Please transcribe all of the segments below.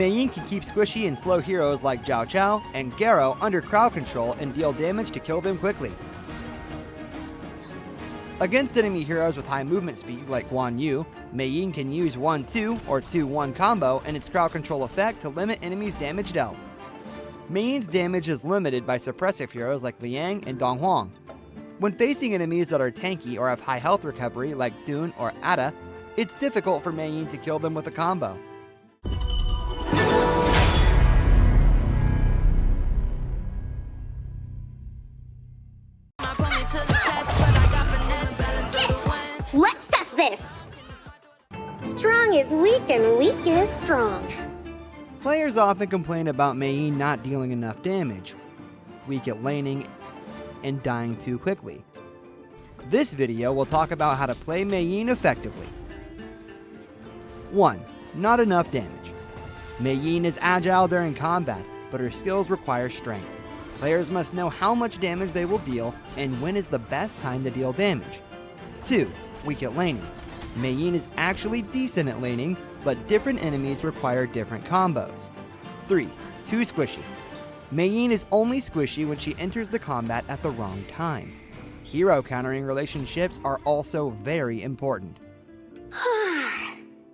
Mei Yin can keep squishy and slow heroes like Zhao Chao and Garo under crowd control and deal damage to kill them quickly. Against enemy heroes with high movement speed like Guan Yu, Mei Yin can use 1-2 or 2-1 combo and its crowd control effect to limit enemies' damage dealt. Mei Yin's damage is limited by suppressive heroes like Liang and Dong Huang. When facing enemies that are tanky or have high health recovery like Dun or Ada, it's difficult for Mei Yin to kill them with a combo. Let's test this! Strong is weak and weak is strong. Players often complain about Mei Yin not dealing enough damage, weak at laning, and dying too quickly. This video will talk about how to play Mei Yin effectively. 1. Not enough damage. Mei Yin is agile during combat, but her skills require strength. Players must know how much damage they will deal and when is the best time to deal damage. 2. Weak at laning. Mei Yin is actually decent at laning, but different enemies require different combos. 3. Too squishy. Mei Yin is only squishy when she enters the combat at the wrong time. Hero countering relationships are also very important.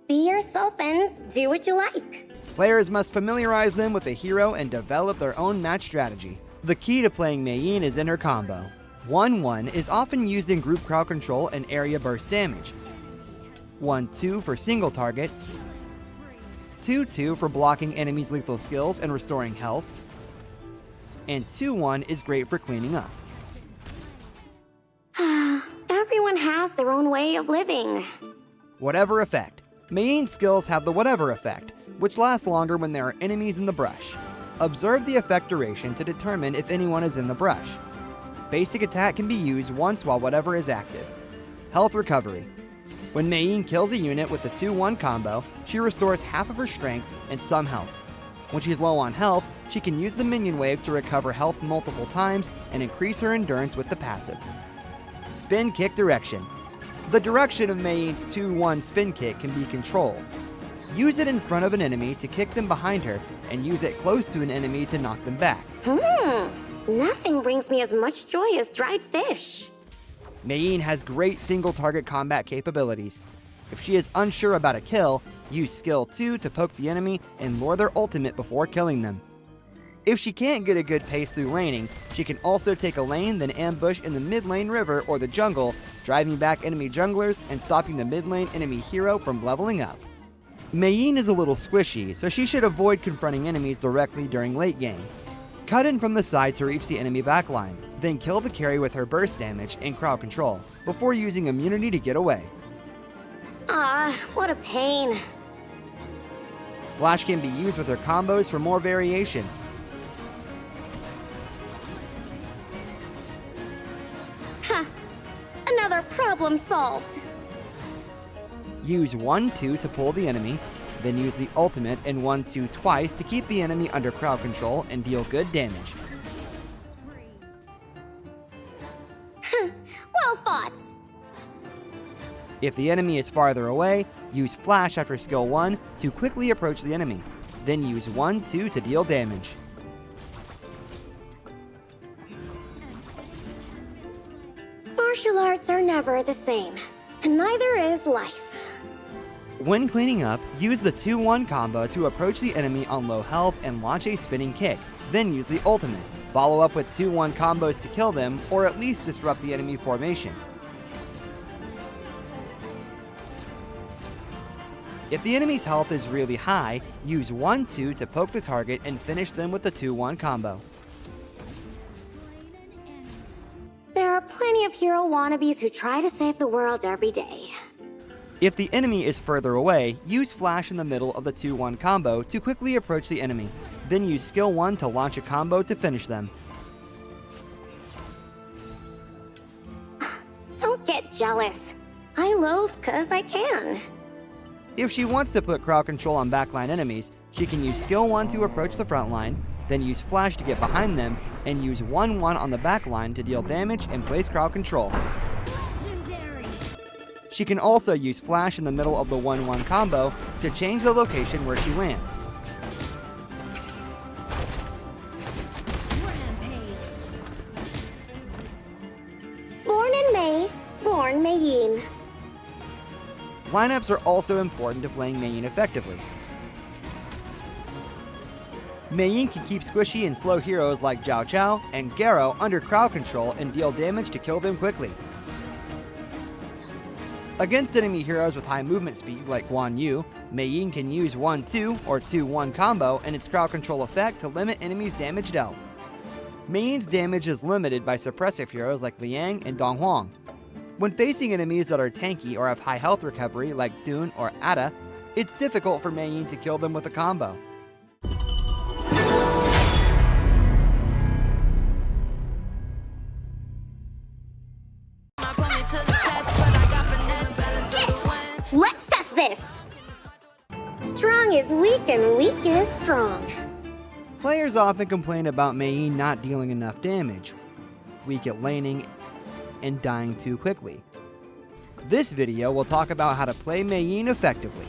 Be yourself and do what you like. Players must familiarize them with the hero and develop their own match strategy. The key to playing Mei Yin is in her combo. 1-1 is often used in group crowd control and area burst damage. 1-2 for single target. 2-2 for blocking enemies' lethal skills and restoring health. And 2-1 is great for cleaning up. Everyone has their own way of living. Whatever effect. Mei Yin's skills have the whatever effect, which lasts longer when there are enemies in the brush. Observe the effect duration to determine if anyone is in the brush. Basic attack can be used once while whatever is active. Health recovery. When Mei Yin kills a unit with the 2-1 combo, she restores half of her strength and some health. When she's low on health, she can use the minion wave to recover health multiple times and increase her endurance with the passive. Spin kick direction. The direction of Mei Yin's 2-1 spin kick can be controlled. Use it in front of an enemy to kick them behind her, and use it close to an enemy to knock them back. Nothing brings me as much joy as dried fish. Mei Yin has great single target combat capabilities. If she is unsure about a kill, use skill 2 to poke the enemy and lure their ultimate before killing them. If she can't get a good pace through laning, she can also take a lane, then ambush in the mid lane river or the jungle, driving back enemy junglers and stopping the mid lane enemy hero from leveling up. Mei Yin is a little squishy, so she should avoid confronting enemies directly during late game. Cut in from the side to reach the enemy backline, then kill the carry with her burst damage and crowd control, before using immunity to get away. What a pain. Flash can be used with her combos for more variations. Another problem solved. Use 1-2 to pull the enemy, then use the ultimate and 1-2 twice to keep the enemy under crowd control and deal good damage. Well fought. If the enemy is farther away, use Flash after skill 1 to quickly approach the enemy, then use 1-2 to deal damage. Martial arts are never the same, and neither is life. When cleaning up, use the 2-1 combo to approach the enemy on low health and launch a spinning kick, then use the ultimate. Follow up with 2-1 combos to kill them, or at least disrupt the enemy formation. If the enemy's health is really high, use 1-2 to poke the target and finish them with the 2-1 combo. There are plenty of hero wannabes who try to save the world every day. If the enemy is further away, use Flash in the middle of the 2-1 combo to quickly approach the enemy, then use skill 1 to launch a combo to finish them. Don't get jealous. I loathe 'cause I can. If she wants to put crowd control on backline enemies, she can use skill 1 to approach the front line, then use Flash to get behind them, and use 1-1 on the backline to deal damage and place crowd control. She can also use Flash in the middle of the 1-1 combo to change the location where she lands. Lineups are also important to playing Mei Yin effectively. Mei Yin can keep squishy and slow heroes like Zhao Chao and Garo under crowd control and deal damage to kill them quickly. Against enemy heroes with high movement speed like Guan Yu, Mei Yin can use 1-2 or 2-1 combo and its crowd control effect to limit enemies' damage dealt. Mei Yin's damage is limited by suppressive heroes like Liang and Dong Huang. When facing enemies that are tanky or have high health recovery like Dun or Ada, it's difficult for Mei Yin to kill them with a combo. Let's test this! Strong is weak and weak is strong. Players often complain about Mei Yin not dealing enough damage, weak at laning, and dying too quickly. This video will talk about how to play Mei Yin effectively.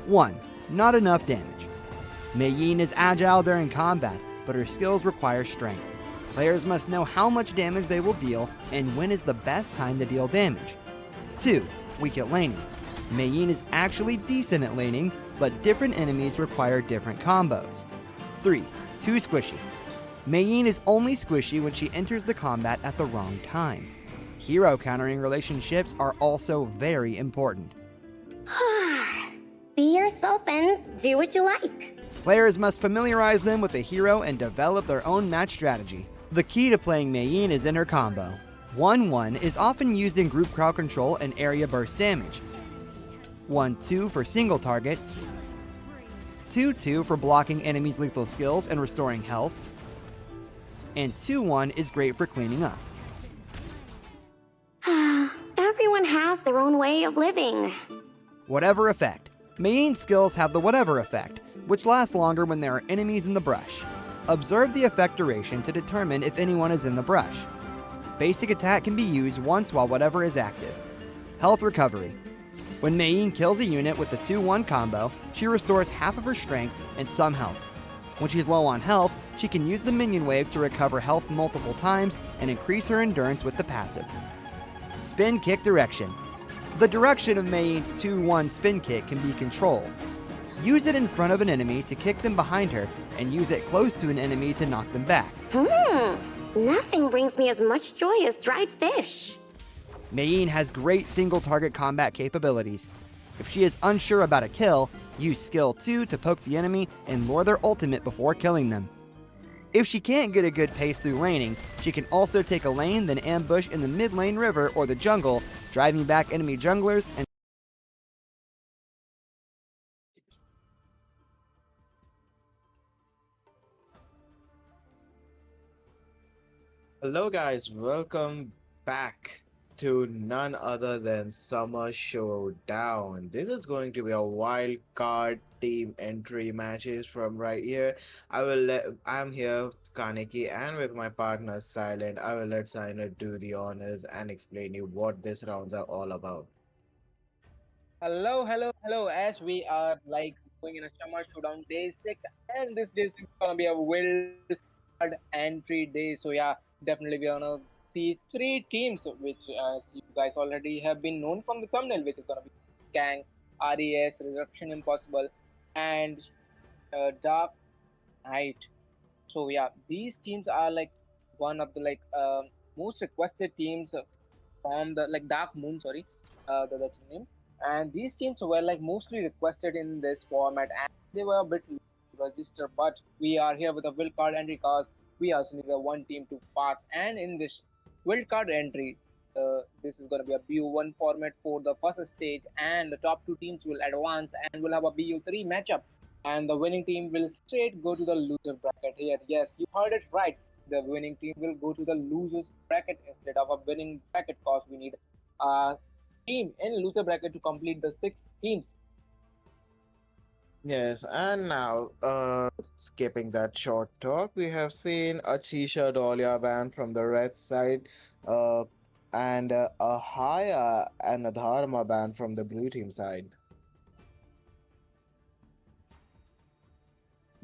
1. Not enough damage. Mei Yin is agile during combat, but her skills require strength. Players must know how much damage they will deal and when is the best time to deal damage. 2. Weak at laning. Mei Yin is actually decent at laning, but different enemies require different combos. 3. Too squishy. Mei Yin is only squishy when she enters the combat at the wrong time. Hero countering relationships are also very important. Be yourself and do what you like. Players must familiarize them with the hero and develop their own match strategy. The key to playing Mei Yin is in her combo. 1-1 is often used in group crowd control and area burst damage. 1-2 for single target. 2-2 for blocking enemies' lethal skills and restoring health. And 2-1 is great for cleaning up. Everyone has their own way of living. Whatever effect. Mei Yin's skills have the whatever effect, which lasts longer when there are enemies in the brush. Observe the effect duration to determine if anyone is in the brush. Basic attack can be used once while whatever is active. Health recovery. When Mei Yin kills a unit with the 2-1 combo, she restores half of her strength and some health. When she's low on health, she can use the minion wave to recover health multiple times and increase her endurance with the passive. Spin kick direction. The direction of Mei Yin's 2-1 spin kick can be controlled. Use it in front of an enemy to kick them behind her, and use it close to an enemy to knock them back. Nothing brings me as much joy as dried fish. Mei Yin has great single target combat capabilities. If she is unsure about a kill, use skill 2 to poke the enemy and lure their ultimate before killing them. If she can't get a good pace through laning, she can also take a lane then ambush in the mid lane river or the jungle, driving back enemy junglers and Hello guys, welcome back to none other than Summer Showdown. This is going to be a wild card team entry matches from right here. I'm here, Kaneki, and with my partner Silent. I will let Silent do the honors and explain you what these rounds are all about. Hello. As we are like going in a summer showdown day 6, and this day 6 is gonna be a wild card entry day. So yeah, definitely we're gonna see three teams, which as you guys already have been known from the thumbnail, which is gonna be Gang, RES, Resurrection Impossible, and Dark Knight. So yeah, these teams are like one of the most requested teams from the like Dark Moon, sorry, the team name. And these teams were like mostly requested in this format, and they were a bit registered. But we are here with a wild card entry because we also need a one team to pass. And in this wild card entry, this is going to be a BU1 format for the first stage, and the top two teams will advance and will have a BU3 matchup. And the winning team will straight go to the loser bracket here. Yes, you heard it right. The winning team will go to the losers bracket instead of a winning bracket because we need a team in loser bracket to complete the 6 teams. Yes, and now, skipping that short talk, we have seen a Chisha Dahlia ban from the red side, uh, and a Haya and a Dharma ban from the blue team side.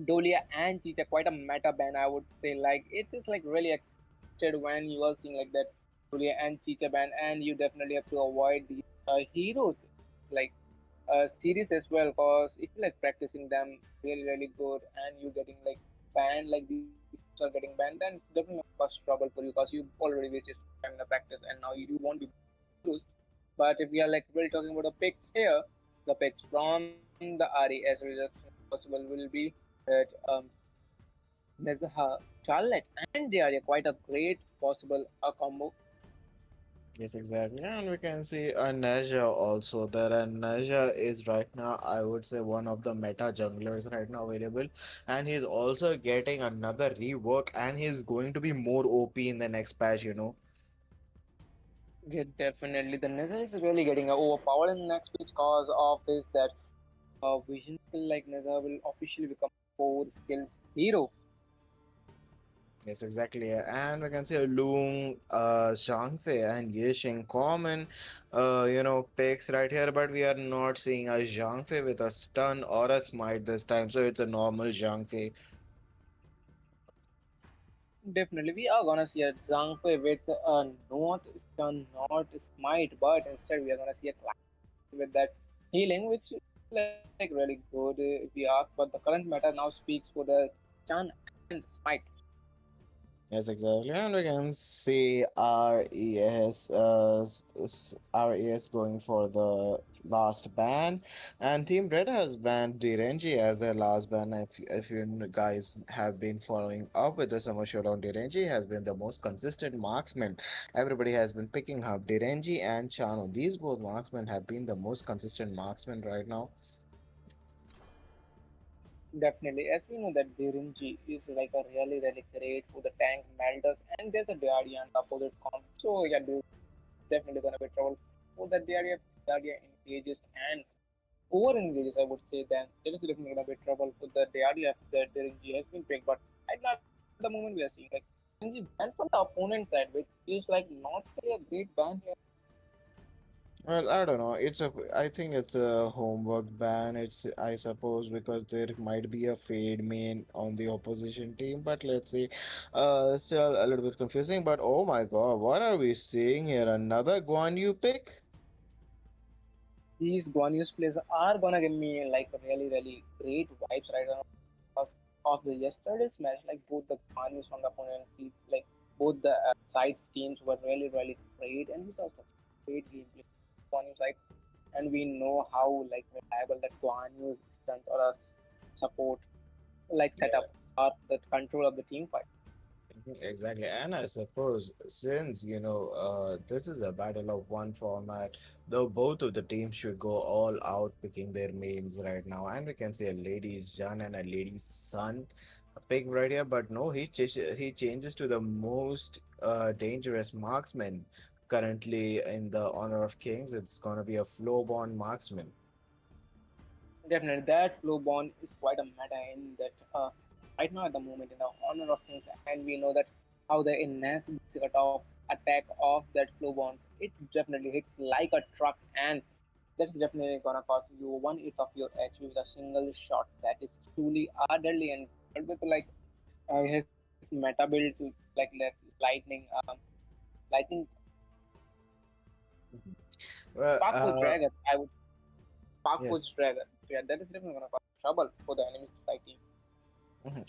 Dolia and Chicha quite a meta ban, I would say. Like it is like really expected when you are seeing like that Dolia and Chicha ban, and you definitely have to avoid these heroes like series as well, cause if you like practicing them really good and you getting like banned, like these are getting banned, then it's definitely gonna cause trouble for you because you already wasted time in the practice and now you won't be used. But if we are like really talking about the picks here, the picks from the RE as reduction possible will be that Nezaha, Charlotte, and they are quite a great possible combo. Yes, exactly. And we can see a Naja also. There a Naja is right now, I would say, one of the meta junglers right now available. And he's also getting another rework and he's going to be more OP in the next patch. Yeah, definitely. The Neza is really getting overpowered in the next pitch cause of this that vision skill like Neza will officially become 4 skills hero. Yes, exactly. And we can see a Loong, Zhangfei, and Yishing common, picks right here, but we are not seeing a Zhangfei with a stun or a smite this time, so it's a normal Zhangfei. Definitely, we are gonna see a Zhangfei with a not stun, not smite, but instead we are gonna see a clash with that healing, which is like really good if we ask. But the current meta now speaks for the stun and smite. Yes, exactly. And we can see RES going for the last ban. And Team Red has banned Direnji as their last ban. If you guys have been following up with the Summer Showdown, Direnji has been the most consistent marksman. Everybody has been picking up Direnji and Chano. These both marksmen have been the most consistent marksmen right now. Definitely, as we know that Birinji is like a really great for the tank melters, and there's a Diardia and opposite comp. So yeah, this is definitely gonna be trouble for the Diardia engages and over engages. I would say then there is definitely gonna be trouble for the Diardia that Birinji has been picked. But right now at the moment we are seeing like Birinji banned from the opponent side, which is like not really a great ban here. Well, I don't know. I think it's a homework ban. I suppose, because there might be a fade main on the opposition team. But let's see. Still a little bit confusing. But oh my God, what are we seeing here? Another Guan Yu pick? These Guanyu's plays are gonna give me like really great vibes right now because of the yesterday's match. Like both the Guanyu's from the opponent team, like both the side teams were really great, and we saw such great gameplay from Guanyu side, and we know how like reliable that Guanyu's stance or a support like setup are the control of the team fight. Mhm. Exactly. And I suppose since, this is a battle of one format, though both of the teams should go all out picking their mains right now. And we can see a lady's Jan and a lady's son pick right here, but no, he changes to the most dangerous marksman currently in the Honor of Kings. It's gonna be a flowborn marksman. Definitely, that flow bond is quite a meta in that right now at the moment in the honor of things, and we know that how the enhanced basic attack of that flow bonds it definitely hits like a truck, and that's definitely gonna cost you 1/8 of your HP with a single shot. That is truly deadly, and with like his meta builds like lightning, lightning Mhm. Well, spark push dragon. I would spark yes. push dragon. So yeah, that is definitely gonna cause trouble for the enemy society.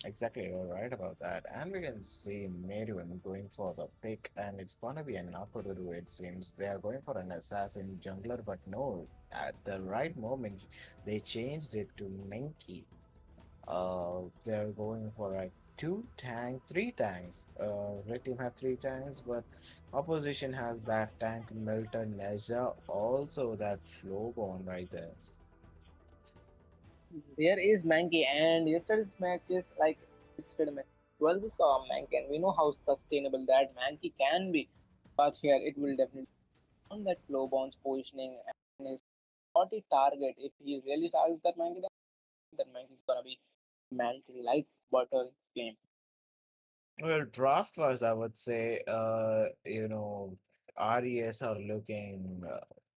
Exactly, you're right about that. And we can see Merriwan going for the pick, and it's gonna be an Nakoruru, it seems. They are going for an assassin jungler, but no, at the right moment, they changed it to Menki. They're going for a three tanks. Red team have three tanks, but opposition has that tank Milton Nezha, also that Flowborn right there. There is Mankey, and yesterday's match is like it's still a match. Well, we saw Mankey, and we know how sustainable that Mankey can be. But here it will definitely on that flow bounce positioning and his shorty target. If he really targets that Mankey is gonna be melted like butter in this game. Well, draft-wise, I would say, RES are looking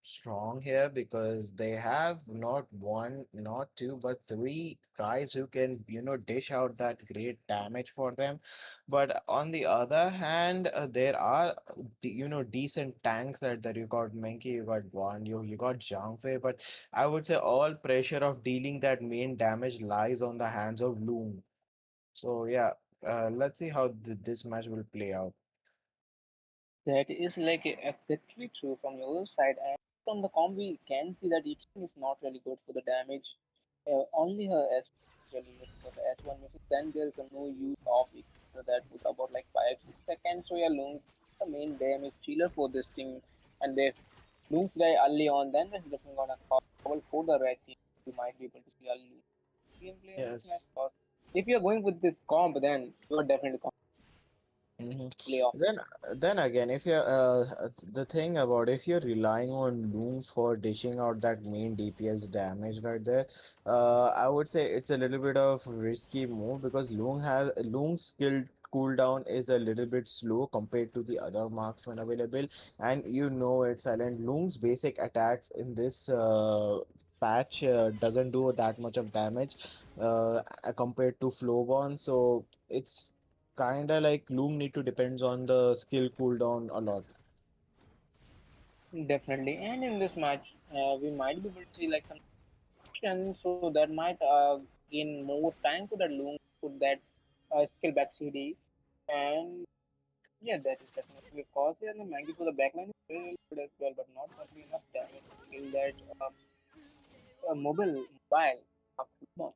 strong here because they have not one, not two, but three guys who can, dish out that great damage for them. But on the other hand, there are, decent tanks that you got Menki, you got Wan, you got Zhangfei, but I would say all pressure of dealing that main damage lies on the hands of Loom. So yeah, let's see how this match will play out. That is like exactly true from your side, and from the com we can see that each is not really good for the damage. Only her S1 is really good because the S1 misses. Then there is no use of it for that with about like 5 6 seconds. So yeah, Lung the main damage dealer for this team, and if Lung's die early on, then that's definitely gonna cause trouble for the red team. We might be able to see a Lung gameplay in this match. Yes. Because if you're going with this comp, then you are definitely going hmm to play off. Then again, if you're the thing about if you're relying on Loom for dishing out that main DPS damage right there, I would say it's a little bit of risky move because Loom's skill cooldown is a little bit slow compared to the other marksmen available, and it's silent. Loom's basic attacks in this patch doesn't do that much of damage compared to Flowborn, so it's kinda like Loom need to depends on the skill cooldown a lot. Definitely, and in this match, we might be able to see like some action, so that might gain more time to that Loom put that skill back CD, and yeah, that is definitely a cause here. And the Maggie for the backline is very good as well, but not gonna be enough damage to kill that mobile. Uh,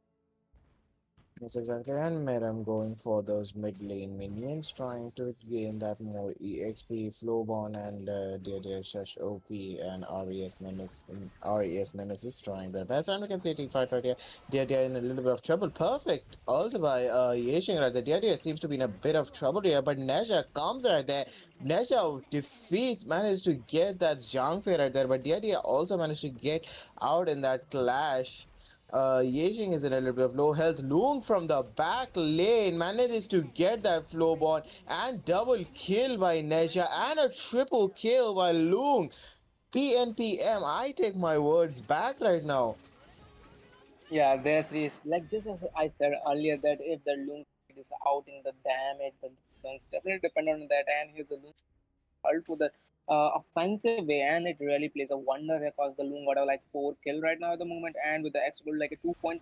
Yes, exactly. And Meram going for those mid lane minions, trying to gain that more EXP, Flowborn and dear Shush OP and RES Nemesis trying their best. And we can see team fight right here. Dear in a little bit of trouble. Perfect. Ult by Yashin right there. Dear seems to be in a bit of trouble here, but Neja comes right there. Neja defeats, managed to get that Zhangfei right there, but Dear also managed to get out in that clash. Yejing is in a little bit of low health. Loong from the back lane manages to get that flow ball and double kill by Neja and a triple kill by Loong. PNPM, I take my words back right now. Yeah, there's this, like just as I said earlier, that if the Loom is out in the damage, the defense definitely depend on that, and here's the Loom ult for the offensive way, and it really plays a wonder because the Loom got a like 4 kill right now at the moment, and with the X gold like a 2.4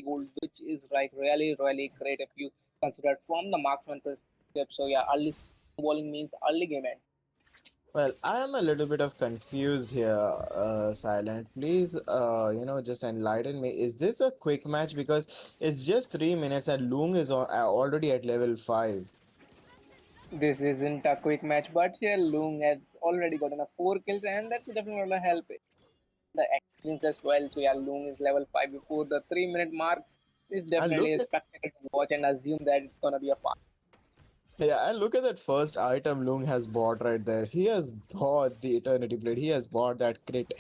gold, which is like really great if you consider it from the marksman perspective. So yeah, early bowling means early game end. Well, I am a little bit of confused here, Silent. Please, just enlighten me. Is this a quick match? Because it's just 3 minutes and Loong is already at level 5. This isn't a quick match, but here Loom has already gotten a 4 kills, and that's definitely gonna help the experience as well. So yeah, Loom is level 5 before the 3 minute mark. Is And definitely look a spectacle to watch and assume that it's gonna be a fun. Yeah, and look at that first item Lung has bought right there. He has bought the Eternity Blade. He has bought that crit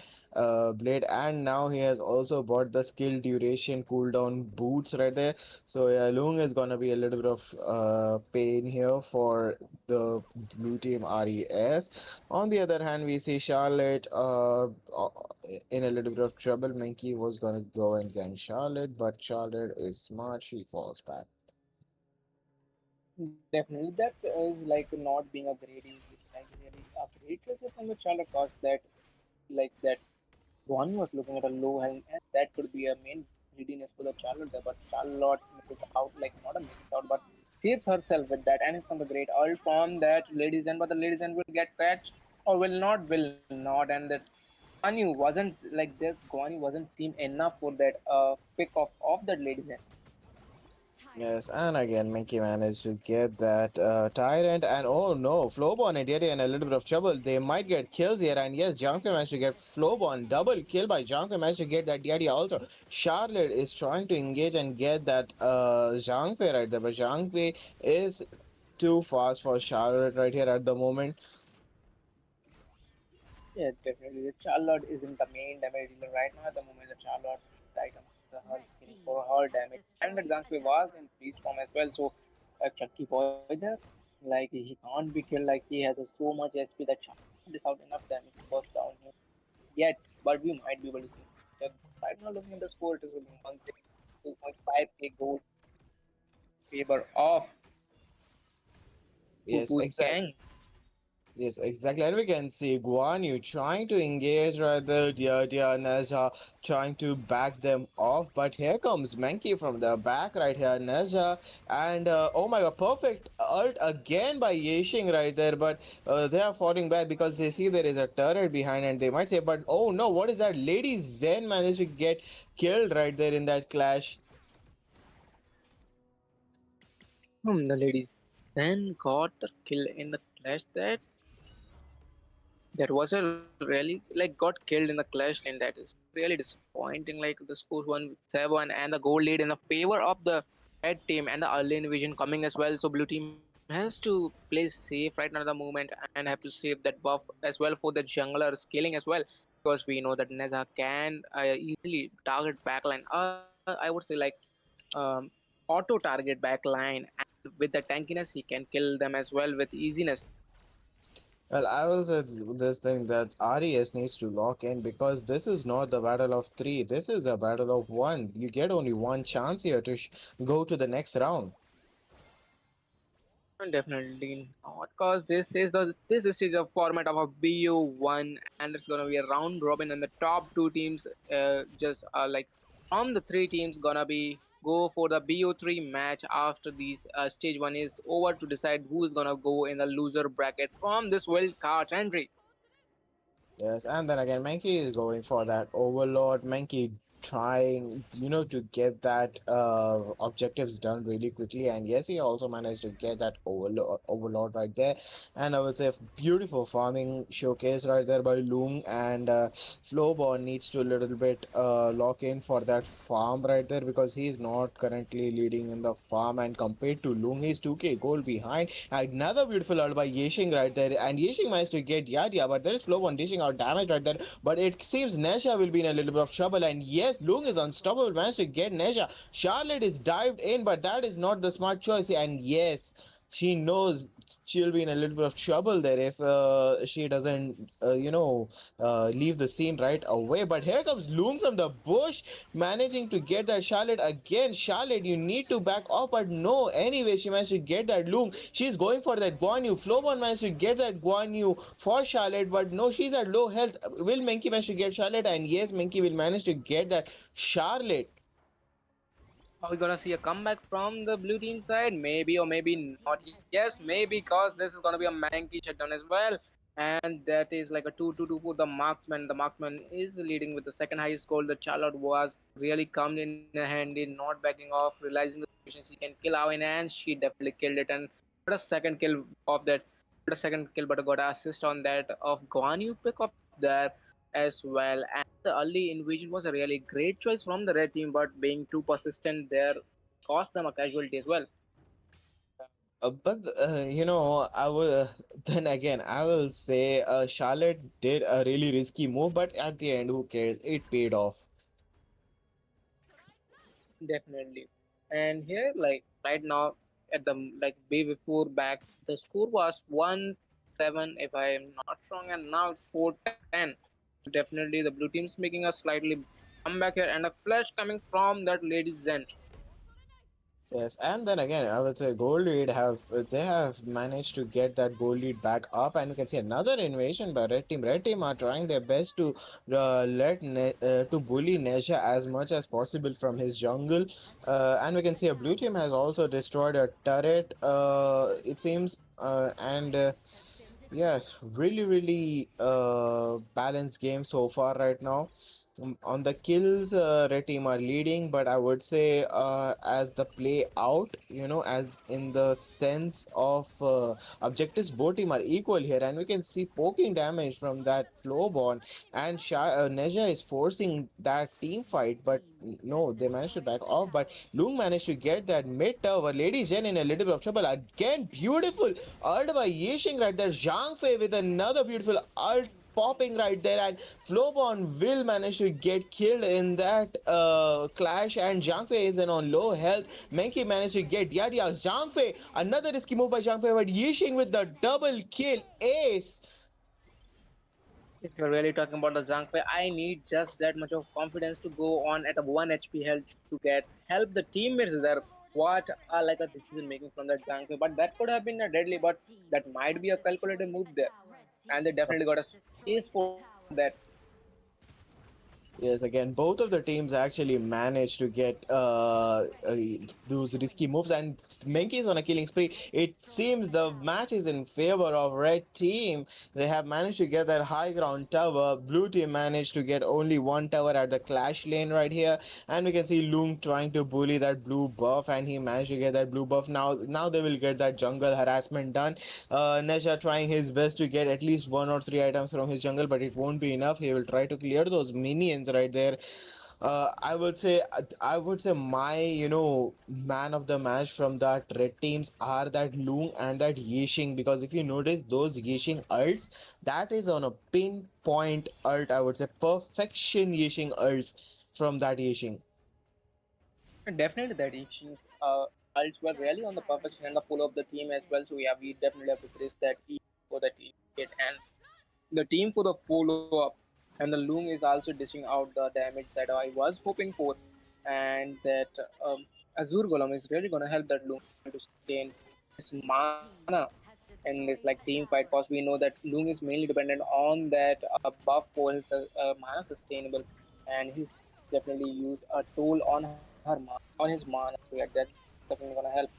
blade, and now he has also bought the skill duration cooldown boots right there. So yeah, Lung is gonna be a little bit of pain here for the blue team RES. On the other hand, we see Charlotte in a little bit of trouble. Menki was gonna go and gang Charlotte, but Charlotte is smart. She falls back. Definitely, that is like not being a greedy, like really a great result from the child cause that like that one was looking at a low and that could be a main greediness for the Charlotte there, but Charlotte misses out, like not a misses out, but saves herself with that, and it's from the great ult from that ladies and but the ladies and will get catch or will not, and that Guanyu wasn't like this. Guanyu wasn't seen enough for that pick off of that ladies and Yes, and again, Mickey managed to get that Tyrant, and oh no, Flowborn and Yeti in a little bit of trouble. They might get kills here, and yes, Junker managed to get Flowborn. Double kill by Junker managed to get that Yeti also. Charlotte is trying to engage and get that Zhangfei right there, but Zhangfei is too fast for Charlotte right here at the moment. yeah, definitely. The Charlotte isn't the main damage dealer right now. At the moment, the Charlotte item is her skin for her damage. And the Gunsway was in beast form as well. So, a Chucky boy there, like he can't be killed. Like he has so much HP that Charlotte is out enough damage to burst down him. yet, but we might be able to see. Yeah, right now, looking at the score, it is looking 1.5k gold favor of Yes, Tutu's exactly. gang. Yes, exactly. And we can see Guan Yu trying to engage rather dear Nezha trying to back them off. But here comes Menki from the back right here, Nezha. And oh my god, perfect ult again by Yeshing right there. But they are falling back because they see there is a turret behind and they might say, but oh no, what is that? Lady Zen managed to get killed right there in that clash. The ladies then got the kill in the clash that was a really like got killed in the clash lane. That is really disappointing. Like the score 1-7 and the goal lead in the favor of the red team and the early invasion coming as well. So blue team has to play safe right now at the moment and have to save that buff as well for the jungler scaling as well, because we know that Neza can easily target backline. I would say like um, auto target backline, and with the tankiness he can kill them as well with easiness. Well, I will say this thing that RES needs to lock in because this is not the battle of three. This is a battle of one. You get only one chance here to go to the next round. Definitely not, because this is a format of a BO1, and it's gonna be a round robin, and the top two teams just like from the three teams gonna be go for the BO3 match after these stage one is over to decide who is gonna go in the loser bracket from this wild card entry. Yes, and then again, Mankey is going for that Overlord. Mankey trying, to get that objectives done really quickly. And yes, he also managed to get that Overlord right there. And I would say beautiful farming showcase right there by Loong. And Flowborn needs to a little bit lock in for that farm right there because he's not currently leading in the farm. And compared to Loong, he's 2k gold behind. Another beautiful ult by Yeshing right there. And Yeshing managed to get Yadia, but there is Flowborn dishing out damage right there. But it seems Nesha will be in a little bit of trouble. And yes, Loong is unstoppable, managed to get Nesha. Charlotte is dived in, but that is not the smart choice. And yes, she knows she'll be in a little bit of trouble there if she doesn't, leave the scene right away. But here comes Loom from the bush, managing to get that Charlotte again. Charlotte, you need to back off, but no. Anyway, she managed to get that Loom. She's going for that Guan Yu. Flowborn managed to get that Guan Yu for Charlotte, but no, she's at low health. Will Menki manage to get Charlotte? And yes, Menki will manage to get that Charlotte. Are we gonna see a comeback from the blue team side? Maybe or maybe not. Yes, maybe, because this is gonna be a Mankey shutdown as well. And that is like a 2-2-2 for the marksman. The marksman is leading with the second highest goal. The Charlotte was really calm in her hand, in not backing off, realizing the situation she can kill Awin, and she definitely killed it. And got a second kill of that. Got a second kill, but got an assist on that of Guan Yu pick up there as well. And the early invasion was a really great choice from the red team, but being too persistent there cost them a casualty as well. But I will then again I will say Charlotte did a really risky move, but at the end, who cares? It paid off. Definitely. And here, like right now, at the like way before back, the score was 1-7 if I am not wrong, and now it's 4-10. So definitely the blue team's making a slightly comeback here, and a flash coming from that lady Zen. Yes, and then again, I would say Gold Lead have they have managed to get that Gold Lead back up, and you can see another invasion by Red Team. Red Team are trying their best to to bully Nesha as much as possible from his jungle, and we can see a Blue Team has also destroyed a turret. It seems, and. Yes, really balanced game so far right now. On the kills, Red Team are leading, but I would say as the play out, as in the sense of objectives, both team are equal here, and we can see poking damage from that Flowborn, and Neja is forcing that team fight, but no, they managed to back off, but Loong managed to get that mid tower. Lady Jen in a little bit of trouble again. Beautiful ult by Yishing right there. Zhang Fei with another beautiful ult popping right there, and Flowborn will manage to get killed in that clash, and Zhang Fei is in on low health. Menki managed to get Yadia. Zhang Fei, another risky move by Zhang Fei, but Yishing with the double kill ace. If you're really talking about the Zhangfei, I need just that much of confidence to go on at a 1 HP health to get help the teammates there. What are like a decision making from that Zhangfei? But that could have been a deadly, but that might be a calculated move there. And they definitely got a ace for that. Yes, again, both of the teams actually managed to get those risky moves, and Menki is on a killing spree. It seems the match is in favor of red team. They have managed to get that high ground tower. Blue team managed to get only one tower at the clash lane right here, and we can see Loom trying to bully that blue buff, and he managed to get that blue buff. Now they will get that jungle harassment done. Nesha trying his best to get at least one or three items from his jungle, but it won't be enough. He will try to clear those minions right there. I would say my man of the match from that red teams are that Loong and that Yixing, because if you notice those Yixing ults, that is on a pinpoint ult. I would say perfection Yixing ults from that Yixing. And definitely that Ishin's ults were really on the perfection and the pull of the team as well. So yeah, we definitely have to praise that E for that hit and the team for the follow up. And the Loom is also dishing out the damage that I was hoping for, and that Azure Golem is really gonna help that Loom to sustain his mana in this like team fight, because we know that Loom is mainly dependent on that buff for his mana sustainable, and he's definitely used a toll on his mana. So yeah, that's definitely gonna help.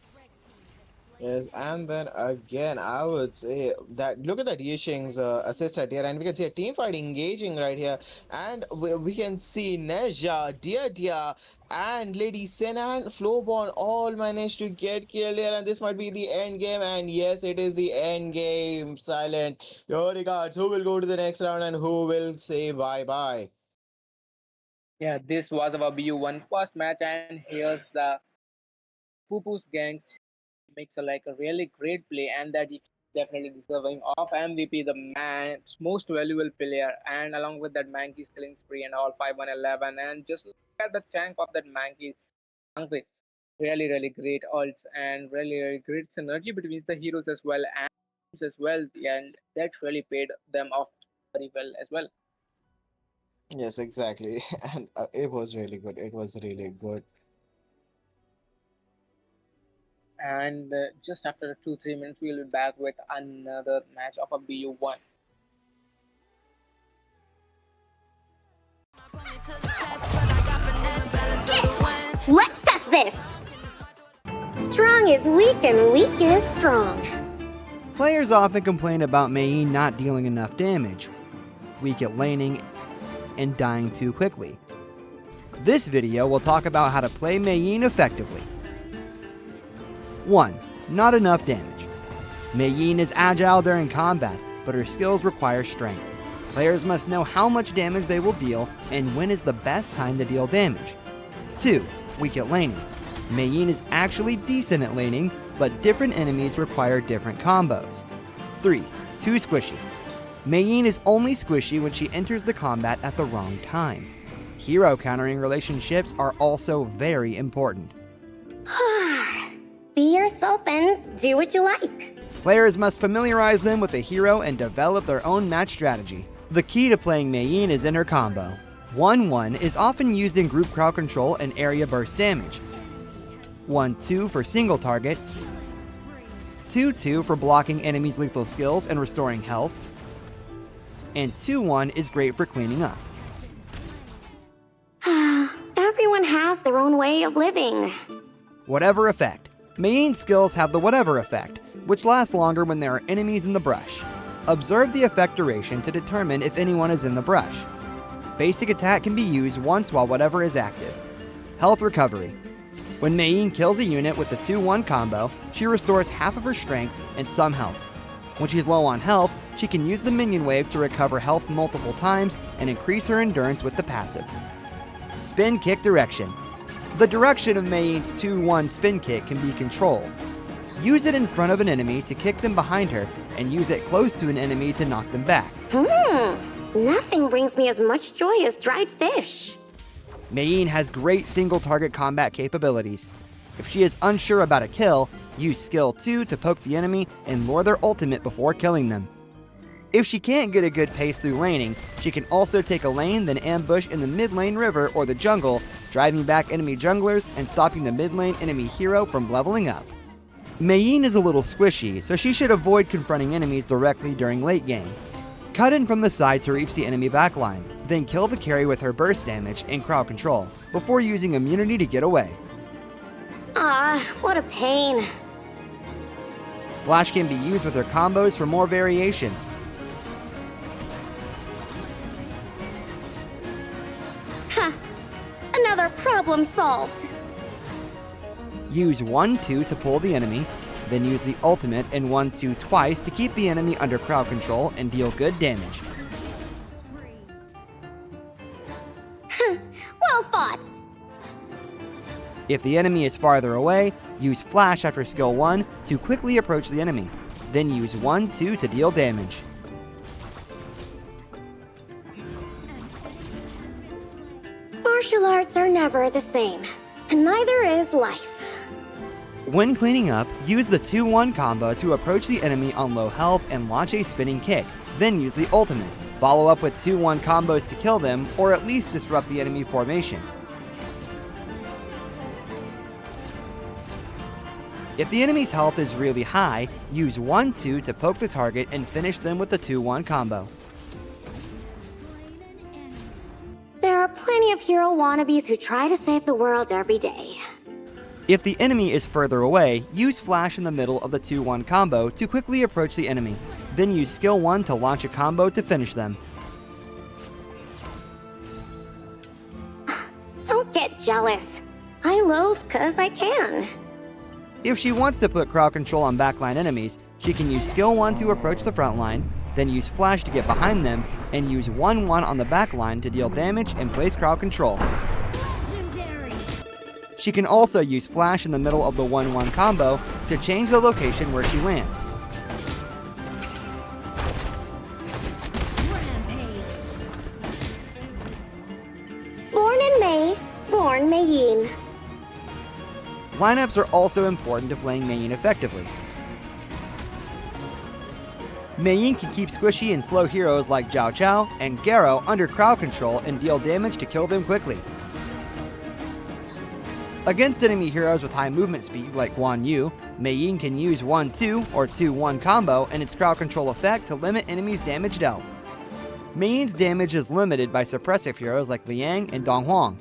Yes, and then again, I would say that look at that Yishing's assist right here, and we can see a team fight engaging right here, and we can see Neja, Dia, and Lady Sen and Flowborn all managed to get killed here, and this might be the end game, and yes, it is the end game. Silent. Your regards. Who will go to the next round, and who will say bye bye? Yeah, this was our BU1 first match, and here's the Pupu's gangs makes a like a really great play, and that he definitely deserving of MVP, the man's most valuable player, and along with that Mankey killing spree and all 5-1-11, and just look at the tank of that Mankey. Really great ults and really great synergy between the heroes as well and as well, and that really paid them off very well as well. Yes, exactly, and it was really good. It was really good. And just after 2-3 minutes, we'll be back with another match of a BU1. Let's test this! Strong is weak and weak is strong. Players often complain about Mei Yin not dealing enough damage, weak at laning, and dying too quickly. This video will talk about how to play Mei Yin effectively. 1. Not enough damage. Mei Yin is agile during combat, but her skills require strength. Players must know how much damage they will deal and when is the best time to deal damage. 2. Weak at laning. Mei Yin is actually decent at laning, but different enemies require different combos. 3. Too squishy. Mei Yin is only squishy when she enters the combat at the wrong time. Hero countering relationships are also very important. Be yourself and do what you like. Players must familiarize them with the hero and develop their own match strategy. The key to playing Mei Yin is in her combo. 1-1 is often used in group crowd control and area burst damage. 1-2 for single target. 2-2 for blocking enemies' lethal skills and restoring health. And 2-1 is great for cleaning up. Everyone has their own way of living. Whatever effect. Mei Yin's skills have the whatever effect, which lasts longer when there are enemies in the brush. Observe the effect duration to determine if anyone is in the brush. Basic attack can be used once while whatever is active. Health recovery. When Mei Yin kills a unit with the 2-1 combo, she restores half of her strength and some health. When she's low on health, she can use the minion wave to recover health multiple times and increase her endurance with the passive. Spin kick direction. The direction of Mei Yin's 2-1 spin kick can be controlled. Use it in front of an enemy to kick them behind her, and use it close to an enemy to knock them back. Nothing brings me as much joy as dried fish. Mei Yin has great single target combat capabilities. If she is unsure about a kill, use skill 2 to poke the enemy and lure their ultimate before killing them. If she can't get a good pace through laning, she can also take a lane, then ambush in the mid lane river or the jungle, driving back enemy junglers and stopping the mid lane enemy hero from leveling up. Mei Yin is a little squishy, so she should avoid confronting enemies directly during late game. Cut in from the side to reach the enemy backline, then kill the carry with her burst damage and crowd control, before using immunity to get away. Ah, what a pain. Flash can be used with her combos for more variations. Ha! Another problem solved. Use 1-2 to pull the enemy, then use the ultimate and 1-2 twice to keep the enemy under crowd control and deal good damage. Well fought. If the enemy is farther away, use Flash after skill 1 to quickly approach the enemy, then use 1-2 to deal damage. Martial arts are never the same, and neither is life. When cleaning up, use the 2-1 combo to approach the enemy on low health and launch a spinning kick, then use the ultimate. Follow up with 2-1 combos to kill them, or at least disrupt the enemy formation. If the enemy's health is really high, use 1-2 to poke the target and finish them with the 2-1 combo. There are plenty of hero wannabes who try to save the world every day. If the enemy is further away, use Flash in the middle of the 2-1 combo to quickly approach the enemy, then use skill 1 to launch a combo to finish them. Don't get jealous. I loathe 'cause I can. If she wants to put crowd control on backline enemies, she can use skill 1 to approach the front line, then use Flash to get behind them, and use 1-1 on the backline to deal damage and place crowd control. She can also use Flash in the middle of the 1-1 combo to change the location where she lands. Born in May, born Mei Yin. Lineups are also important to playing Mei Yin effectively. Mei Yin can keep squishy and slow heroes like Zhao Chao and Garo under crowd control and deal damage to kill them quickly. Against enemy heroes with high movement speed like Guan Yu, Mei Yin can use 1-2 or 2-1 combo and its crowd control effect to limit enemies' damage dealt. Mei Yin's damage is limited by suppressive heroes like Liang and Dong Huang.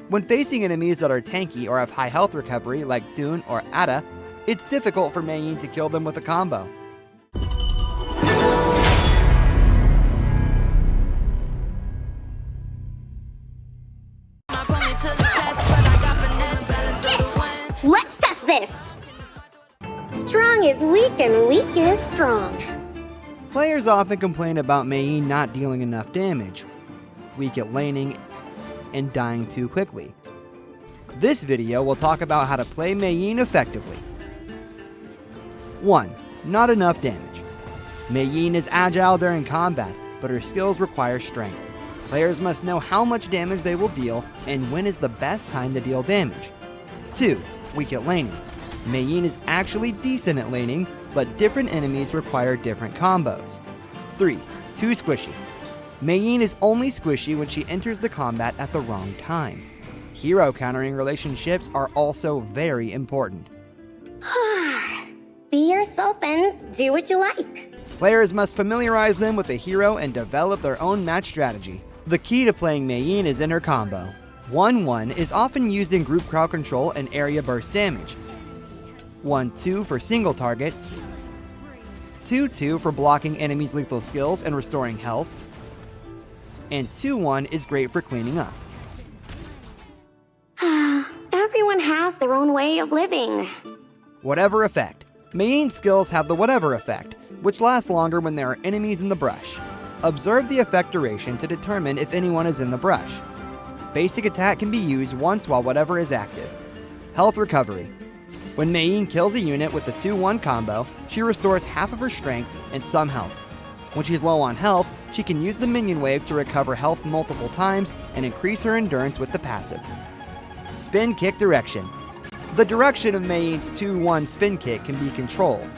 When facing enemies that are tanky or have high health recovery like Dun or Ada, it's difficult for Mei Yin to kill them with a combo. Let's test this! Strong is weak and weak is strong. Players often complain about Mei Yin not dealing enough damage, weak at laning, and dying too quickly. This video will talk about how to play Mei Yin effectively. 1. Not enough damage. Mei Yin is agile during combat, but her skills require strength. Players must know how much damage they will deal and when is the best time to deal damage. 2. Weak at laning. Mei Yin is actually decent at laning, but different enemies require different combos. 3. Too squishy. Mei Yin is only squishy when she enters the combat at the wrong time. Hero countering relationships are also very important. Be yourself and do what you like. Players must familiarize them with the hero and develop their own match strategy. The key to playing Mei Yin is in her combo. 1-1 is often used in group crowd control and area burst damage. 1-2 for single target. 2-2 for blocking enemies' lethal skills and restoring health. And 2-1 is great for cleaning up. Everyone has their own way of living. Whatever effect. Mei Yin's skills have the whatever effect, which lasts longer when there are enemies in the brush. Observe the effect duration to determine if anyone is in the brush. Basic attack can be used once while whatever is active. Health recovery. When Mei Yin kills a unit with the 2-1 combo, she restores half of her strength and some health. When she's low on health, she can use the minion wave to recover health multiple times and increase her endurance with the passive. Spin kick direction. The direction of Mei Yin's 2-1 spin kick can be controlled.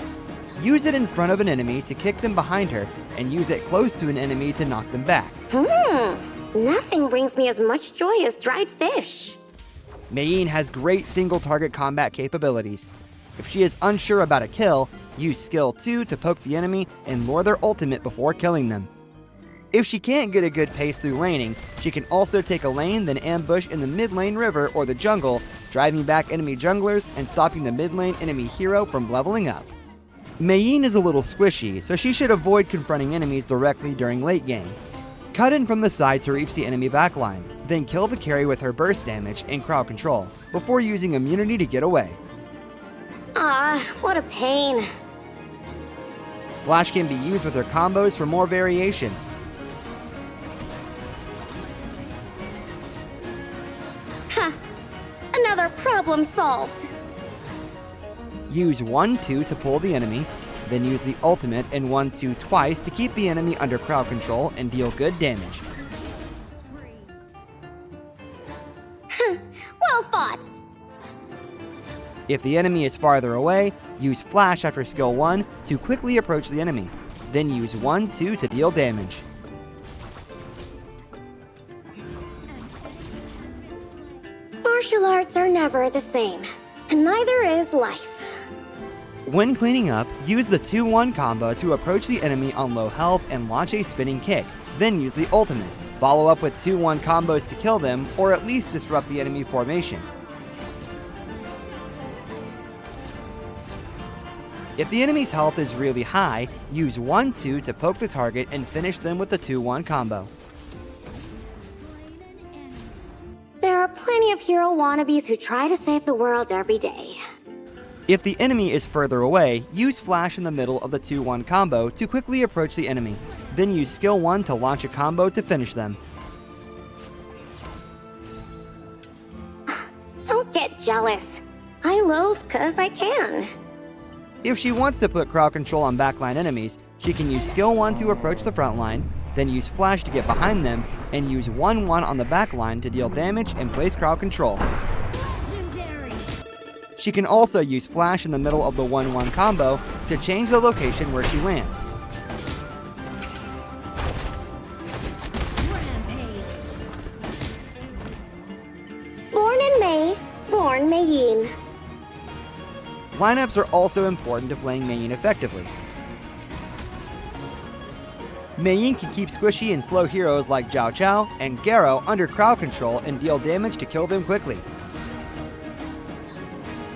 Use it in front of an enemy to kick them behind her, and use it close to an enemy to knock them back. Nothing brings me as much joy as dried fish. Mei Yin has great single-target combat capabilities. If she is unsure about a kill, use skill 2 to poke the enemy and lure their ultimate before killing them. If she can't get a good pace through laning, she can also take a lane, then ambush in the mid lane river or the jungle, driving back enemy junglers and stopping the mid lane enemy hero from leveling up. Mei Yin is a little squishy, so she should avoid confronting enemies directly during late game. Cut in from the side to reach the enemy backline, then kill the carry with her burst damage and crowd control, before using immunity to get away. Ah, what a pain. Flash can be used with her combos for more variations. Ha! Another problem solved. Use 1-2 to pull the enemy, then use the ultimate and 1-2 twice to keep the enemy under crowd control and deal good damage. Well fought. If the enemy is farther away, use Flash after skill 1 to quickly approach the enemy, then use 1-2 to deal damage. Martial arts are never the same, and neither is life. When cleaning up, use the 2-1 combo to approach the enemy on low health and launch a spinning kick, then use the ultimate. Follow up with 2-1 combos to kill them, or at least disrupt the enemy formation. If the enemy's health is really high, use 1-2 to poke the target and finish them with the 2-1 combo. There are plenty of hero wannabes who try to save the world every day. If the enemy is further away, use Flash in the middle of the 2-1 combo to quickly approach the enemy, then use skill 1 to launch a combo to finish them. Don't get jealous. I loathe 'cause I can. If she wants to put crowd control on backline enemies, she can use skill 1 to approach the front line, then use Flash to get behind them, and use 1-1 on the backline to deal damage and place crowd control. She can also use Flash in the middle of the 1-1 combo to change the location where she lands. Born in May, born Mei Yin. Lineups are also important to playing Mei Yin effectively. Mei Yin can keep squishy and slow heroes like Zhao Chao and Garo under crowd control and deal damage to kill them quickly.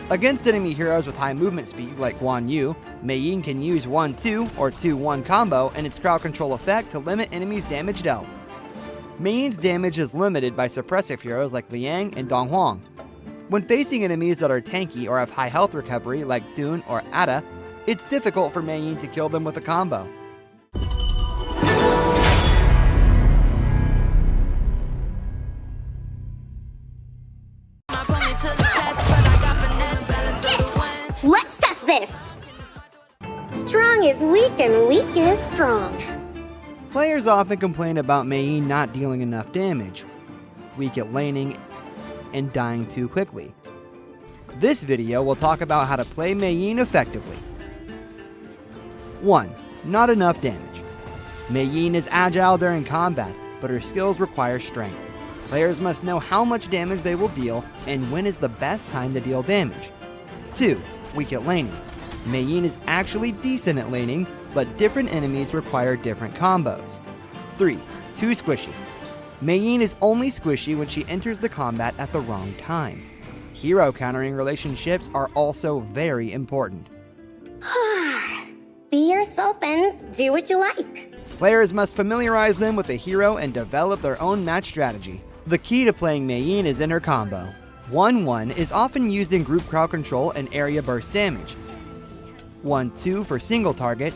Against enemy heroes with high movement speed like Guan Yu, Mei Yin can use 1-2 or 2-1 combo and its crowd control effect to limit enemies' damage dealt. Mei Yin's damage is limited by suppressive heroes like Liang and Dong Huang. When facing enemies that are tanky or have high health recovery like Dun or Ada, it's difficult for Mei Yin to kill them with a combo. Let's test this! Strong is weak and weak is strong. Players often complain about Mei Yin not dealing enough damage, weak at laning, and dying too quickly. This video will talk about how to play Mei Yin effectively. 1. Not enough damage. Mei Yin is agile during combat, but her skills require strength. Players must know how much damage they will deal and when is the best time to deal damage. 2. Weak at laning. Mei Yin is actually decent at laning, but different enemies require different combos. 3. Too squishy. Mei Yin is only squishy when she enters the combat at the wrong time. Hero countering relationships are also very important. Be yourself and do what you like. Players must familiarize them with the hero and develop their own match strategy. The key to playing Mei Yin is in her combo. 1-1 is often used in group crowd control and area burst damage. 1-2 for single target.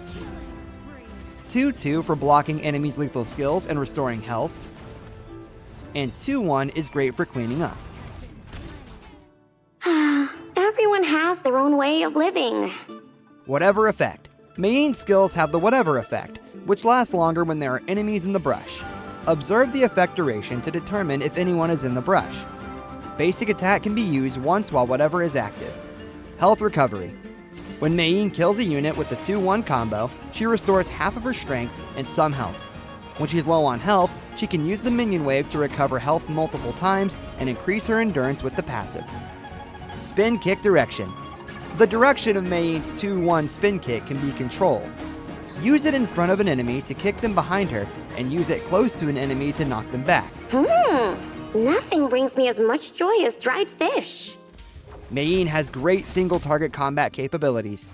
2-2 for blocking enemies' lethal skills and restoring health. And 2-1 is great for cleaning up. Everyone has their own way of living. Whatever effect. Mei Yin's skills have the whatever effect, which lasts longer when there are enemies in the brush. Observe the effect duration to determine if anyone is in the brush. Basic attack can be used once while whatever is active. Health recovery. When Mei Yin kills a unit with the 2-1 combo, she restores half of her strength and some health. When she's low on health, she can use the minion wave to recover health multiple times and increase her endurance with the passive. Spin kick direction. The direction of Mei Yin's 2-1 spin kick can be controlled. Use it in front of an enemy to kick them behind her, and use it close to an enemy to knock them back. Nothing brings me as much joy as dried fish. Mei Yin has great single-target combat capabilities.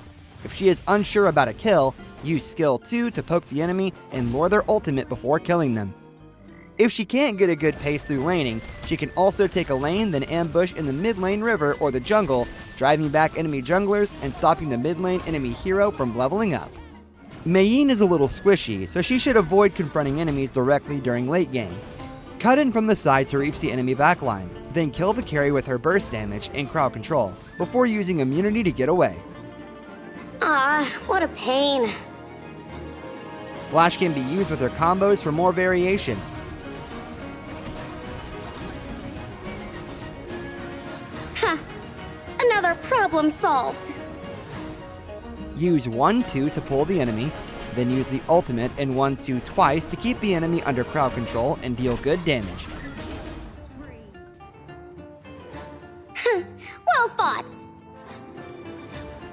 If she is unsure about a kill, use skill 2 to poke the enemy and lure their ultimate before killing them. If she can't get a good pace through laning, she can also take a lane, then ambush in the mid lane river or the jungle, driving back enemy junglers and stopping the mid lane enemy hero from leveling up. Mei Yin is a little squishy, so she should avoid confronting enemies directly during late game. Cut in from the side to reach the enemy backline, then kill the carry with her burst damage and crowd control, before using immunity to get away. What a pain. Flash can be used with her combos for more variations. Another problem solved. Use 1-2 to pull the enemy, then use the ultimate and 1-2 twice to keep the enemy under crowd control and deal good damage. Well fought.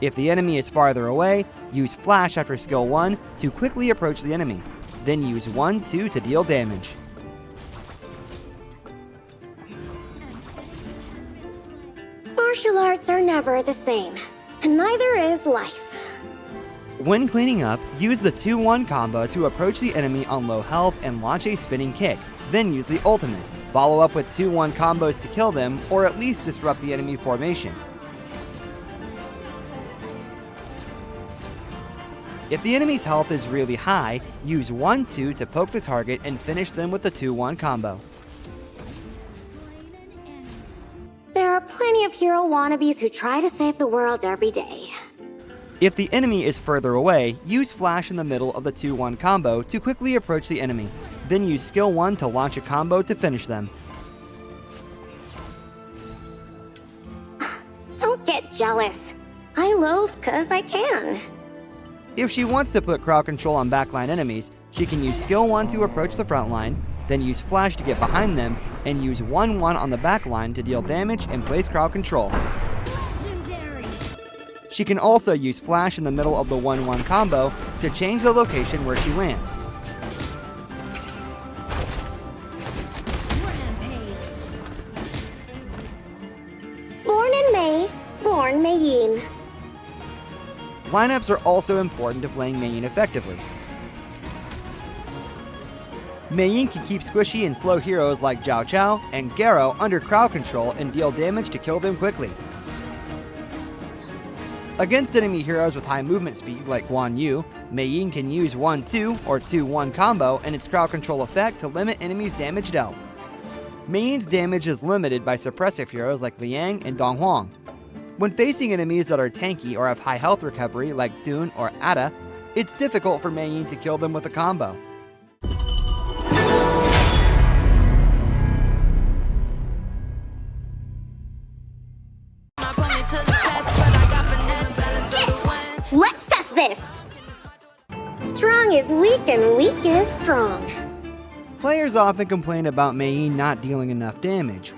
If the enemy is farther away, use Flash after skill 1 to quickly approach the enemy, then use 1-2 to deal damage. Martial arts are never the same, and neither is life. When cleaning up, use the 2-1 combo to approach the enemy on low health and launch a spinning kick, then use the ultimate. Follow up with 2-1 combos to kill them, or at least disrupt the enemy formation. If the enemy's health is really high, use 1-2 to poke the target and finish them with the 2-1 combo. There are plenty of hero wannabes who try to save the world every day. If the enemy is further away, use Flash in the middle of the 2-1 combo to quickly approach the enemy, then use skill 1 to launch a combo to finish them. Don't get jealous. I loaf 'cause I can. If she wants to put crowd control on backline enemies, she can use skill 1 to approach the front line, then use Flash to get behind them, and use 1-1 on the backline to deal damage and place crowd control. She can also use Flash in the middle of the 1-1 combo to change the location where she lands. Born in May, born Mei Yin. Lineups are also important to playing Mei Yin effectively. Mei Yin can keep squishy and slow heroes like Zhao Chao and Garo under crowd control and deal damage to kill them quickly. Against enemy heroes with high movement speed like Guan Yu, Mei Yin can use 1-2 or 2-1 combo and its crowd control effect to limit enemies' damage dealt. Mei Yin's damage is limited by suppressive heroes like Liang and Dong Huang. When facing enemies that are tanky or have high health recovery like Dune or Ada, it's difficult for Mei Yin to kill them with a combo. Let's test this! Strong is weak and weak is strong. Players often complain about Mei Yin not dealing enough damage,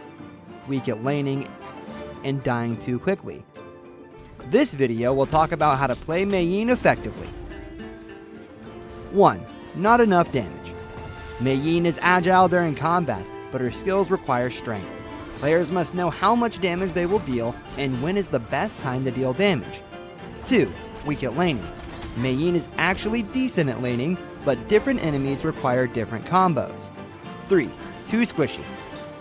weak at laning, and dying too quickly. This video will talk about how to play Mei Yin effectively. 1. Not enough damage. Mei Yin is agile during combat, but her skills require strength. Players must know how much damage they will deal and when is the best time to deal damage. 2. Weak at laning. Mei Yin is actually decent at laning, but different enemies require different combos. 3. Too squishy.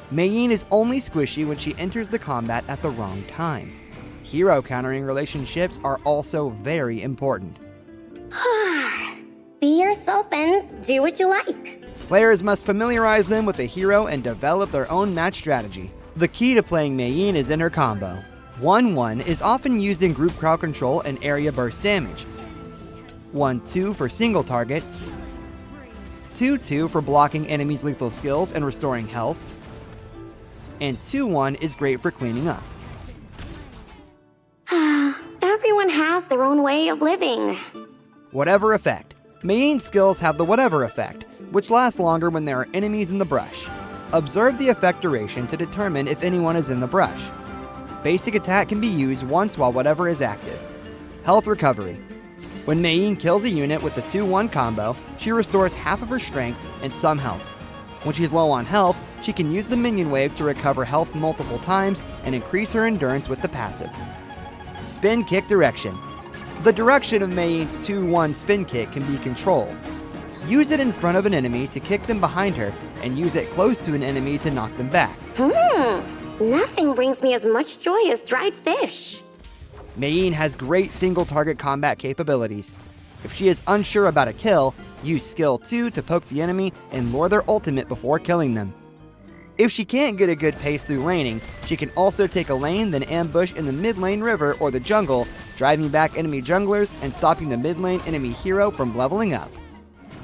Mei Yin is only squishy when she enters the combat at the wrong time. Hero countering relationships are also very important. Be yourself and do what you like. Players must familiarize them with the hero and develop their own match strategy. The key to playing Mei Yin is in her combo. 1-1 is often used in group crowd control and area burst damage. 1-2 for single target. 2-2 for blocking enemies' lethal skills and restoring health. And 2-1 is great for cleaning up. Everyone Everyone has their own way of living. Whatever effect. Mayin's skills have the whatever effect, which lasts longer when there are enemies in the brush. Observe the effect duration to determine if anyone is in the brush. Basic attack can be used once while whatever is active. Health recovery. When Mayin kills a unit with the 2-1 combo, she restores half of her strength and some health. When she's low on health, she can use the minion wave to recover health multiple times and increase her endurance with the passive. Spin kick direction. The direction of Mayin's 2-1 spin kick can be controlled. Use it in front of an enemy to kick them behind her, and use it close to an enemy to knock them back. Nothing brings me as much joy as dried fish. Mayin has great single-target combat capabilities. If she is unsure about a kill, use skill 2 to poke the enemy and lure their ultimate before killing them. If she can't get a good pace through laning, she can also take a lane, then ambush in the mid lane river or the jungle, driving back enemy junglers and stopping the mid lane enemy hero from leveling up.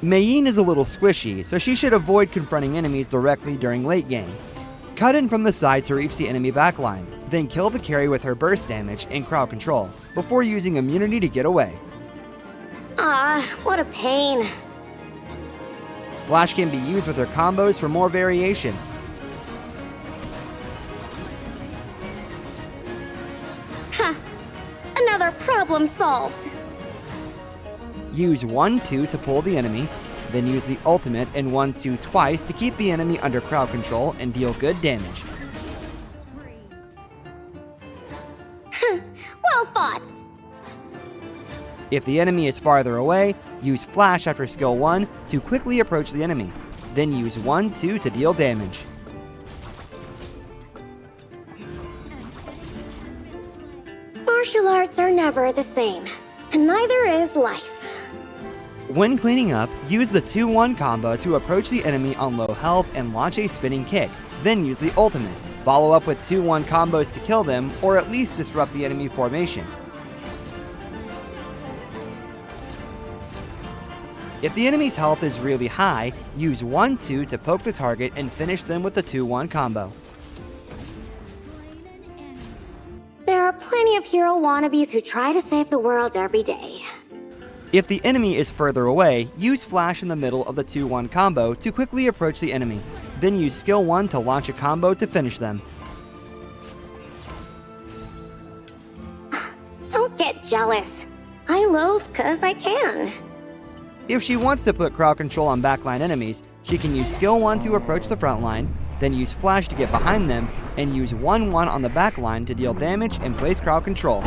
Mayin is a little squishy, so she should avoid confronting enemies directly during late game. Cut in from the side to reach the enemy backline, then kill the carry with her burst damage and crowd control, before using immunity to get away. What a pain. Flash can be used with her combos for more variations. Another problem solved. Use 1-2 to pull the enemy, then use the ultimate and 1-2 twice to keep the enemy under crowd control and deal good damage. Well fought. If the enemy is farther away, use Flash after skill 1 to quickly approach the enemy, then use 1-2 to deal damage. Martial arts are never the same, and neither is life. When cleaning up, use the 2-1 combo to approach the enemy on low health and launch a spinning kick, then use the ultimate. Follow up with 2-1 combos to kill them, or at least disrupt the enemy formation. If the enemy's health is really high, use 1-2 to poke the target and finish them with the 2-1 combo. There are plenty of hero wannabes who try to save the world every day. If the enemy is further away, use Flash in the middle of the 2-1 combo to quickly approach the enemy, then use skill 1 to launch a combo to finish them. Don't get jealous. I loathe 'cause I can. If she wants to put crowd control on backline enemies, she can use skill 1 to approach the front line, then use Flash to get behind them, and use 1-1 on the backline to deal damage and place crowd control.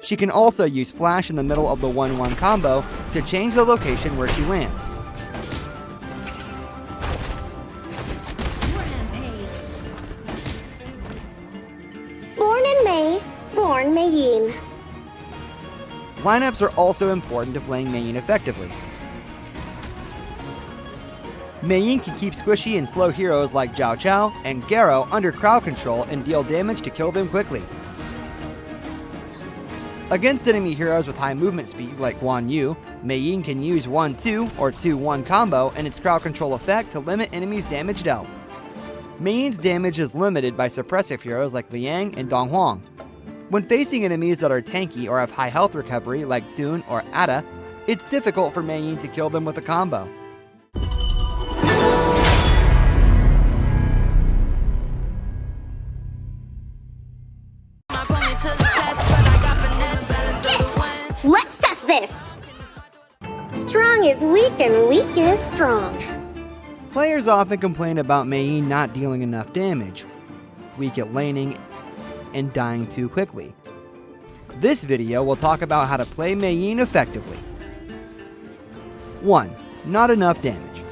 She can also use Flash in the middle of the 1-1 combo to change the location where she lands. Born in May, born Mayin. Lineups are also important to playing Mayin effectively. Mayin can keep squishy and slow heroes like Zhao Chao and Garo under crowd control and deal damage to kill them quickly. Against enemy heroes with high movement speed like Guan Yu, Mayin can use 1-2 or 2-1 combo and its crowd control effect to limit enemies' damage dealt. Mayin's damage is limited by suppressive heroes like Liang and Dong Huang. When facing enemies that are tanky or have high health recovery like Dun or Ada, it's difficult for Mayin to kill them with a combo. Let's test this! Strong is weak and weak is strong. Players often complain about Mayin not dealing enough damage, weak at laning, and dying too quickly. This video will talk about how to play Mayin effectively. 1. Not enough damage.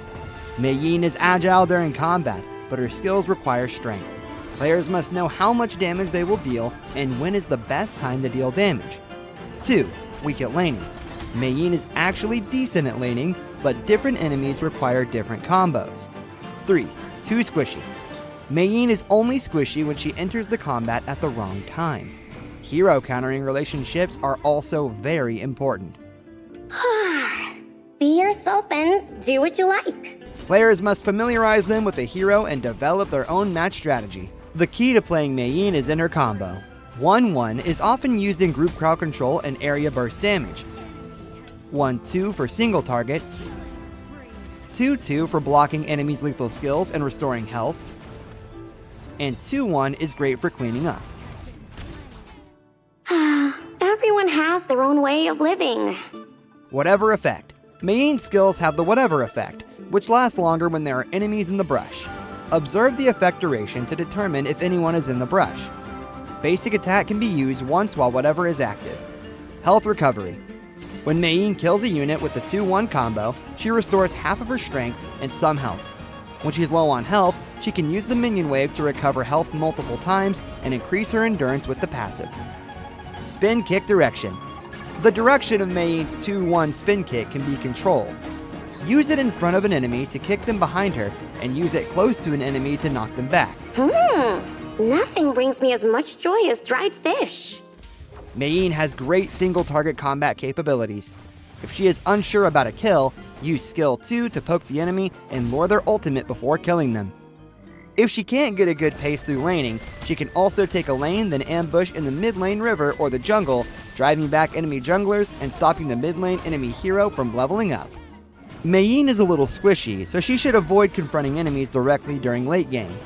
Mayin is agile during combat, but her skills require strength. Players must know how much damage they will deal and when is the best time to deal damage. 2. Weak at laning. Mayin is actually decent at laning, but different enemies require different combos. 3. Too squishy. Mayin is only squishy when she enters the combat at the wrong time. Hero countering relationships are also very important. Be yourself and do what you like. Players must familiarize them with the hero and develop their own match strategy. The key to playing Mayin is in her combo. 1-1 is often used in group crowd control and area burst damage. 1-2 for single target. 2-2 for blocking enemies' lethal skills and restoring health. And 2-1 is great for cleaning up. Everyone has their own way of living. Whatever effect. Main skills have the whatever effect, which lasts longer when there are enemies in the brush. Observe the effect duration to determine if anyone is in the brush. Basic attack can be used once while whatever is active. Health recovery. When Mayin kills a unit with the 2-1 combo, she restores half of her strength and some health. When she's low on health, she can use the minion wave to recover health multiple times and increase her endurance with the passive. Spin kick direction. The direction of Mayin's 2-1 spin kick can be controlled. Use it in front of an enemy to kick them behind her, and use it close to an enemy to knock them back. Nothing brings me as much joy as dried fish. Mayin has great single target combat capabilities. If she is unsure about a kill, use skill 2 to poke the enemy and lure their ultimate before killing them. If she can't get a good pace through laning, she can also take a lane, then ambush in the mid lane river or the jungle, driving back enemy junglers and stopping the mid lane enemy hero from leveling up. Mayin is a little squishy, so she should avoid confronting enemies directly during late game.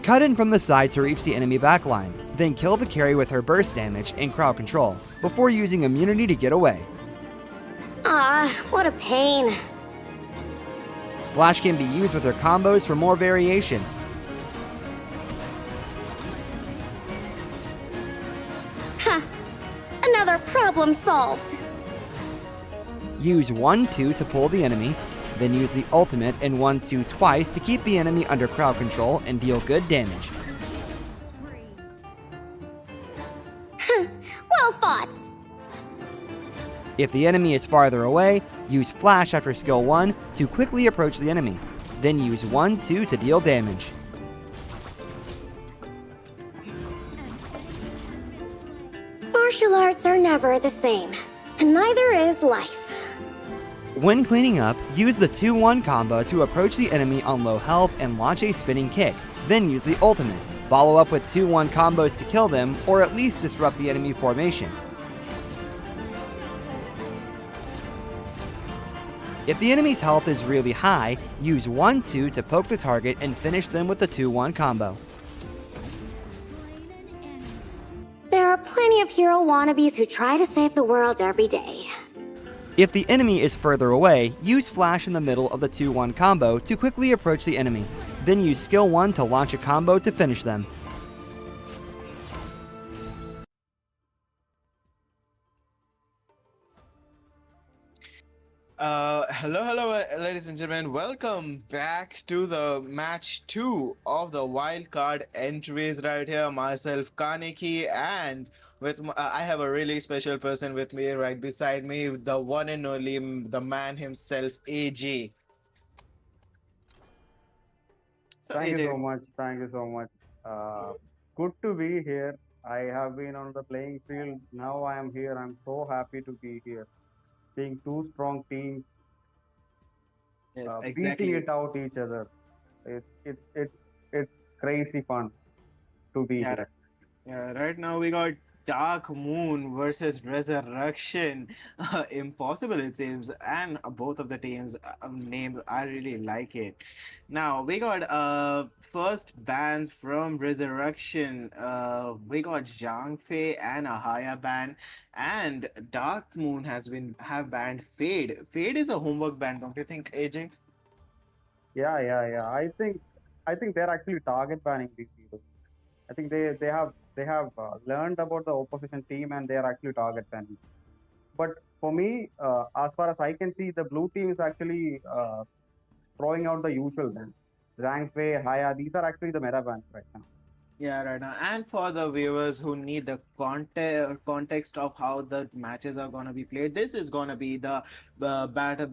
Cut in from the side to reach the enemy backline, then kill the carry with her burst damage and crowd control, before using immunity to get away. What a pain. Flash can be used with her combos for more variations. Another problem solved. Use 1-2 to pull the enemy, then use the ultimate and 1-2 twice to keep the enemy under crowd control and deal good damage. Well fought. If the enemy is farther away, use flash after skill 1 to quickly approach the enemy, then use 1-2 to deal damage. Martial arts are never the same, and neither is life. When cleaning up, use the 2-1 combo to approach the enemy on low health and launch a spinning kick, then use the ultimate. Follow up with 2-1 combos to kill them, or at least disrupt the enemy formation. If the enemy's health is really high, use 1-2 to poke the target and finish them with the 2-1 combo. There are plenty of hero wannabes who try to save the world every day. If the enemy is further away, use flash in the middle of the 2-1 combo to quickly approach the enemy, then use skill 1 to launch a combo to finish them. Hello, ladies and gentlemen. Welcome back to the match 2 of the wildcard entries right here. Myself, Kaneki, and I have a really special person with me right beside me, the one and only, the man himself, AJ. Thank you so much. Thank you so much. Good to be here. I have been on the playing field. Now I am here. I'm so happy to be here. Seeing two strong teams Yes, beating exactly. it out each other. It's crazy fun to be Yeah, here. yeah, right now we got Dark Moon versus Resurrection. Impossible it seems, and both of the teams' names I really like it. Now we got first bans from Resurrection. We got Zhang Fei and Ahaya ban, and Dark Moon have banned Fade. Fade is a homework ban, don't you think, AJ? Yeah. I think they're actually target banning these heroes. I think they have learned about the opposition team and they are actually target banning. But for me, as far as I can see, the blue team is actually throwing out the usual bans. Zhang Fei, Haya, these are actually the meta bans right now. Yeah, right now. And for the viewers who need the context of how the matches are gonna be played, this is gonna be the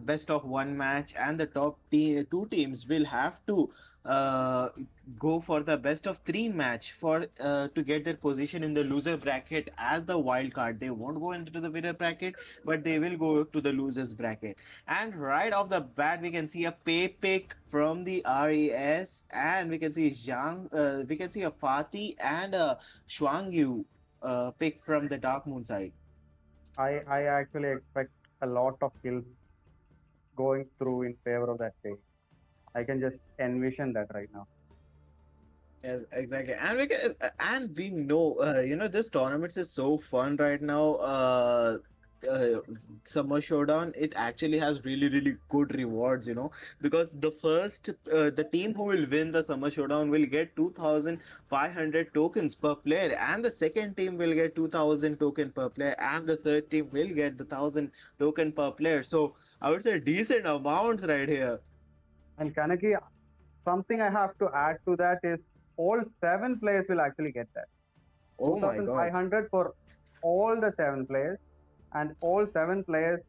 best of one match, and the two teams will have to uh, go for the best of three match for to get their position in the loser bracket as the wild card. They won't go into the winner bracket, but they will go to the losers bracket. And right off the bat, we can see a pay pick from the RES, and we can see we can see a Fatih and a Shuang Yu pick from the Dark Moon side. I actually expect a lot of kills going through in favor of that pick. I can just envision that right now. Yes, exactly. And we know, this tournament is so fun right now. Uh, Summer Showdown, it actually has really, really good rewards, because the team who will win the Summer Showdown will get 2,500 tokens per player, and the second team will get 2,000 token per player, and the third team will get the 1,000 token per player. So I would say decent amounts right here. And Kanaki, something I have to add to that is all 7 players will actually get that. Oh my God. 2,500 for all the 7 players, and all 7 players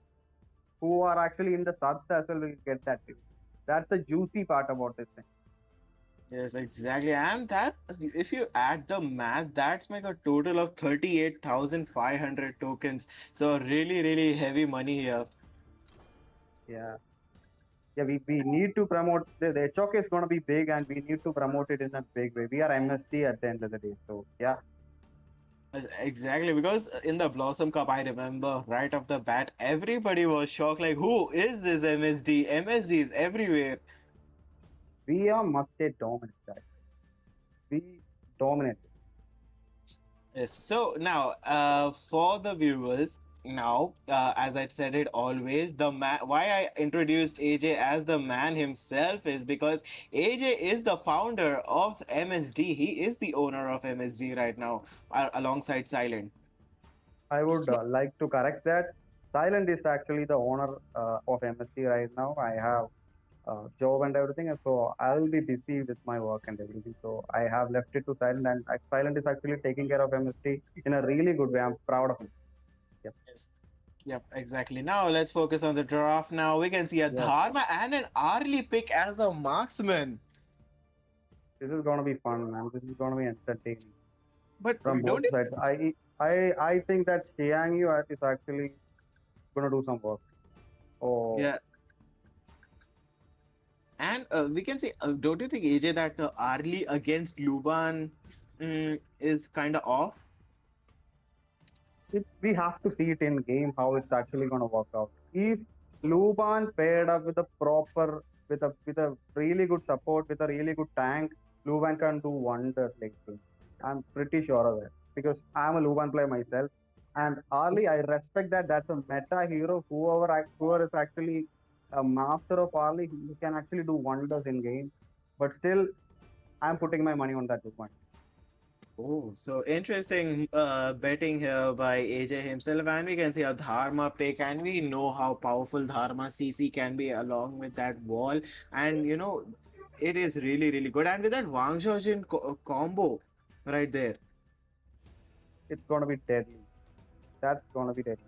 who are actually in the subs as well will get that too. That's the juicy part about this thing. Yes, exactly. And that, if you add the mass, that's like a total of 38,500 tokens. So really, really heavy money here. Yeah. Yeah, we need to promote the HoK is going to be big, and we need to promote it in a big way. We are MSD at the end of the day. So, yeah. Exactly, because in the Blossom Cup, I remember right off the bat, everybody was shocked, like, who is this MSD? MSD is everywhere. We are must get dominant, guys. We dominate. Yes. So now, for the viewers, now, as I said it always, the man. Why I introduced AJ as the man himself is because AJ is the founder of MSD. He is the owner of MSD right now, alongside Silent. I would like to correct that. Silent is actually the owner of MSD right now. I have job and everything, and so I'll be busy with my work and everything. So I have left it to Silent, and Silent is actually taking care of MSD in a really good way. I'm proud of him. Yep. Yes. Yep, exactly. Now let's focus on the draft. Now we can see a Yes. Dharma and an Arlie pick as a marksman. This is gonna be fun, man. This is gonna be entertaining But from don't both you? sides. I think that Xiang Yu is actually gonna do some work. Oh, Yeah. And we can say, don't you think, AJ, that Arlie against Luban is kind of off? we have to see it in game how it's actually gonna work out. If Luban paired up with a proper with a really good support with a really good tank, Luban can do wonders lately. I'm pretty sure of that because I'm a Luban player myself. And Ali, I respect that. That's a meta hero. Whoever is actually a master of Ali, he can actually do wonders in game. But still, I'm putting my money on that Luban. Oh, so interesting betting here by AJ himself, and we can see a Dharma pick, and we know how powerful Dharma CC can be along with that wall, and it is really, really good. And with that Wang Xiaojin combo right there. It's gonna be deadly. That's gonna be deadly.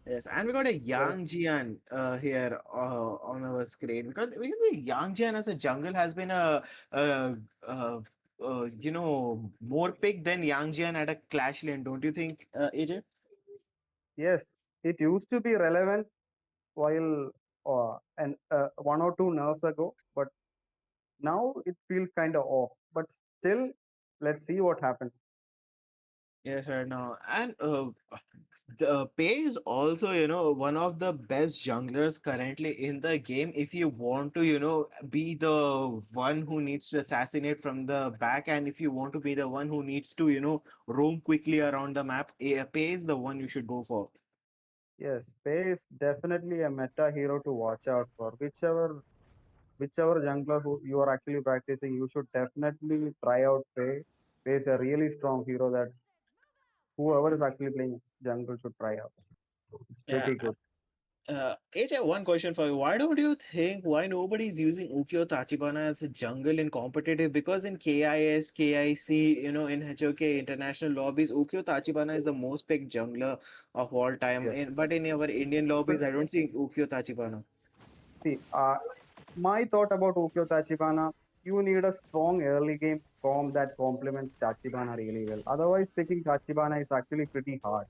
Yes, and we got a There's Yang Jian here on our screen because we can see Yang Jian as a jungle has been a, uh more pick than Yang Jian at a Clash lane, don't you think, AJ? Yes, it used to be relevant while and 1 or 2 nerfs ago, but now it feels kind of off. But still, let's see what happens. Yes, right now. And the Pei is also, one of the best junglers currently in the game. If you want to, be the one who needs to assassinate from the back, and if you want to be the one who needs to, roam quickly around the map, Pei is the one you should go for. Yes, Pei is definitely a meta hero to watch out for. Whichever jungler who you are actually practicing, you should definitely try out Pei. Pei is a really strong hero that whoever is actually playing jungle should try out. It's Yeah. pretty good. AJ, one question for you. Why don't you think why nobody's using Ukyo Tachibana as a jungle in competitive? Because in KIS, KIC, in HoK international lobbies, Ukyo Tachibana is the most picked jungler of all time. Yes. But in our Indian lobbies, I don't see Ukyo Tachibana. See, my thought about Ukyo Tachibana, you need a strong early game form that complements Tachibana really well. Otherwise, picking Tachibana is actually pretty hard.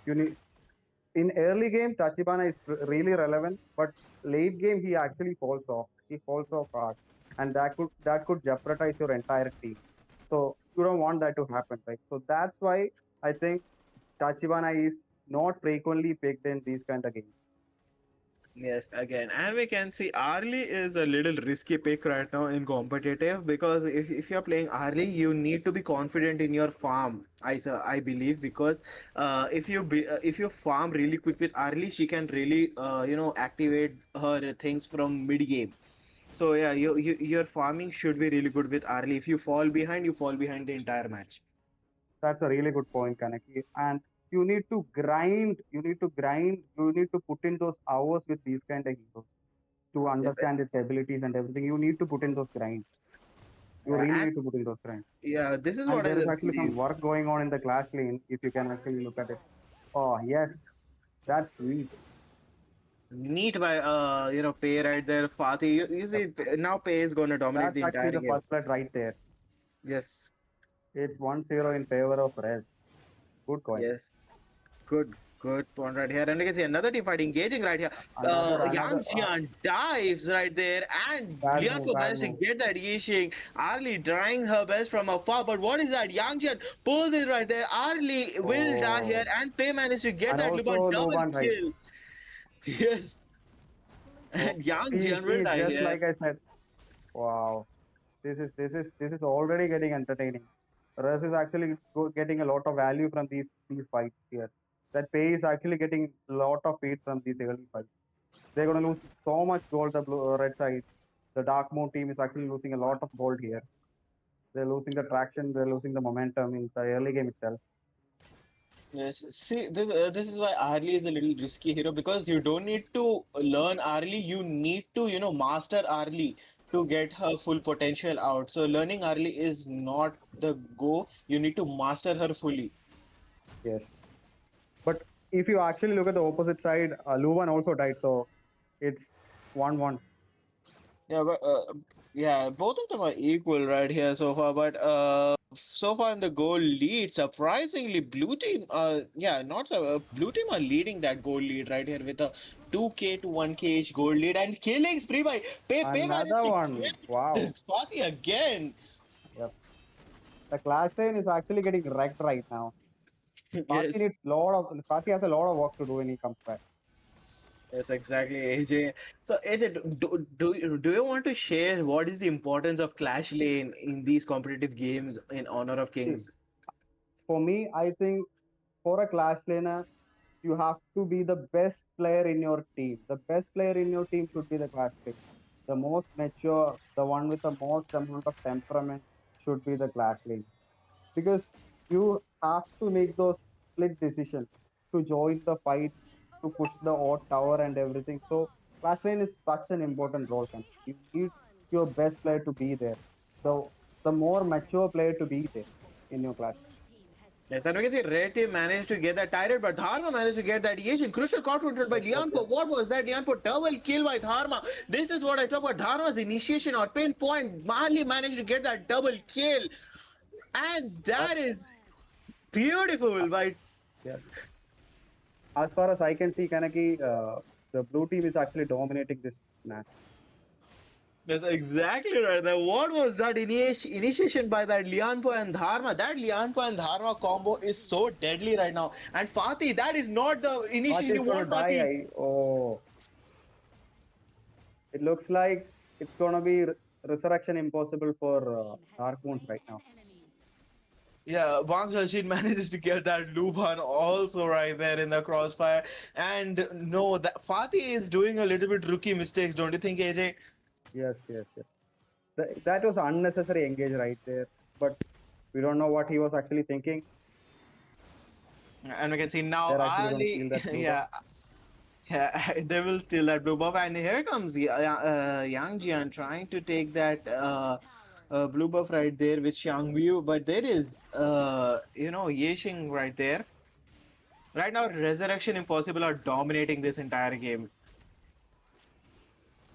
You need in early game, Tachibana is really relevant, but late game he actually falls off. He falls off hard, and that could jeopardize your entire team. So you don't want that to happen, right? So that's why I think Tachibana is not frequently picked in these kind of games. Yes, again, and we can see Arlie is a little risky pick right now in competitive because if you're playing Arlie, you need to be confident in your farm. I believe because if you farm really quick with Arlie, she can really activate her things from mid game. So yeah, your farming should be really good with Arlie. If you fall behind the entire match. That's a really good point, Kaneki. And you need to grind. You need to grind. You need to put in those hours with these kind of heroes to Yes, understand its abilities and everything. You need to put in those grinds. You really and need to put in those grinds. yeah, this is And what I there is actually some believe. work going on in the clash lane if you can actually look at it. Oh yes, that's sweet. Neat by Pay right there, Fatih. You Yep. see now Pay is gonna dominate That's the actually entire the game. first blood right there. Yes, It's 1-0 in favor of Rez. Good coin. yes, good point right here. And you can see another team fight engaging right here. Another Yang Jian dives right there, and bad move, Lianpo bad managed to move. get that Yixing. Arlie trying her best from afar, but what is that? Yang Jian pulls it right there. Arlie will die here, Oh, and Pei managed to get and that Luban also double Luban right. kill. Yes, So and Yang see, Jian will see, die just here. like I said, wow, this is already getting entertaining. Rez is actually getting a lot of value from these fights here. That Pay is actually getting a lot of feed from these early fights. They're going to lose so much gold. The red side, the Dark Moon team is actually losing a lot of gold here. They're losing the traction. They're losing the momentum in the early game itself. Yes, see, this is why Arlie is a little risky hero because you don't need to learn Arlie, you need to, master Arlie to get her full potential out. So learning Arlie is not the go. You need to master her fully. Yes. But if you actually look at the opposite side, Luvan also died, so it's 1-1. Yeah, but yeah, both of them are equal right here so far. But so far in the goal lead, surprisingly, blue team, not so, blue team are leading that goal lead right here with a 2K to 1K each goal lead and killing spree by Pay managed Another to one. get Wow. this party again. Yep. The clash lane is actually getting wrecked right now. Yes. Fatih has a lot of work to do when he comes back. Yes, exactly, AJ. So, AJ, do you want to share what is the importance of Clash Lane in these competitive games in Honor of See, Kings? for me, I think for a clash laner, you have to be the best player in your team. The best player in your team should be the clash laner. The most mature, the one with the most amount of temperament should be the clash laner. Because you have to make those split decisions to join the fights, to push the odd tower and everything. So clash lane is such an important role. Ken. You need your best player to be there. The the more mature player to be there in your clash. Yes, and we can see Red Team managed to get that tired, but Dharma managed to get that Asian crucial card control by Yes, yes, yes. Lianpo. What was that? Lianpo double kill by Dharma. This is what I talk about Dharma's initiation or pinpoint. Marley managed to get that double kill, and Uh, that is beautiful by. yeah. As far as I can see, Kanaki, the blue team is actually dominating this match. That's exactly right. Now, what was that initiation by that Lianpo and Dharma? That Lianpo and Dharma combo is so deadly right now. And Fatih, that is not the initiation Fatih you is going want, to die. Fatih. Oh, it looks like it's going to be resurrection impossible for Dark Moons right now. Yeah, Wang Xiaoxin manages to get that Luban also right there in the crossfire. And no, that Fatih is doing a little bit rookie mistakes, don't you think, AJ? Yes, yes, yes. That was unnecessary engage right there. But we don't know what he was actually thinking. And we can see now They're actually going to Ali, steal that blue buff. yeah, yeah, they will steal that blue buff. And here comes Yang Jian trying to take that blue buff right there with Xiang Yu. But there is, Yexing right there. Right now, Resurrection Impossible are dominating this entire game.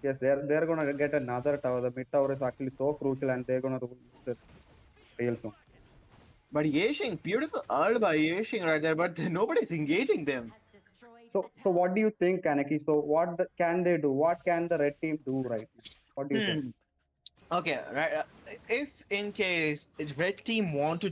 Yes, they're going to get another tower. The mid tower is actually so crucial, and they're going to lose it real soon. But Yexing, beautiful ult by Yexing right there, but nobody's engaging them. So what do you think, Kaneki? So can they do? What can the red team do right now? What do you think? Hmm. Okay, right. If in case red team want to,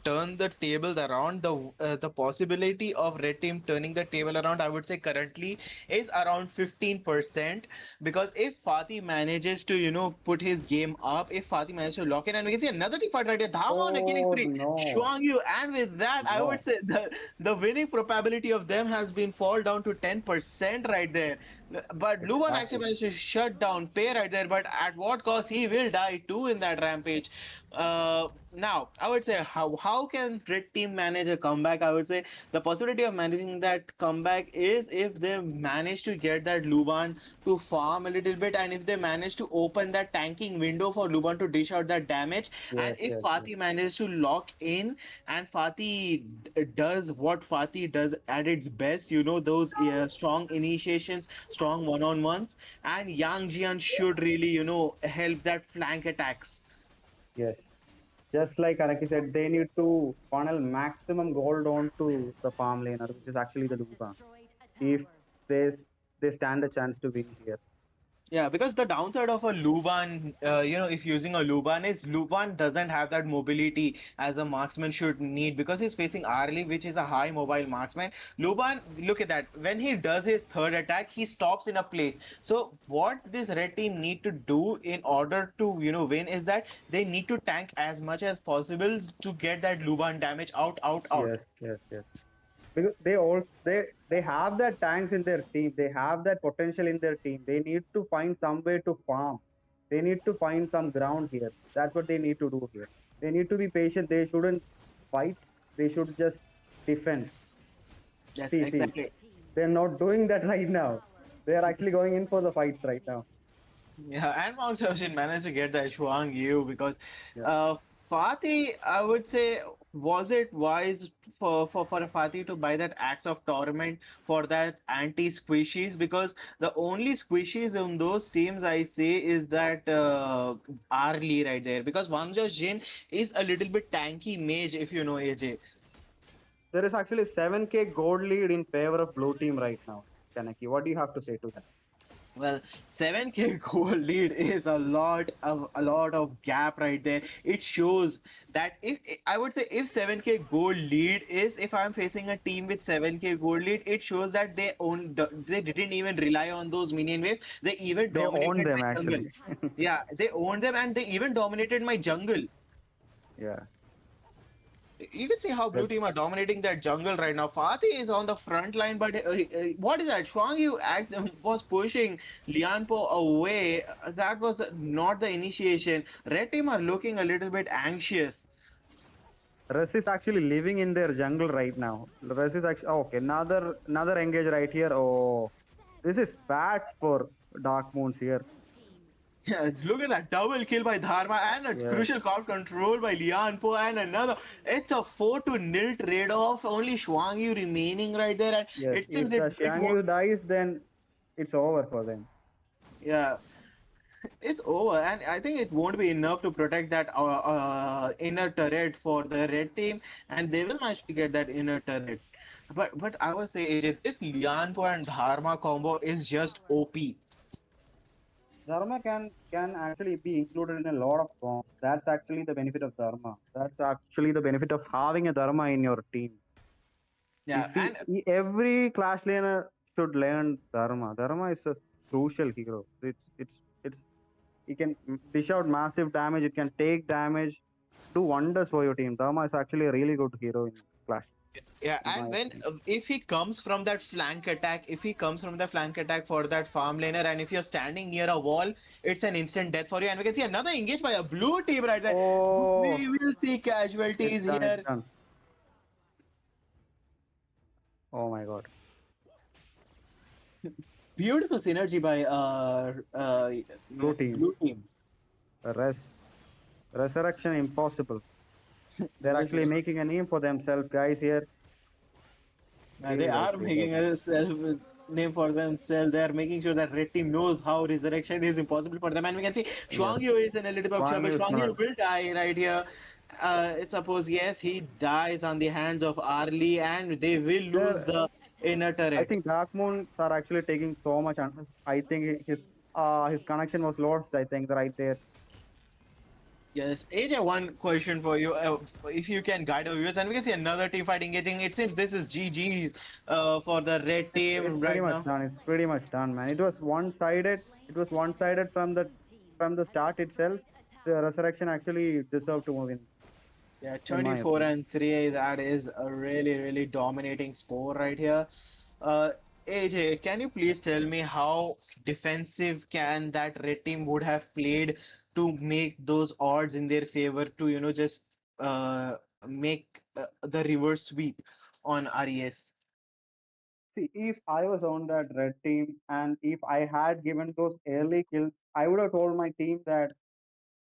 turn the tables around, the possibility of red team turning the table around, I would say currently is around 15%. Because if Fatih manages to, put his game up, if Fatih manages to lock in, and we can see another team fight right here, Dhama on a killing Oh spree, no, Shuang Yu, and with that, I would no. say the winning probability of them has been fall down to 10% right there. But Luban actually Exactly. managed to shut down Pay right there, but at what cost? He will die too in that rampage. Now, I would say how can Red Team manage a comeback? I would say the possibility of managing that comeback is if they manage to get that Luban to farm a little bit, and if they manage to open that tanking window for Luban to dish out that damage, and Yes, if yes, yes. Fatih manages to lock in and Fatih does what Fatih does at its best, those strong initiations, strong one-on-ones, and Yang Jian should really, help that flank attacks. Yes. Just like Anaki said, they need to funnel maximum gold onto the farm laner, which is actually the Luba. If they they stand a chance to win here. Yeah, because the downside of a Luban, if using a Luban is Luban doesn't have that mobility as a marksman should need because he's facing Arlie, which is a high mobile marksman. Luban, look at that. When he does his third attack, he stops in a place. So what this red team need to do in order to, win is that they need to tank as much as possible to get that Luban damage out, out, out. Yes, yes, yes. Because they have that tanks in their team. They have that potential in their team. They need to find some way to farm. They need to find some ground here. That's what they need to do here. They need to be patient. They shouldn't fight. They should just defend. Yes, See, exactly. they're not doing that right now. They are actually going in for the fights right now. Yeah, and Mount Ocean managed to get that Shuang Yu because Yeah. uh, Fatih, I would say, was it wise for Fatih to buy that Axe of Torment for that anti-squishies? Because the only squishies in those teams I say is that Arlie right there. Because Wang Jin is a little bit tanky mage, if you know AJ. There is actually 7K gold lead in favor of blue team right now. Kanaki, what do you have to say to that? Well, 7K goal lead is a lot of gap right there. It shows that if I would say if 7K goal lead is if I'm facing a team with 7K goal lead, it shows that they didn't even rely on those minion waves. They even They own dominated them my jungle. actually. Yeah, they owned them and they even dominated my jungle. Yeah. You can see how blue That- team are dominating that jungle right now. Fatih is on the front line, but what is that? Shuang Yu was pushing Lianpo away. That was not the initiation. Red team are looking a little bit anxious. Russ is actually living in their jungle right now. Russ is actually okay. Another engage right here. Oh, this is bad for Dark Moons here. Yes, look at that double kill by Dharma and a Yes, crucial crowd control by Lianpo and another. It's a 4-0 trade off. Only Shuang Yu remaining right there, and yes. it seems If it the it Xiang was Yu dies, then it's over for them. yeah. It's over, and I think it won't be enough to protect that inner turret for the red team, and they will manage to get that inner turret. But I would say, AJ, this Lianpo and Dharma combo is just OP. Dharma can actually be included in a lot of comps. That's actually the benefit of Dharma. That's actually the benefit of having a Dharma in your team. You Yeah, see, and every clash laner should learn Dharma. Dharma is a crucial hero. It's it can dish out massive damage. It can take damage, do wonders for your team. Dharma is actually a really good hero in Clash, yeah, in my and when opinion. if he comes from that flank attack, if he comes from the flank attack for that farm laner, and if you're standing near a wall, it's an instant death for you. And we can see another engage by a blue team right there. Oh, We will see it's casualties done. It's here. done. Oh my God. Beautiful synergy by Blue team. blue team. Res Resurrection impossible. They're actually Listen, making a name for themselves, guys. Here, they really well, are really well making done. a self name for themselves. They are making sure that red team knows how resurrection is impossible for them. And we can see Yes, Shuang Yu is in a little bit of Wang trouble. is Shuang not. Yu will die right here. It's suppose yes, he dies on the hands of Arlie, and they will lose There, the inner I turret. think Dark Moons are actually taking so much. I think his connection was lost. I think right there. Yes, AJ, one question for you. If you can guide our viewers, and we can see another team fight engaging. It seems this is GG's for the red It's team pretty right much now. done. It's pretty much done, man. It was one-sided. It was one-sided from the start itself. The Resurrection actually deserved to win, Yeah, in my 24 opinion. and 3. That is a really, really dominating score right here. Uh, AJ, can you please tell me how defensive can that red team would have played to make those odds in their favor to, just uh, make the reverse sweep on RES? See, if I was on that red team and if I had given those early kills, I would have told my team that,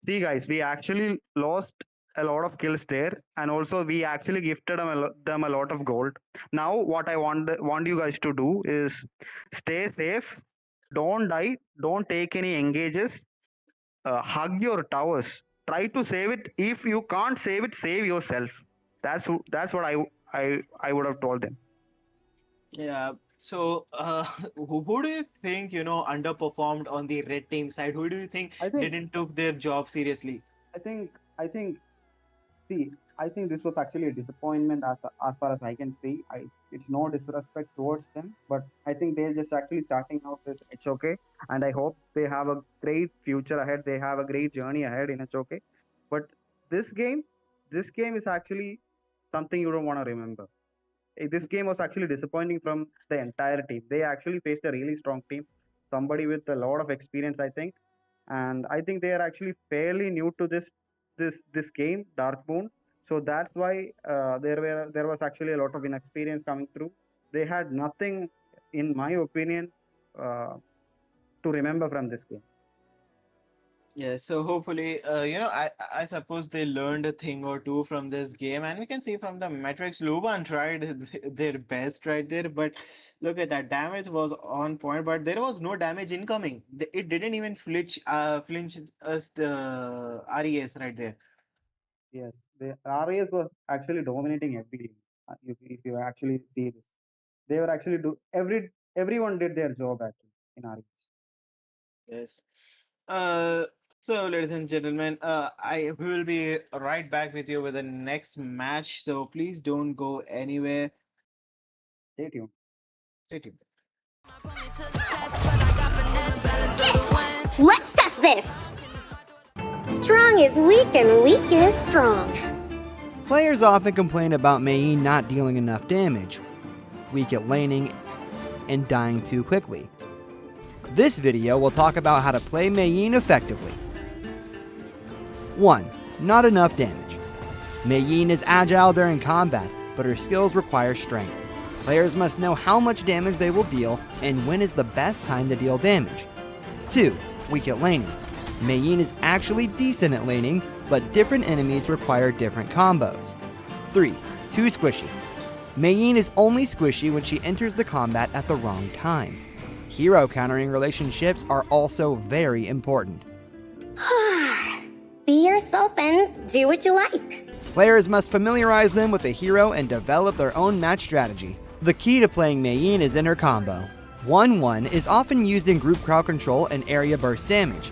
see, guys, we actually lost a lot of kills there, and also we actually gifted them a lot of gold. Now, what I want you guys to do is stay safe, don't die, don't take any engages, hug your towers, try to save it. If you can't save it, save yourself. That's what I would have told them. Yeah. So, who do you think, underperformed on the red team side? Who do you think I think didn't took their job seriously? I think see, I think this was actually a disappointment as far as I can see. It's no disrespect towards them, but I think they're just actually starting out this HOK, and I hope they have a great future ahead. They have a great journey ahead in HOK. But this game, this game is actually something you don't want to remember. This game was actually disappointing from the entire team. They actually faced a really strong team, somebody with a lot of experience, I think, and I think they are actually fairly new to this game, Dark Moon. So that's why there was actually a lot of inexperience coming through. They had nothing, in my opinion, uh, to remember from this game. Yeah, so hopefully, I suppose they learned a thing or two from this game, and we can see from the metrics, Luban tried their best right there, but look at that, damage was on point, but there was no damage incoming. It didn't even flinch us RES right there. Yes, the RAS was actually dominating every game. If you actually see this, they were actually everyone did their job actually in RAS. Yes. Uh, so, ladies and gentlemen, I will be right back with you with the next match. So please don't go anywhere. Stay tuned. Stay tuned. Let's test this! Strong is weak and weak is strong. Players often complain about Mei not dealing enough damage, weak at laning, and dying too quickly. This video will talk about how to play Mei effectively. 1. Not enough damage. Mei is agile during combat, but her skills require strength. Players must know how much damage they will deal and when is the best time to deal damage. 2. Weak at laning. Mei is actually decent at laning, but different enemies require different combos. 3. Too squishy. Mei is only squishy when she enters the combat at the wrong time. Hero countering relationships are also very important. Be yourself and do what you like. Players must familiarize them with the hero and develop their own match strategy. The key to playing Mei is in her combo. 1-1 is often used in group crowd control and area burst damage.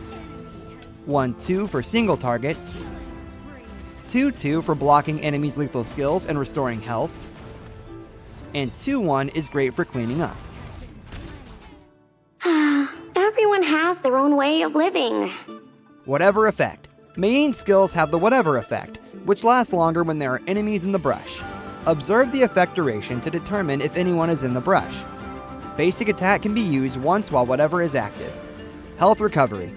1-2 for single target. 2-2 for blocking enemies' lethal skills and restoring health. And 2-1 is great for cleaning up. Everyone has their own way of living. Whatever effect. Mei's skills have the whatever effect, which lasts longer when there are enemies in the brush. Observe the effect duration to determine if anyone is in the brush. Basic attack can be used once while whatever is active. Health recovery.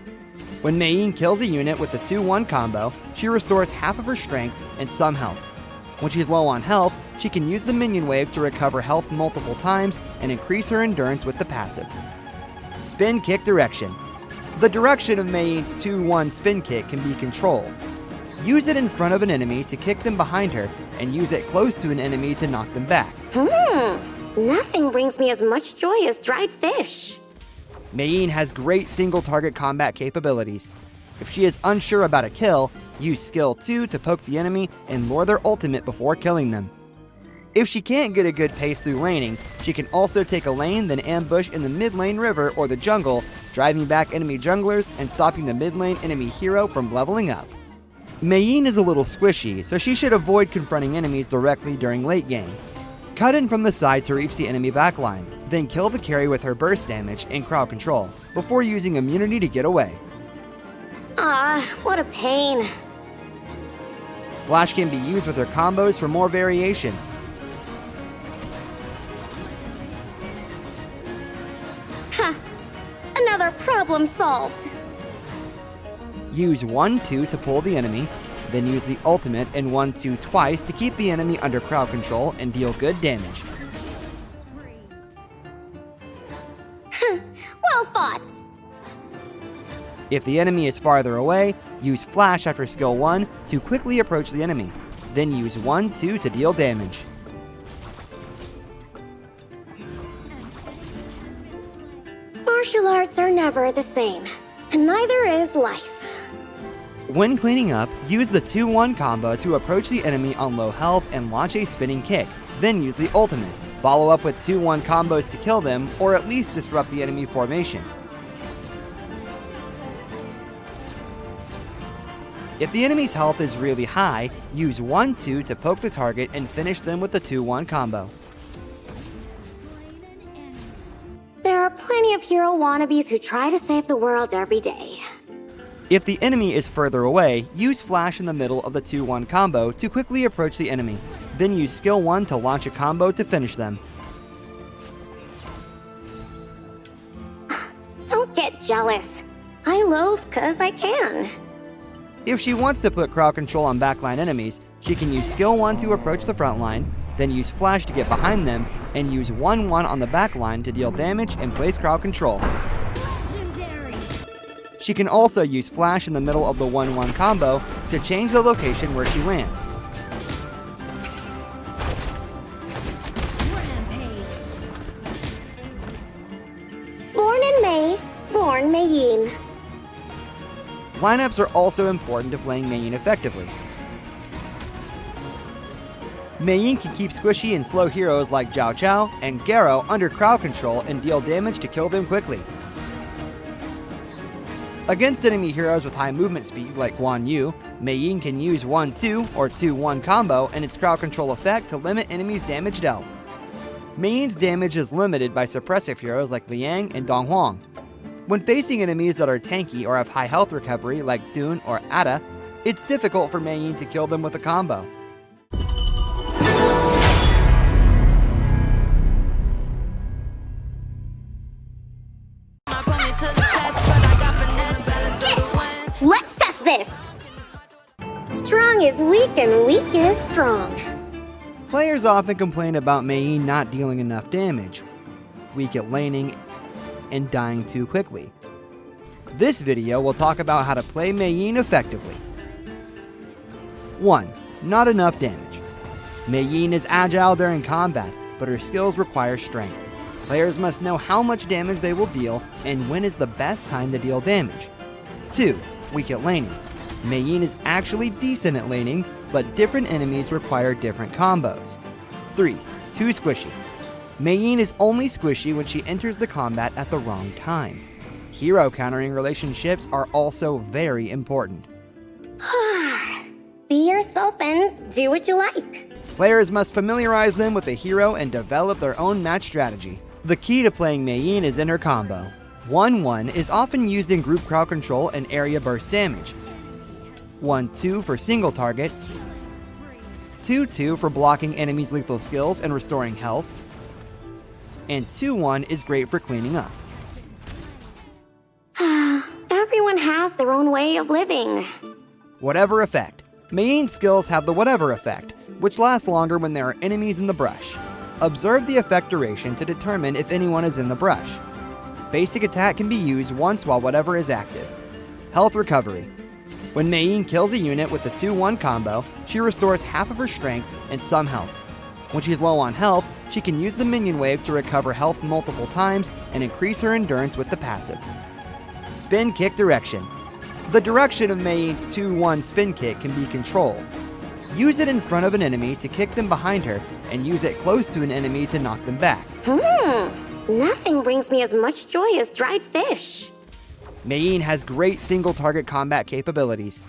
When Mei kills a unit with the 2-1 combo, she restores half of her strength and some health. When she's low on health, she can use the minion wave to recover health multiple times and increase her endurance with the passive. Spin kick direction. The direction of Mei's 2-1 spin kick can be controlled. Use it in front of an enemy to kick them behind her, and use it close to an enemy to knock them back. Nothing brings me as much joy as dried fish. Mei has great single target combat capabilities. If she is unsure about a kill, use skill 2 to poke the enemy and lure their ultimate before killing them. If she can't get a good pace through laning, she can also take a lane, then ambush in the mid lane river or the jungle, driving back enemy junglers and stopping the mid lane enemy hero from leveling up. Mei is a little squishy, so she should avoid confronting enemies directly during late game. Cut in from the side to reach the enemy backline, then kill the carry with her burst damage and crowd control, before using immunity to get away. Ah, what a pain. Flash can be used with her combos for more variations. Ha! Another problem solved. Use 1-2 to pull the enemy, then use the ultimate and 1-2 twice to keep the enemy under crowd control and deal good damage. Well fought. If the enemy is farther away, use Flash after skill 1 to quickly approach the enemy, then use 1-2 to deal damage. Martial arts are never the same, and neither is life. When cleaning up, use the 2-1 combo to approach the enemy on low health and launch a spinning kick, then use the ultimate. Follow up with 2-1 combos to kill them, or at least disrupt the enemy formation. If the enemy's health is really high, use 1-2 to poke the target and finish them with the 2-1 combo. There are plenty of hero wannabes who try to save the world every day. If the enemy is further away, use Flash in the middle of the 2-1 combo to quickly approach the enemy, then use skill 1 to launch a combo to finish them. Don't get jealous. I loaf 'cause I can. If she wants to put crowd control on backline enemies, she can use skill 1 to approach the front line, then use Flash to get behind them, and use 1-1 on the backline to deal damage and place crowd control. She can also use Flash in the middle of the 1-1 combo to change the location where she lands. Born in May, born Mei. Lineups are also important to playing Mei effectively. Mei can keep squishy and slow heroes like Zhao Chao and Garo under crowd control and deal damage to kill them quickly. Against enemy heroes with high movement speed like Guan Yu, Mei can use 1-2 or 2-1 combo and its crowd control effect to limit enemies' damage dealt. Mei's damage is limited by suppressive heroes like Liang and Dong Huang. When facing enemies that are tanky or have high health recovery like Dun or Ada, it's difficult for Mei to kill them with a combo. Let's test this! Strong is weak and weak is strong. Players often complain about Mei not dealing enough damage, weak at laning, and dying too quickly. This video will talk about how to play Mei effectively. 1. Not enough damage. Mei is agile during combat, but her skills require strength. Players must know how much damage they will deal and when is the best time to deal damage. 2. Weak at laning. Mei is actually decent at laning, but different enemies require different combos. 3. Too squishy. Mei is only squishy when she enters the combat at the wrong time. Hero countering relationships are also very important. Be yourself and do what you like. Players must familiarize them with the hero and develop their own match strategy. The key to playing Mei is in her combo. 1-1 is often used in group crowd control and area burst damage. 1-2 for single target. 2-2 for blocking enemies' lethal skills and restoring health. And 2-1 is great for cleaning up. Everyone has their own way of living. Whatever effect. Mei skills have the whatever effect, which lasts longer when there are enemies in the brush. Observe the effect duration to determine if anyone is in the brush. Basic attack can be used once while whatever is active. Health recovery. When Mei kills a unit with the 2-1 combo, she restores half of her strength and some health. When she's low on health, she can use the minion wave to recover health multiple times and increase her endurance with the passive. Spin kick direction. The direction of Mei's 2-1 spin kick can be controlled. Use it in front of an enemy to kick them behind her, and use it close to an enemy to knock them back. Nothing brings me as much joy as dried fish. Mei has great single target combat capabilities.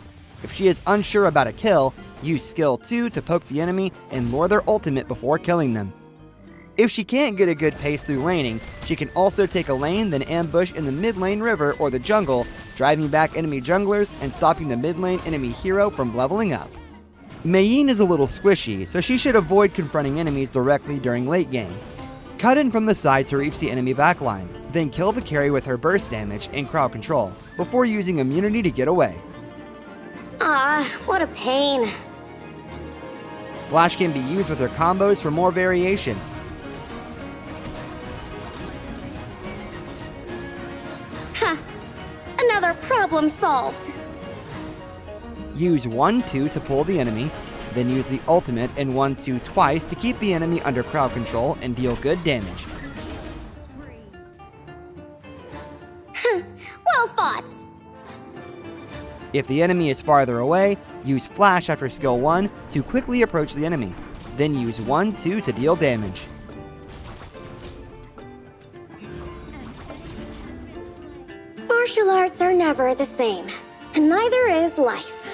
If she is unsure about a kill, use skill 2 to poke the enemy and lure their ultimate before killing them. If she can't get a good pace through laning, she can also take a lane, then ambush in the mid lane river or the jungle, driving back enemy junglers and stopping the mid lane enemy hero from leveling up. Mei Yin is a little squishy, so she should avoid confronting enemies directly during late game. Cut in from the side to reach the enemy backline, then kill the carry with her burst damage and crowd control, before using immunity to get away. Ah, what a pain. Flash can be used with her combos for more variations. Ha! Another problem solved. Use 1-2 to pull the enemy, then use the ultimate and 1-2 twice to keep the enemy under crowd control and deal good damage. Well fought. If the enemy is farther away, use Flash after skill 1 to quickly approach the enemy, then use 1-2 to deal damage. Martial arts are never the same, and neither is life.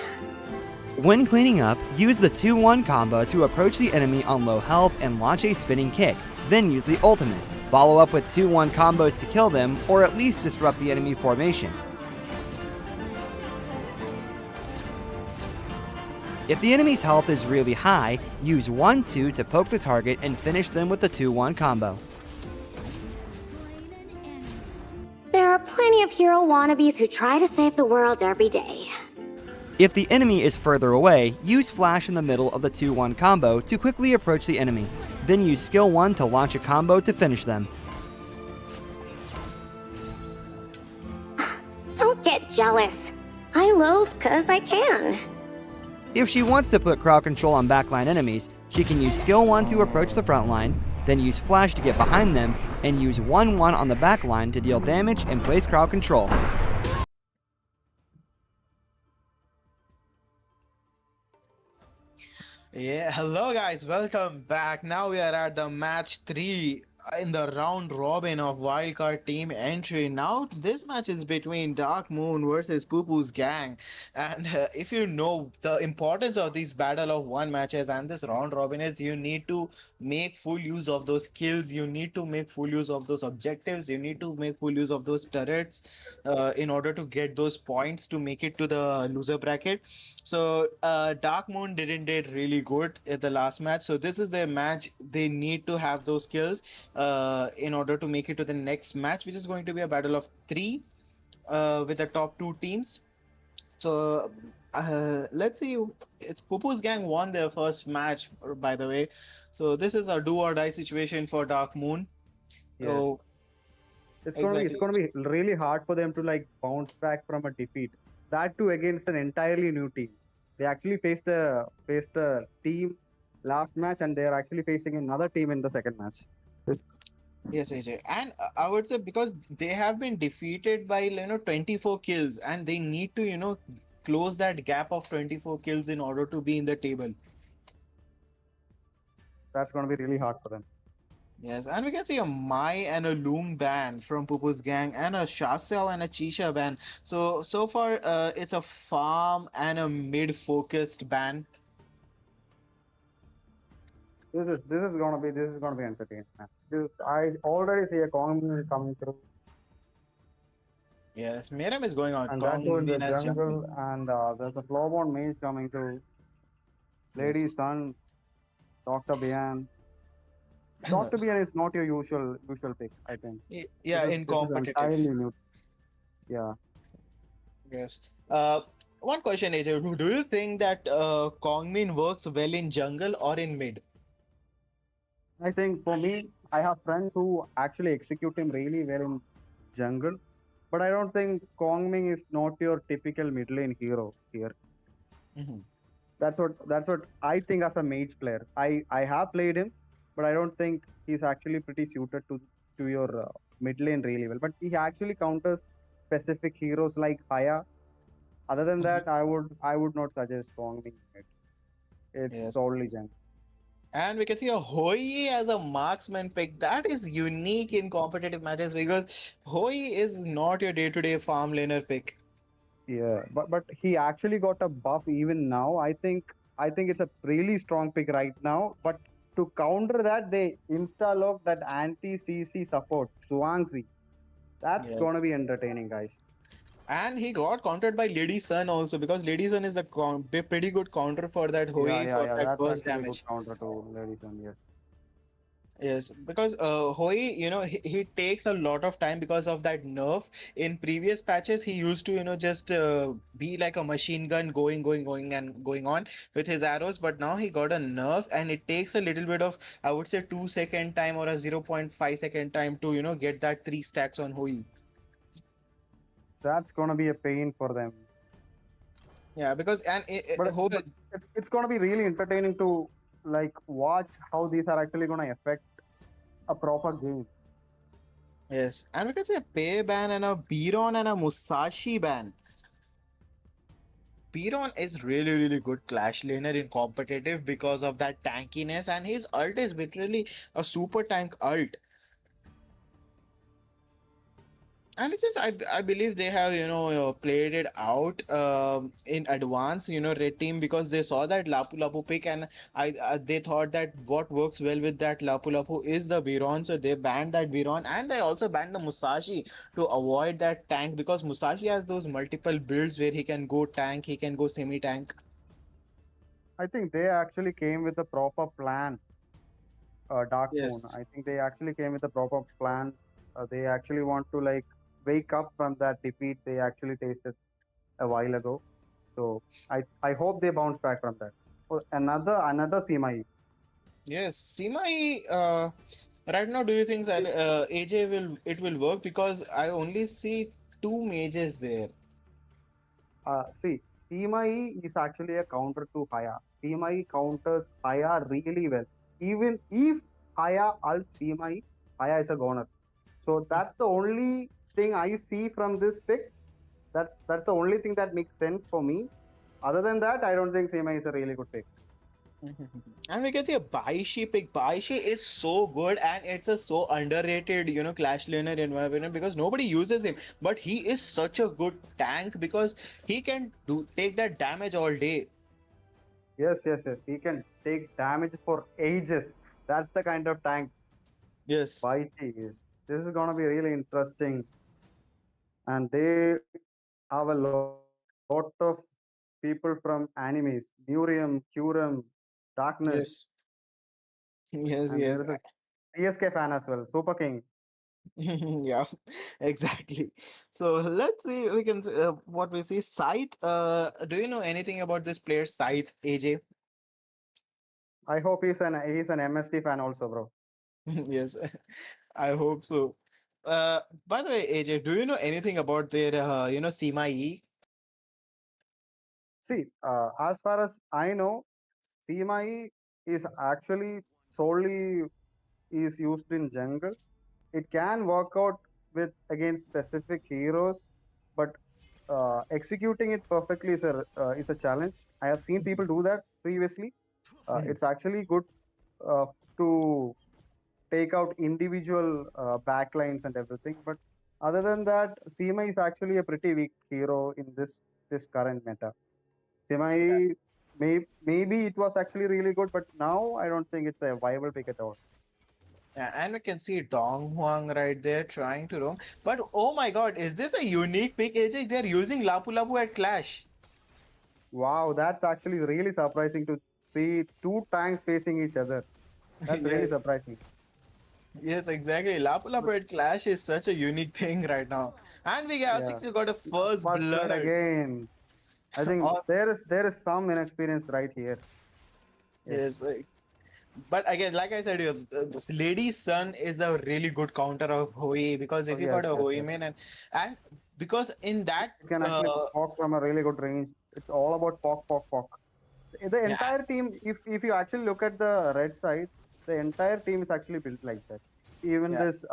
When cleaning up, use the 2-1 combo to approach the enemy on low health and launch a spinning kick, then use the ultimate. Follow up with 2-1 combos to kill them, or at least disrupt the enemy formation. If the enemy's health is really high, use 1-2 to poke the target and finish them with the 2-1 combo. There are plenty of hero wannabes who try to save the world every day. If the enemy is further away, use Flash in the middle of the 2-1 combo to quickly approach the enemy, then use skill 1 to launch a combo to finish them. Don't get jealous. I loaf 'cause I can. If she wants to put crowd control on backline enemies, she can use skill 1 to approach the front line, then use Flash to get behind them, and use 1-1 on the backline to deal damage and place crowd control. Yeah, hello guys, welcome back. Now we are at the match 3 in the round robin of wildcard team entry. Now this match is between Dark Moon versus Poo-Poo's gang, and if you know the importance of these battle of one matches and this round robin is you need to make full use of those kills, you need to make full use of those objectives, you need to make full use of those turrets in order to get those points to make it to the loser bracket. So Dark Moon did really good at the last match. So this is their match. They need to have those kills in order to make it to the next match, which is going to be a battle of 3 with the top 2 teams. So let's see. It's Poo-Poo's gang won their first match, by the way. So this is a do or die situation for Dark Moon. Yes. So It's gonna be really hard for them to like bounce back from a defeat. That too against an entirely new team. They actually faced a team last match, and they are actually facing another team in the second match. yes, AJ, and I would say because they have been defeated by 24 kills, and they need to close that gap of 24 kills in order to be in the table. That's gonna be really hard for them. Yes, and we can see a Mai and a Loom ban from Poo-Poo's gang, and a Shaxiao and a Chisha ban. So far, it's a farm and a mid-focused ban. This is gonna be entertaining. I already see a Kong coming through, Yes, Miram is going on. and that too in the Kong has jumped in. jungle, and there's a Flowborn mage coming through. Lady Sun, Dr. Bian. Dr. Bian is not your usual pick, I think. Yeah, This in is competitive. entirely new. Yeah. Yes. One question, AJ. Do you think that Kongmin works well in jungle or in mid? I think for me, I have friends who actually execute him really well in jungle, but I don't think Kongming is not your typical mid lane hero here. Mhm. That's what I think as a mage player. I have played him, but I don't think he's actually pretty suited to your mid lane really well. But he actually counters specific heroes like Haya. Other than that, I would not suggest Kongming. It's Yes. solely jungle. And we can see a Hoi as a marksman pick. That is unique in competitive matches because Hoi is not your day-to-day farm laner pick. Yeah, but he actually got a buff even now. I think it's a really strong pick right now. But to counter that, they install that anti CC support, Zhuangzi. That's Yeah. gonna be entertaining, guys. And he got countered by Lady Sun also because Lady Sun is the pretty good counter for that Yeah, Hoi yeah, for yeah. that That's burst actually a good damage. counter to Ladies and yes. Yes, because Hoi, he takes a lot of time because of that nerf. In previous patches, he used to, just be like a machine gun going, and going on with his arrows. But now he got a nerf, and it takes a little bit of, I would say, 2 second time or a 0.5 second time to, get that 3 stacks on Hoi. That's gonna be a pain for them. Yeah, because and Hoi, But it's gonna be really entertaining to like watch how these are actually gonna affect a proper game. yes, and we can say a Pei ban and a Biron and a Musashi ban. Piron is really good clash laner in competitive because of that tankiness, and his ult is literally a super tank ult. And it seems I believe they have played it out in advance, red team, because they saw that Lapu Lapu pick, and they thought that what works well with that Lapu Lapu is the Biron, so they banned that Biron, and they also banned the Musashi to avoid that tank, because Musashi has those multiple builds where he can go tank, he can go semi tank. I think they actually came with a proper plan, Dark Moon. Yes. I think they actually came with a proper plan. They actually want to like wake up from that defeat they actually tasted a while ago. So I hope they bounce back from that. Oh, another CMI. Yes, Seema, right now, do you think that AJ will work? Because I only see two mages there. See, CMI is actually a counter to Haya. CMI counters Haya really well. Even if Haya alt CMI, Haya is a goner. So that's the only thing I see from this pick. That's the only thing that makes sense for me. Other than that, I don't think CMI is a really good pick. And we can see a Baishi pick. Baishi is so good, and it's a so underrated, Clash laner in my opinion, because nobody uses him. But he is such a good tank because he can take that damage all day. Yes, yes, yes. He can take damage for ages. That's the kind of tank Yes. Baichi is. This is gonna be really interesting. And they have a lot of people from animes, Murium, Curum, Darkness, Yes. and Yes. there is Yes. a CSK fan as well, Super King. Yeah, exactly. So let's see. We can what we see. Scythe. Do you know anything about this player, Scythe, AJ? I hope he's an MSD fan also, bro. Yes, I hope so. By the way, AJ, do you know anything about their Seema E? See, as far as I know, CMI is actually solely is used in jungle. It can work out with against specific heroes, but executing it perfectly is a challenge. I have seen people do that previously. Mhm. It's actually good to take out individual backlines and everything. But other than that, CMI is actually a pretty weak hero in this current meta. CMI maybe it was actually really good, but now I don't think it's a viable pick at all. Yeah, and we can see Dong Huang right there trying to roam. But oh my God, is this a unique pick, AJ? They're using Lapu Lapu at Clash. Wow, that's actually really surprising to see two tanks facing each other. That's really Yes. surprising. Yes, exactly. Lapu But Lapu at Clash is such a unique thing right now. And we also yeah, got a first first blood blood. again. I think Oh, there is some inexperience right here. Yes. yes. But again, like I said, yes, this Lady's Son is a really good counter of Hoi, because Oh if you got yes, a yes, Hoi yes. main, and because in that It can actually poke from a really good range. It's all about poke, poke, poke. The yeah. entire team, if you actually look at the red side, the entire team is actually built like that. Even Yeah. this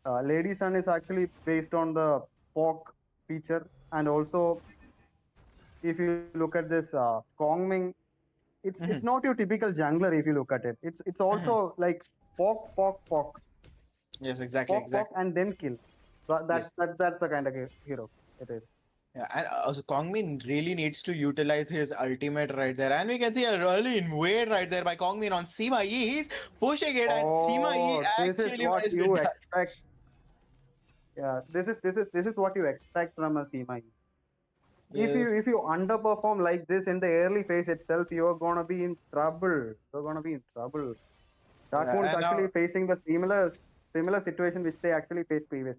Lady Sun is actually based on the poke feature, and also if you look at this Kongming, it's Hmm. not your typical jungler if you look at it. It's Hmm. also like poke, poke, poke, Yes, exactly, poke, poke, exactly. and then kill. So Yes. that's the kind of hero it is. Yeah, and also Kongmin really needs to utilize his ultimate right there, and we can see a early invade right there by Kongmin on Sima Yi. He's pushing it, and Sima Yi Oh, this is actually what managed to you die. expect. Yeah, this is what you expect from a CMI. If you Yes, if you underperform like this in the early phase itself, you're gonna be in trouble. You're gonna be in trouble. Dark Moon yeah, is and now actually facing the similar situation which they actually faced previous.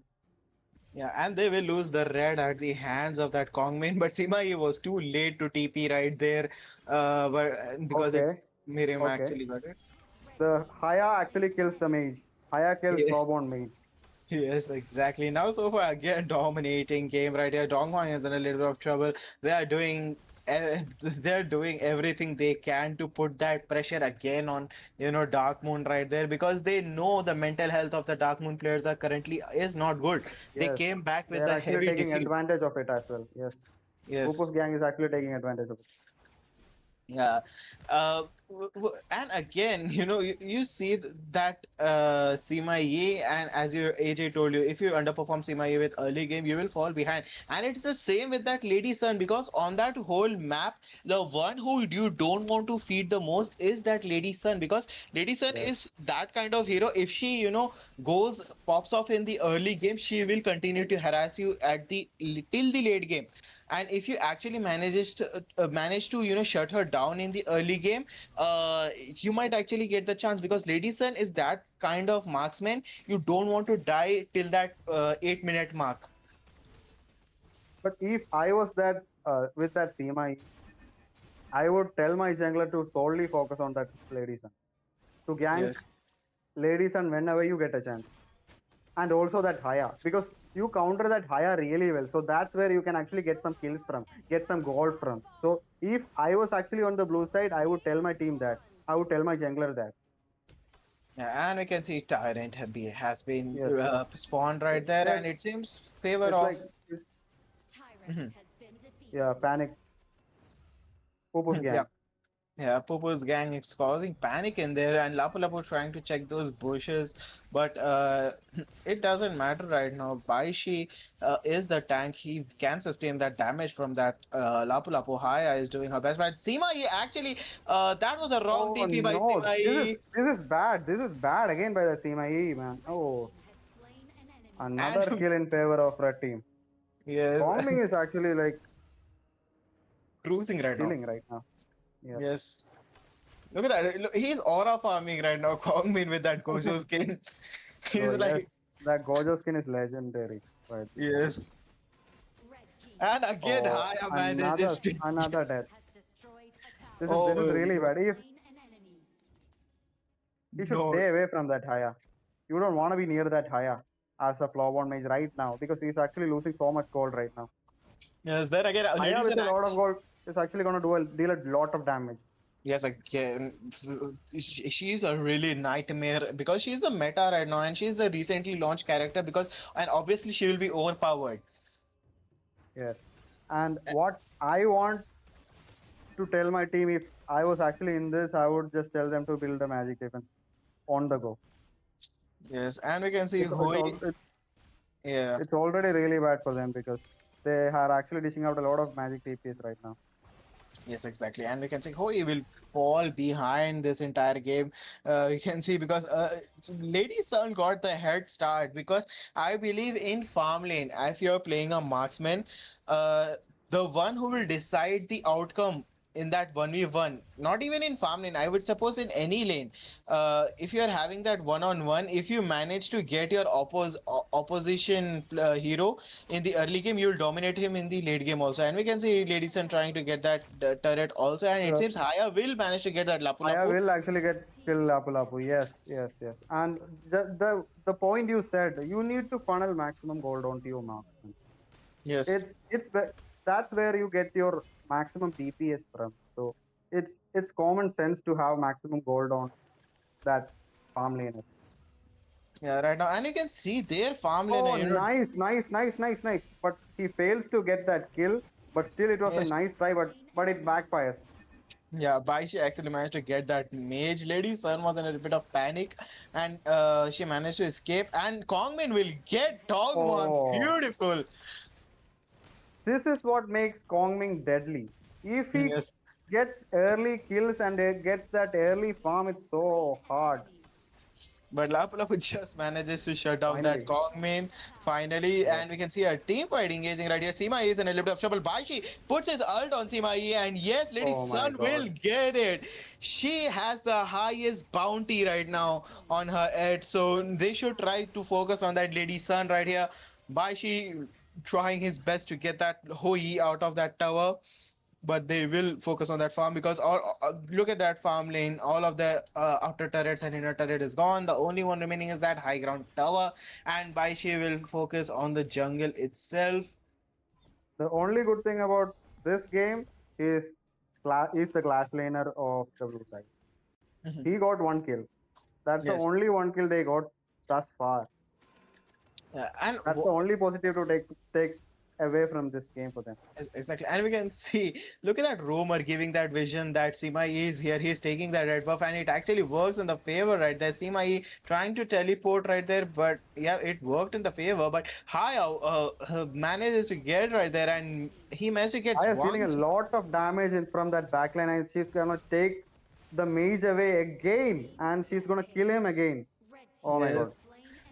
yeah, and they will lose the red at the hands of that Kongmin, but Sima Yi was too late to TP right there, but because it's Okay, Miriam okay. actually got it. The Haya actually kills the mage. Haya kills Yes. Lobon mage. Yes, exactly. Now, so far, again, dominating game right here. Donghuang is in a little bit of trouble. They are doing, they're doing everything they can to put that pressure again on, Dark Moon right there because they know the mental health of the Dark Moon players are currently is not good. They Yes, came back they with are a actually heavy taking defeat. advantage of it as well. Yes, Yes. Pupu's gang is actually taking advantage of it. Yeah. And again, you see that Sima Yi, and as your AJ told you, if you underperform Sima Yi with early game, you will fall behind. And it's the same with that Lady Sun because on that whole map, the one who you don't want to feed the most is that Lady Sun because Lady Sun Yes, is that kind of hero. If she, goes pops off in the early game, she will continue to harass you at the till the late game. And if you actually manage to shut her down in the early game, you might actually get the chance because Lady Sun is that kind of marksman you don't want to die till that 8-minute mark. but if I was that with that CMI, I would tell my jungler to solely focus on that lady son to gank Yes. lady son whenever you get a chance, and also that Haya because you counter that Haya really well. So that's where you can actually get some kills from, get some gold from. So if I was actually on the blue side, I would tell my team that. I would tell my jungler that. Yeah, and we can see Tyrant has been Yes, spawned right there, that and it seems favor it's of. like it's, Mhm. yeah, panic. Pupu's Yeah. gang. Yeah, Popo's gang is causing panic in there, and Lapu Lapu trying to check those bushes, but it doesn't matter right now. Baishi is the tank; he can sustain that damage from that. Lapu Lapu Haya is doing her best, but Sima Yi actually, that was a wrong Oh TP by no, Sima Yi, this is bad. This is bad again by the CMI man. Oh, and another kill in favor of red team. yes, Bombing is actually like cruising right now. chilling right now. Yes. Yes, look at that. Look, he's aura farming right now. Kongmin with that Gojo skin. Oh He's like, yes, that Gojo skin is legendary. Right. yes, and again, Oh, Haya manages to. another death. This is Oh really bad. If you should no. stay away from that Haya. You don't want to be near that Haya as a Flawborn mage right now because he's actually losing so much gold right now. Yes, then again, Haya ladies with and a lot of gold is actually going to deal a lot of damage. yes, again, she's a really nightmare because she's the meta right now and she's the recently launched character because, and obviously she will be overpowered. Yes. And what I want to tell my team, if I was actually in this, I would just tell them to build a magic defense on the go. Yes, and we can see It's Hoi, all yeah. it's already really bad for them because they are actually dishing out a lot of magic TPS right now. Yes, exactly. And we can see Hoi will fall behind this entire game. You can see because Lady Sun got the head start because I believe in farm lane, if you're playing a marksman, uh, the one who will decide the outcome in that 1v1, not even in farm lane, I would suppose in any lane, if you're having that one-on-one, if you manage to get your opposition hero in the early game, you'll dominate him in the late game also. And we can see Lady Sun trying to get that turret also. And it Uh, seems Haya will manage to get that Lapu Aya Lapu. will actually get kill Lapu Lapu. Yes. And the point you said, you need to funnel maximum gold onto your marksman. Yes. It's that's where you get your maximum DPS from. So it's common sense to have maximum gold on that farm laner. Yeah, right now. And you can see their farm lane, Oh, nice. But he fails to get that kill. But still, it was a yes. nice try. But it backfires. Yeah, Baishi actually managed to get that mage. Lady Sun was in a bit of panic and she managed to escape. And Kongmin will get Dogma. Oh, Beautiful. This is what makes Kongming deadly. If he Yes. gets early kills and gets that early farm, it's so hard. But Lapu Lapu just manages to shut down that Finally, Kong main finally, and we yes. can see a team fight engaging right here. Sima is in a little bit of trouble. Baishi puts his ult on Sima E, and yes, Lady Oh my Sun will god. get it. She has the highest bounty right now on her head, so they should try to focus on that Lady Sun right here. Baishi trying his best to get that Hoi out of that tower, but they will focus on that farm because look at that farm lane. All of the outer turrets and inner turret is gone. The only one remaining is that high ground tower, and Baishi will focus on the jungle itself. The only good thing about this game is is the clash laner of the blue side. Mhm. He got one kill. That's the Yes. only one kill they got thus far. And That's the only positive to take away from this game for them. exactly, and we can see, look at that roamer giving that vision that Sima is here. He's taking that red buff, and it actually works in the favor right there. Sima trying to teleport right there, but yeah, it worked in the favor. But Haya manages to get right there, and he managed to get Aya is dealing one. a lot of damage from that backline, and she's gonna take the mage away again, and she's gonna kill him again. Oh my Yes. god.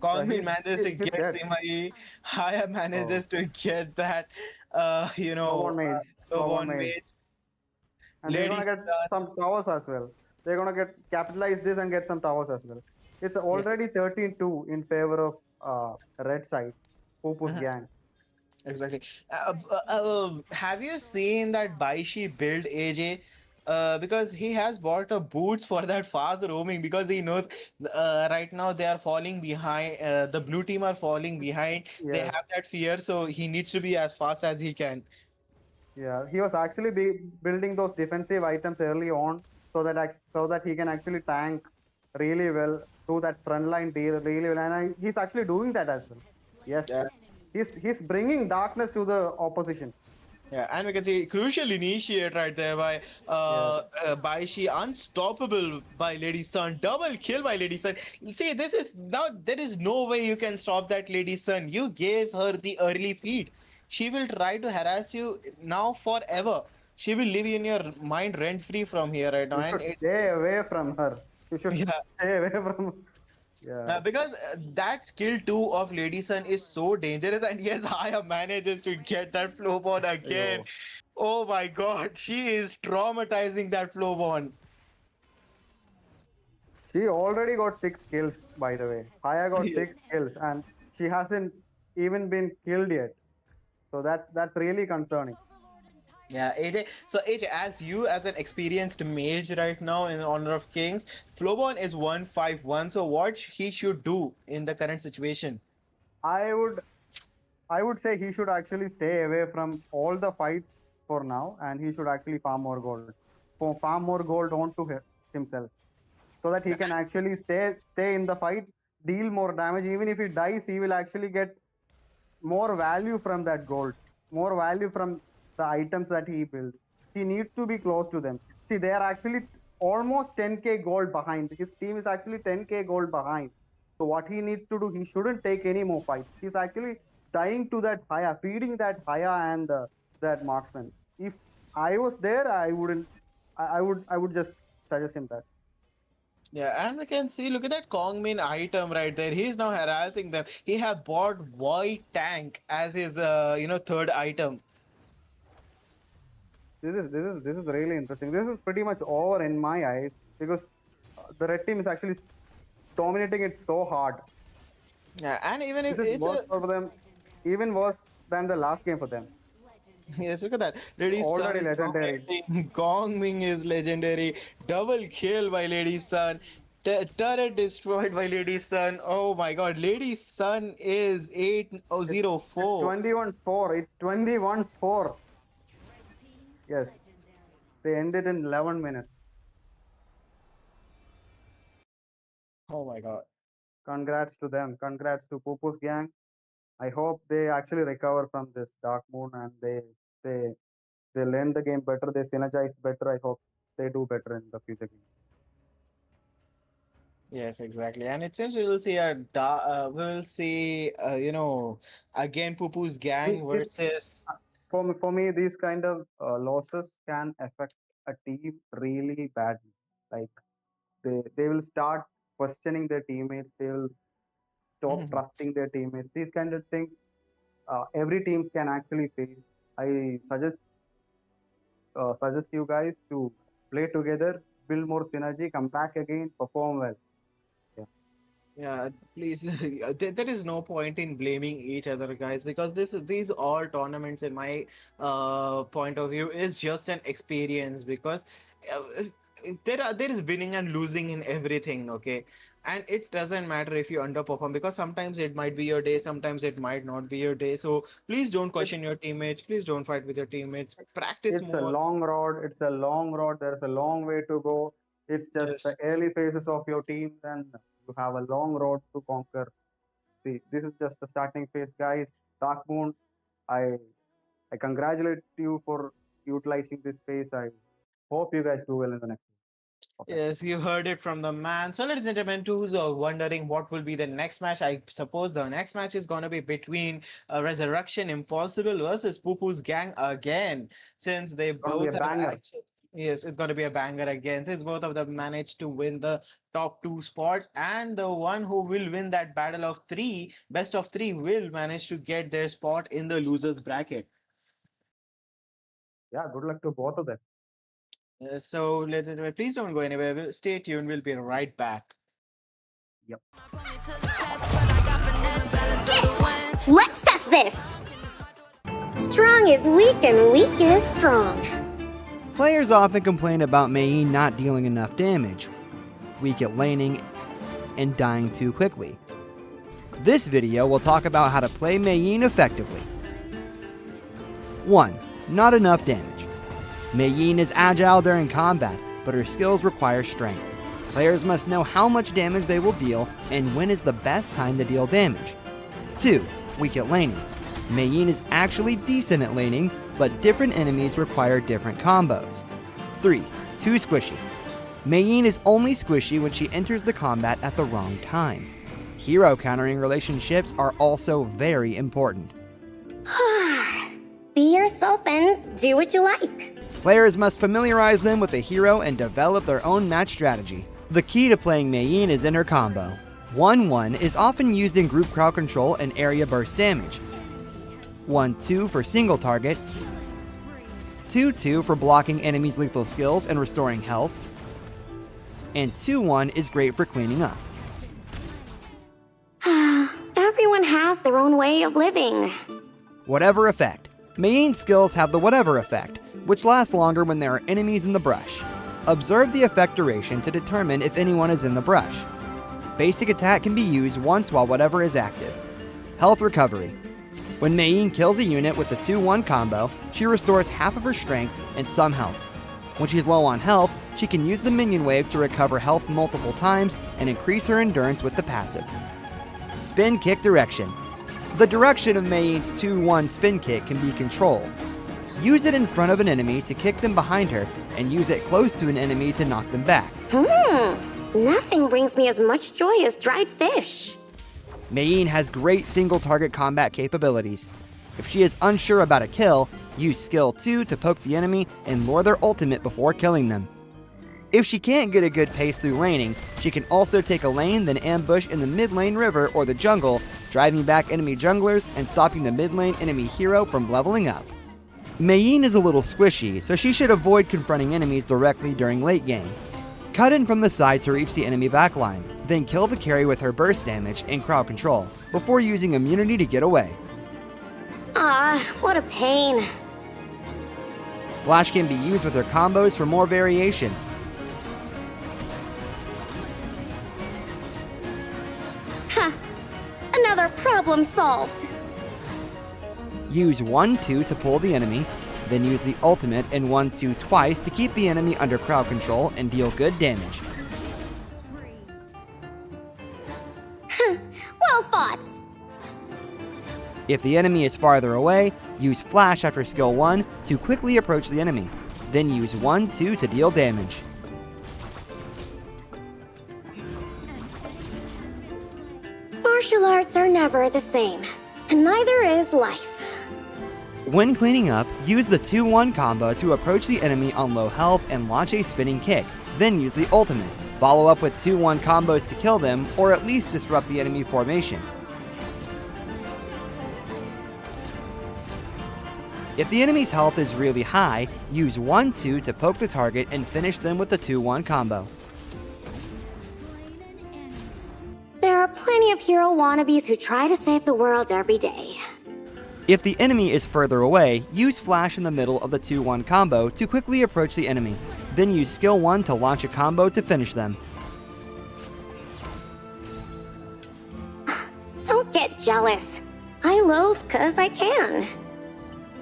Kongmin manages to He's get dead. Sima Haya Oh, manages to get that, Lobon mage, Lobon Lobon mage, mage. and they're Lady gonna get Star. some towers as well. They're gonna get capitalize this and get some towers as well. It's Yes. already 13-2 in favor of red side, Pupu's Mhm. gang. Exactly. Have you seen that Baishi build, AJ? Because he has bought a boots for that fast roaming because he knows right now they are falling behind. The blue team are falling behind. They have Yes. that fear, so he needs to be as fast as he can. Yeah, he was actually building those defensive items early on so that he can actually tank really well, do that frontline deal really well, and he's actually doing that as well. Yes, Yeah. he's bringing darkness to the opposition. Yeah, and we can see crucial initiate right there Yes, by she unstoppable by Lady Sun, double kill by Lady Sun. See, this is now there is no way you can stop that Lady Sun. You gave her the early feed. She will try to harass you now forever. She will live in your mind rent free from here right now, you and should it's stay away from her. You should yeah. stay away from. Yeah, Because that skill 2 of Lady Sun is so dangerous, and yes, Aya manages to get that Flowborn again. yo, Oh my god, she is traumatizing that Flowborn. she already got 6 kills by the way. Haya got 6 kills, and she hasn't even been killed yet. So that's really concerning. Yeah, AJ. So AJ, as you as an experienced mage right now in Honor of Kings, Flowborn is 151. So what he should do in the current situation? I would I would say he should actually stay away from all the fights for now, and he should actually farm more gold, farm more gold onto himself, so that he Yeah, can actually stay in the fight, deal more damage. Even if he dies, he will actually get more value from that gold, more value from the items that he builds. He needs to be close to them. See, they are actually almost 10k gold behind. His team is actually 10k gold behind. So what he needs to do, he shouldn't take any more fights. He's actually dying to that Haya, feeding that Haya and that marksman. If I was there, I wouldn't. I would just suggest him that. yeah, and we can see, look at that Kongmin item right there. He's now harassing them. He have bought Void Tank as his third item. This is really interesting. This is pretty much over in my eyes because the red team is actually dominating it so hard. Yeah, and even if This is it's worse a for them, even worse than the last game for them. yes, look at that. Lady Sun Already is legendary. dominating. Gong Ming is legendary. Double kill by Lady Sun. Turret destroyed by Lady Sun. Oh my god. Lady Sun is It's 8004. 21-4. It's 21-4. Yes, they ended in 11 minutes. Oh my god. Congrats to them. Congrats to Pupu's gang. I hope they actually recover from this dark moon and they they learn the game better. They synergize better. I hope they do better in the future games. Yes, exactly. And it seems we will see we will see again Pupu's He, gang he's versus. for me, these kind of losses can affect a team really badly. Like they will start questioning their teammates. They will stop Mhm. trusting their teammates. These kind of things every team can actually face. I suggest you guys to play together, build more synergy, come back again, perform well. Yeah, Yeah, please. There is no point in blaming each other, guys, because these all tournaments, in my point of view, is just an experience. Because uh, there is winning and losing in everything, okay? And it doesn't matter if you underperform, because sometimes it might be your day, sometimes it might not be your day. So please don't it's question your teammates. Please don't fight with your teammates. Practice it's a more. long road. It's a long road. There's a long way to go. It's just the Yes. early phases of your team, and you have a long road to conquer. See, this is just the starting phase, guys. Dark Moon, I I congratulate you for utilizing this phase. I hope you guys do well in the next one. Okay. Yes, you heard it from the man. So, ladies and gentlemen, who's wondering what will be the next match? I suppose the next match is going to be between Resurrection Impossible versus Poo-Poo's gang again, since they Gonna be a both have banger. actually. Yes, it's going to be a banger again, since both of them managed to win the top two spots, and the one who will win that battle of three, best of three, will manage to get their spot in the losers bracket. Yeah, good luck to both of them. So, ladies and gentlemen, please don't go anywhere. Stay tuned. We'll be right back. Yep. Let's test this! Strong is weak and weak is strong. Players often complain about Mei not dealing enough damage, weak at laning, and dying too quickly. This video will talk about how to play Mei effectively. 1. Not enough damage. Mei is agile during combat, but her skills require strength. Players must know how much damage they will deal and when is the best time to deal damage. 2. Weak at laning. Mei is actually decent at laning, but different enemies require different combos. 3. Too squishy. Mei is only squishy when she enters the combat at the wrong time. Hero countering relationships are also very important. Be yourself and do what you like. Players must familiarize them with the hero and develop their own match strategy. The key to playing Mei is in her combo. 1-1 is often used in group crowd control and area burst damage. 1-2 for single target. 2-2 for blocking enemies' lethal skills and restoring health. And 2-1 is great for cleaning up. Everyone has their own way of living. Whatever effect. Mei skills have the whatever effect, which lasts longer when there are enemies in the brush. Observe the effect duration to determine if anyone is in the brush. Basic attack can be used once while whatever is active. Health recovery. When Mei kills a unit with the 2-1 combo, she restores half of her strength and some health. When she's low on health, she can use the minion wave to recover health multiple times and increase her endurance with the passive. Spin kick direction. The direction of Mei's 2-1 spin kick can be controlled. Use it in front of an enemy to kick them behind her, and use it close to an enemy to knock them back. Nothing brings me as much joy as dried fish. Mei has great single target combat capabilities. If she is unsure about a kill, use skill 2 to poke the enemy and lure their ultimate before killing them. If she can't get a good pace through laning, she can also take a lane then ambush in the mid lane river or the jungle, driving back enemy junglers and stopping the mid lane enemy hero from leveling up. Mei is a little squishy, so she should avoid confronting enemies directly during late game. Cut in from the side to reach the enemy backline, then kill the carry with her burst damage and crowd control, before using immunity to get away. What a pain. Flash can be used with her combos for more variations. Another problem solved. Use 1-2 to pull the enemy, then use the ultimate and 1-2 twice to keep the enemy under crowd control and deal good damage. Well fought. If the enemy is farther away, use Flash after skill 1 to quickly approach the enemy, then use 1-2 to deal damage. Martial arts are never the same, and neither is life. When cleaning up, use the 2-1 combo to approach the enemy on low health and launch a spinning kick, then use the ultimate. Follow up with 2-1 combos to kill them, or at least disrupt the enemy formation. If the enemy's health is really high, use 1-2 to poke the target and finish them with the 2-1 combo. There are plenty of hero wannabes who try to save the world every day. If the enemy is further away, use Flash in the middle of the 2-1 combo to quickly approach the enemy. Then use Skill 1 to launch a combo to finish them. Don't get jealous. I loaf 'cause I can.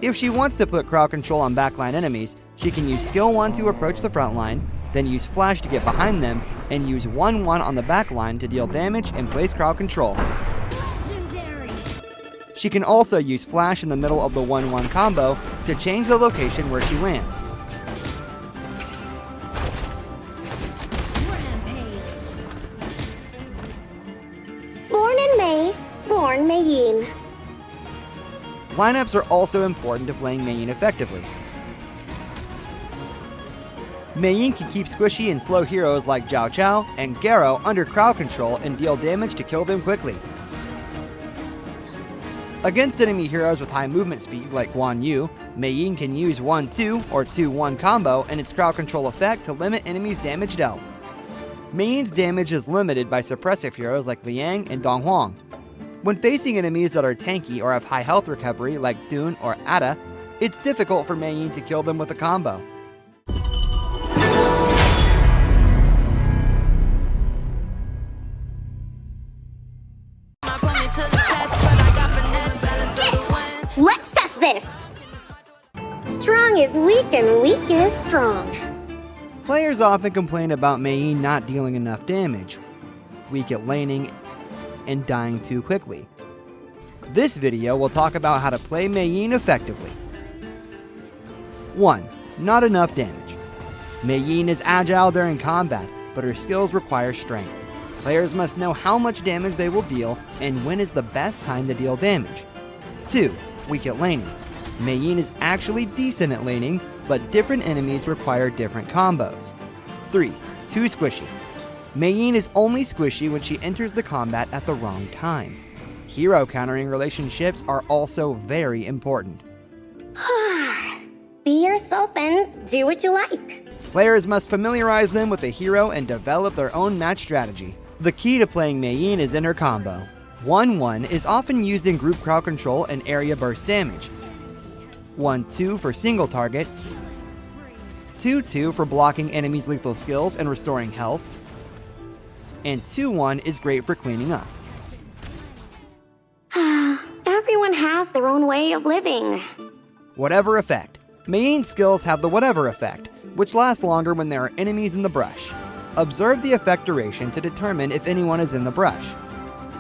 If she wants to put crowd control on backline enemies, she can use Skill 1 to approach the front line, then use Flash to get behind them, and use 1-1 on the back line to deal damage and place crowd control. She can also use Flash in the middle of the 1-1 combo to change the location where she lands. Born in May, born Mei Yin. Lineups are also important to playing Mei Yin effectively. Mei Yin can keep squishy and slow heroes like Zhao Chao and Garo under crowd control and deal damage to kill them quickly. Against enemy heroes with high movement speed like Guan Yu, Mei Yin can use 1-2 or 2-1 combo and its crowd control effect to limit enemies' damage dealt. Mei Yin's damage is limited by suppressive heroes like Liang and Dong Huang. When facing enemies that are tanky or have high health recovery like Dun or Ada, it's difficult for Mei Yin to kill them with a combo. Let's test this! Strong is weak and weak is strong. Players often complain about Mei Yin not dealing enough damage, weak at laning, and dying too quickly. This video will talk about how to play Mei Yin effectively. 1. Not enough damage. Mei Yin is agile during combat, but her skills require strength. Players must know how much damage they will deal and when is the best time to deal damage. 2. Weak at laning. Mei Yin is actually decent at laning, but different enemies require different combos. 3. Too squishy. Mei Yin is only squishy when she enters the combat at the wrong time. Hero countering relationships are also very important. Be yourself and do what you like. Players must familiarize them with the hero and develop their own match strategy. The key to playing Mei Yin is in her combo. 1-1 is often used in group crowd control and area burst damage. 1-2 for single target. 2-2 for blocking enemies' lethal skills and restoring health. And 2-1 is great for cleaning up. Everyone has their own way of living. Whatever effect. Mei Yin's skills have the whatever effect, which lasts longer when there are enemies in the brush. Observe the effect duration to determine if anyone is in the brush.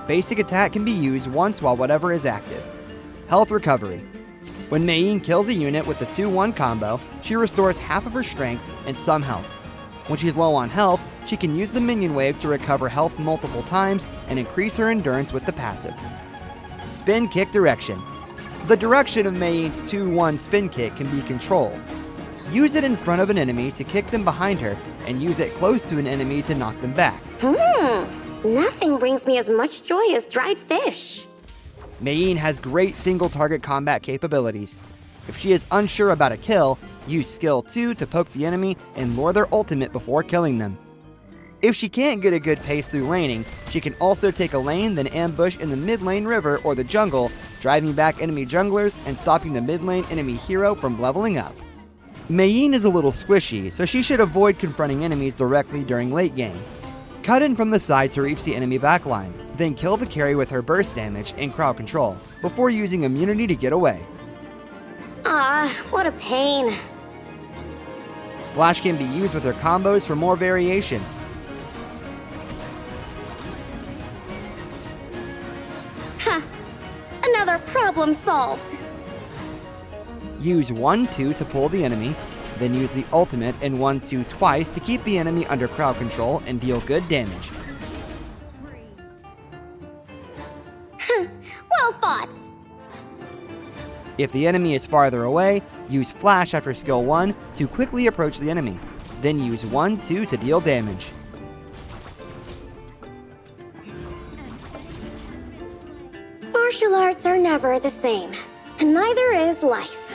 Basic attack can be used once while whatever is active. Health recovery. When Mei Yin kills a unit with the 2-1 combo, she restores half of her strength and some health. When she's low on health, she can use the minion wave to recover health multiple times and increase her endurance with the passive. Spin kick direction. The direction of Mei Yin's 2-1 spin kick can be controlled. Use it in front of an enemy to kick them behind her, and use it close to an enemy to knock them back. Nothing brings me as much joy as dried fish. Mei Yin has great single target combat capabilities. If she is unsure about a kill, use skill 2 to poke the enemy and lure their ultimate before killing them. If she can't get a good pace through laning, she can also take a lane then ambush in the mid lane river or the jungle, driving back enemy junglers and stopping the mid lane enemy hero from leveling up. Mei Yin is a little squishy, so she should avoid confronting enemies directly during late game. Cut in from the side to reach the enemy backline, then kill the carry with her burst damage and crowd control, before using immunity to get away. What a pain. Flash can be used with her combos for more variations. Another problem solved. Use 1-2 to pull the enemy, then use the ultimate and 1-2 twice to keep the enemy under crowd control and deal good damage. Well fought. If the enemy is farther away, use Flash after skill 1 to quickly approach the enemy. Then use 1-2 to deal damage. Martial arts are never the same, and neither is life.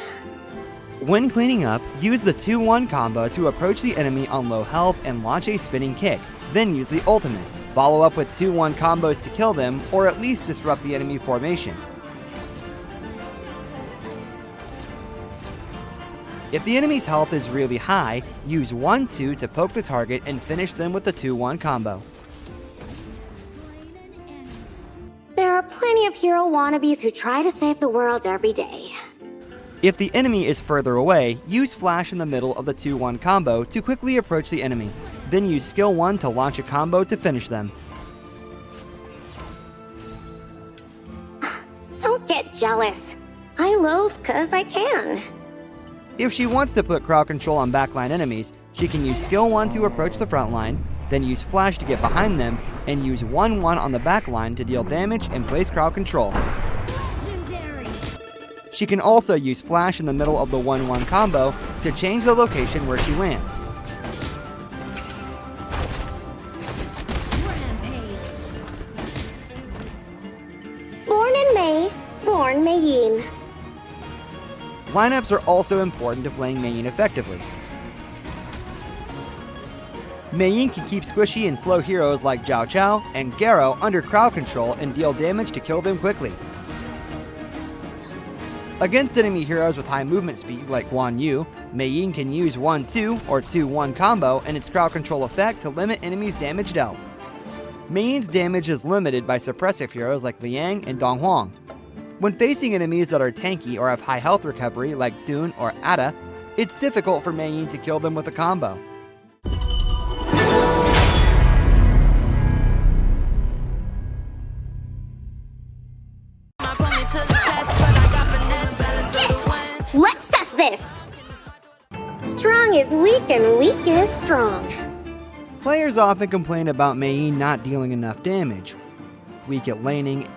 When cleaning up, use the 2-1 combo to approach the enemy on low health and launch a spinning kick. Then use the ultimate. Follow up with 2-1 combos to kill them, or at least disrupt the enemy formation. If the enemy's health is really high, use 1-2 to poke the target and finish them with the 2-1 combo. There are plenty of hero wannabes who try to save the world every day. If the enemy is further away, use Flash in the middle of the 2-1 combo to quickly approach the enemy. Then use skill 1 to launch a combo to finish them. Don't get jealous. I loaf 'cause I can. If she wants to put crowd control on backline enemies, she can use skill 1 to approach the front line, then use Flash to get behind them, and use 1-1 on the back line to deal damage and place crowd control. She can also use Flash in the middle of the 1-1 combo to change the location where she lands. Born in May, born Mayin. Lineups are also important to playing Mei Yin effectively. Mei Yin can keep squishy and slow heroes like Zhao Chao and Garo under crowd control and deal damage to kill them quickly. Against enemy heroes with high movement speed like Guan Yu, Mei Yin can use 1-2 or 2-1 combo and its crowd control effect to limit enemies' damage dealt. Mei Yin's damage is limited by suppressive heroes like Liang and Dong Huang. When facing enemies that are tanky or have high health recovery like Dun or Ada, it's difficult for Mei Yin to kill them with a combo. Let's test this! Strong is weak and weak is strong. Players often complain about Mei Yin not dealing enough damage, weak at laning,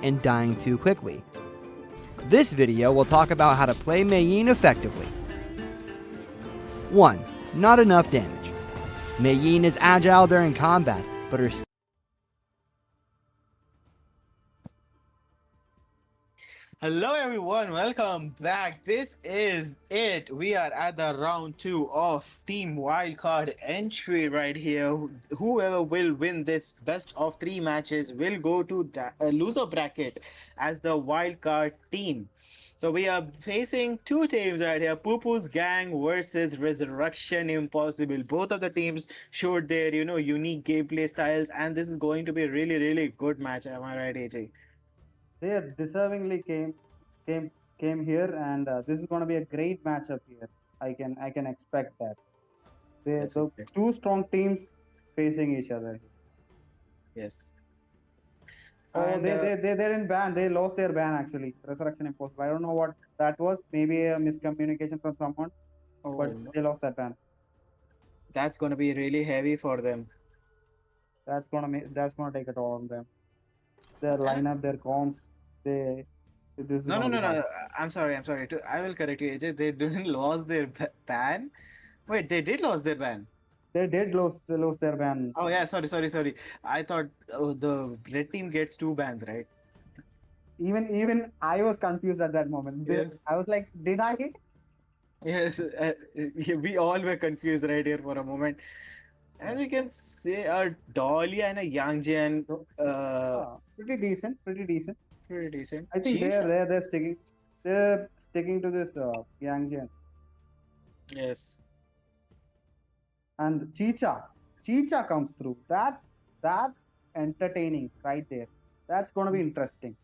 and dying too quickly. This video will talk about how to play Mei Yin effectively. 1. Not enough damage. Mei Yin is agile during combat, but her Hello everyone, welcome back. This is it. We are at the round 2 of Team Wildcard entry right here. Whoever will win this best of 3 matches will go to loser bracket as the Wildcard team. So we are facing 2 teams right here, Poo-Poo's Gang versus Resurrection Impossible. Both of the teams showed their, unique gameplay styles, and this is going to be a really, really good match. Am I right, AJ? They deservingly came here, and this is going to be a great matchup here. I can expect that. The two strong teams facing each other. Yes. Oh, And, they didn't ban. They lost their ban actually. Resurrection Impossible. I don't know what that was. Maybe a miscommunication from someone, but no. they lost that ban. That's going to be really heavy for them. That's gonna take it all on them. Their lineup, their comps, this is No. hard. I'm sorry. I will correct you, AJ. They didn't lose their ban. Wait, they did lose their ban. They lose their ban. Oh yeah, sorry. I thought the red team gets 2 bans, right? Even I was confused at that moment. Yes. I was like, did I hit? Yes, we all were confused right here for a moment. And we can say a Dolly and a Yangjian, Pretty decent. pretty decent. I think Cheetah. they're sticking to this Yangjian. Yes. And Chicha comes through. That's entertaining right there. That's gonna be interesting.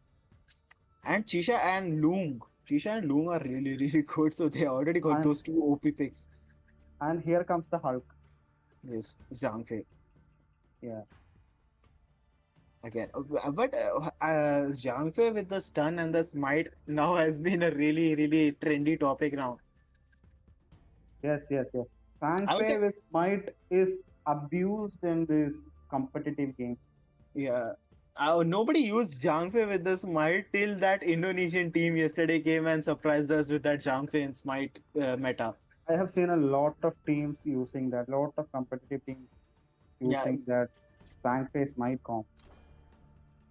And Chisha and Loong. Chisha and Loong are really, really good. So they already got those 2 OP picks. And here comes the Hulk. Yes, Zhang Fei. Yeah. Again, but Zhang Fei with the stun and the smite now has been a really, really trendy topic now. Yes. Zhang I would Fei say- with smite is abused in this competitive game. Yeah, Nobody used Zhangfei with the Smite till that Indonesian team yesterday came and surprised us with that Zhangfei and Smite meta. I have seen a lot of teams using that, lot of competitive teams Yeah, using that Zhangfei Smite comp.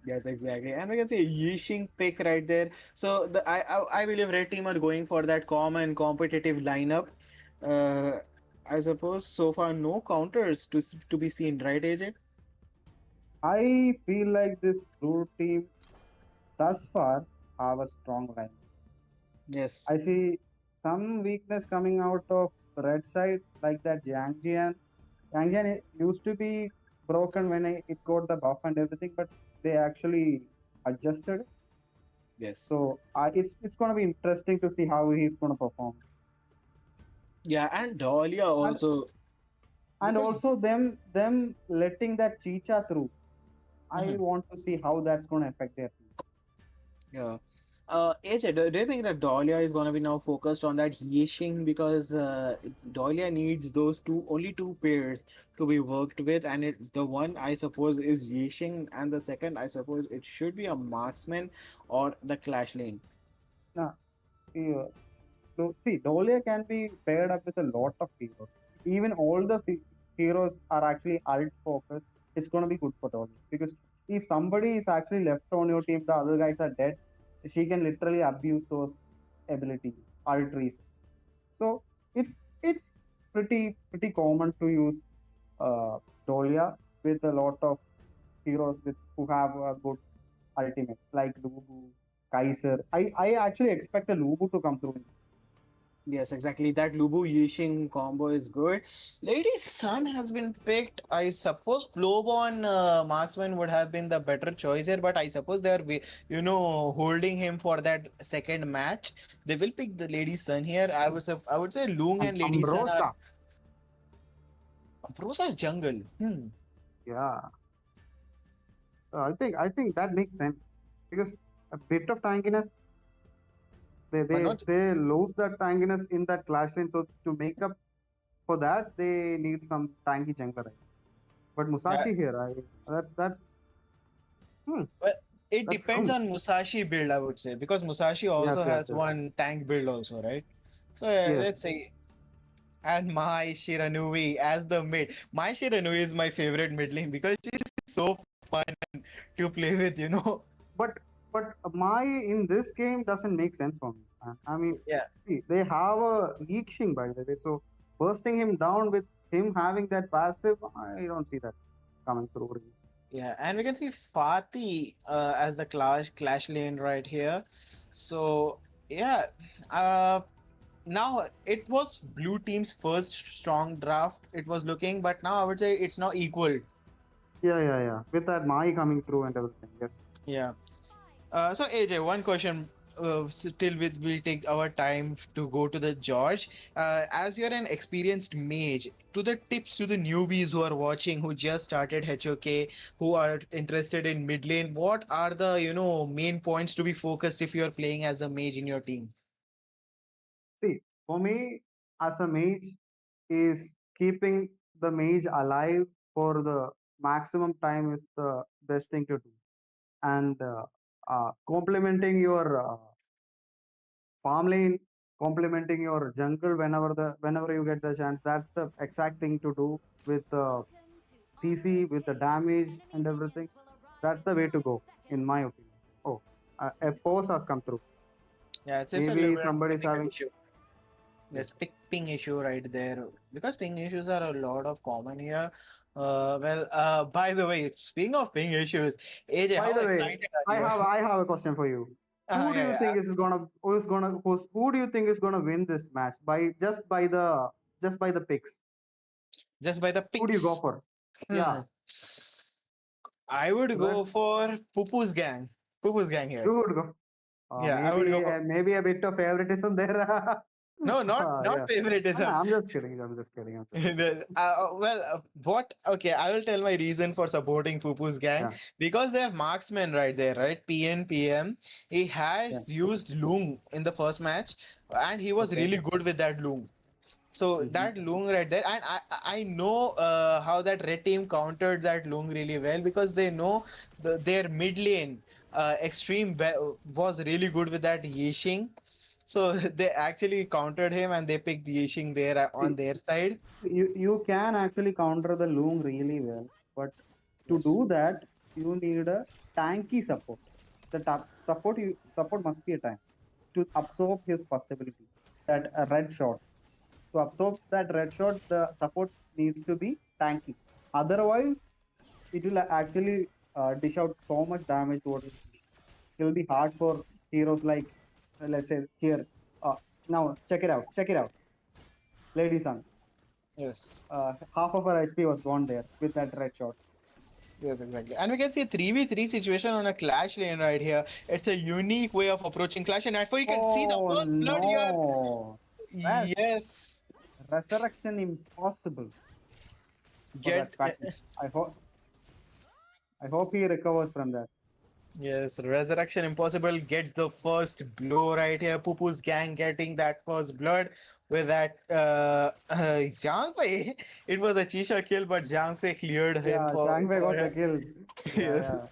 yes, exactly. And we can see Yixing pick right there. So I believe red team are going for that common competitive lineup. Uh, I suppose so far no counters to be seen, right, AJ? I feel like this blue team thus far have a strong line. Yes. I see some weakness coming out of red side, like that Jiang Jian. Jiang Jian used to be broken when it got the buff and everything, but they actually adjusted. Yes. So it's going to be interesting to see how he's going to perform. Yeah, and Dahlia And also and because also them letting that Chicha through. I Mhm. want to see how that's going to affect their team. Yeah. AJ, do you think that Dahlia is gonna be now focused on that Yixing because Dahlia needs those only two pairs to be worked with, and the one I suppose is Yixing, and the second I suppose it should be a marksman or the Clash Lane. Now, yeah, so see, Dolia can be paired up with a lot of heroes. Even all the heroes are actually alt focused. It's going to be good for Dolia because if somebody is actually left on your team, the other guys are dead. She can literally abuse those abilities, alt reasons. So it's pretty common to use uh, Dolia with a lot of heroes with who have a good ultimate like Lubu, Kaiser. I actually expect a Lubu to come through in this. Yes, exactly. That Lubu Yixing combo is good. Lady Sun has been picked. I suppose Flowborn marksman would have been the better choice here, but I suppose they're holding him for that second match. They will pick the Lady Sun here. I would say Loong And and Lady Sun are Ambrosa, Prosa's jungle. yeah, I think that makes sense because a bit of tankiness, they But they not they lose that tankiness in that clash lane. So to make up for that, they need some tanky jungler. Right? But yeah. Musashi here, that's hmm, Well, it that's depends some on Musashi build, I would say, because Musashi yes also yes has yes one tank build also, right? So yeah, let's yes. say. And my Shiranui as the mid. My Shiranui is my favorite mid lane because she's so fun to play with. But my in this game doesn't make sense for me. I mean, Yeah, see, they have a Yixing by the way, so bursting him down with him having that passive, I don't see that coming through. Really. yeah. And we can see Fatih as the clash lane right here. So yeah, uh, now it was blue team's first strong draft. It was looking, but now I would say it's now equal. Yeah. With that Mai coming through and everything, yes. Yeah. So AJ, one question. Still, we take our time to go to the George. As you're an experienced mage, to the tips to the newbies who are watching, who just started HoK, who are interested in mid lane, what are the main points to be focused if you are playing as a mage in your team? See, for me as a mage is keeping the mage alive for the maximum time is the best thing to do, and complementing your farm lane, complementing your jungle whenever you get the chance. That's the exact thing to do with the CC, with the damage and everything. That's the way to go, in my opinion. Oh, a pause has come through. Yeah, it's a little Maybe bit of somebody's technical having issue. Yes, yes. ping issue right there because ping issues are a lot of common here. By the way, speaking of ping issues, AJ, By how the way, excited are I you? have I have a question for you. Who do Yeah, you yeah. think who do you think is gonna win this match by just by the picks? Just by the Who do you go picks. for? Hmm. Yeah, I would so go that's for Pupu's gang. Pupu's gang here. you would go. Yeah, I would go Maybe for maybe a bit of favoritism there. no, not Yeah. No, favoritism. I'm just kidding. I'm just kidding. I'm just kidding. What? Okay, I will tell my reason for supporting Pupu's gang Yeah, because they're marksmen right there, right? PN PM. He yeah. has used Loong in the first match, and he was Okay. really good with that Loong. So Mhm. that Loong right there, and I know how that red team countered that Loong really well, because they know their mid lane was really good with that Yixing. So they actually countered him and they picked Yixing there on See, their side. you can actually counter the loom really well, but to Yes. do that, you need a tanky support. The support must be a tank to absorb his first ability, that red shots. To absorb that red shot, the support needs to be tanky. Otherwise, it will actually dish out so much damage towards the position. It will be hard for heroes like, let's say here. Uh, Now check it out. Check it out, ladies and Yes. half of our HP was gone there with that red shots. Yes, exactly. And we can see a 3v3 situation on a clash lane right here. It's a unique way of approaching clash, and therefore you can see the Oh first blood here. no! Yes. Resurrection impossible for Get that package. I hope he recovers from that. Yes, Resurrection Impossible gets the first blow right here. Pupu's gang getting that first blood with that Zhang Fei. It was a Chisha kill, but Zhang Fei cleared him Yeah, Zhang Wei for got the him. kill. Yeah, Yes,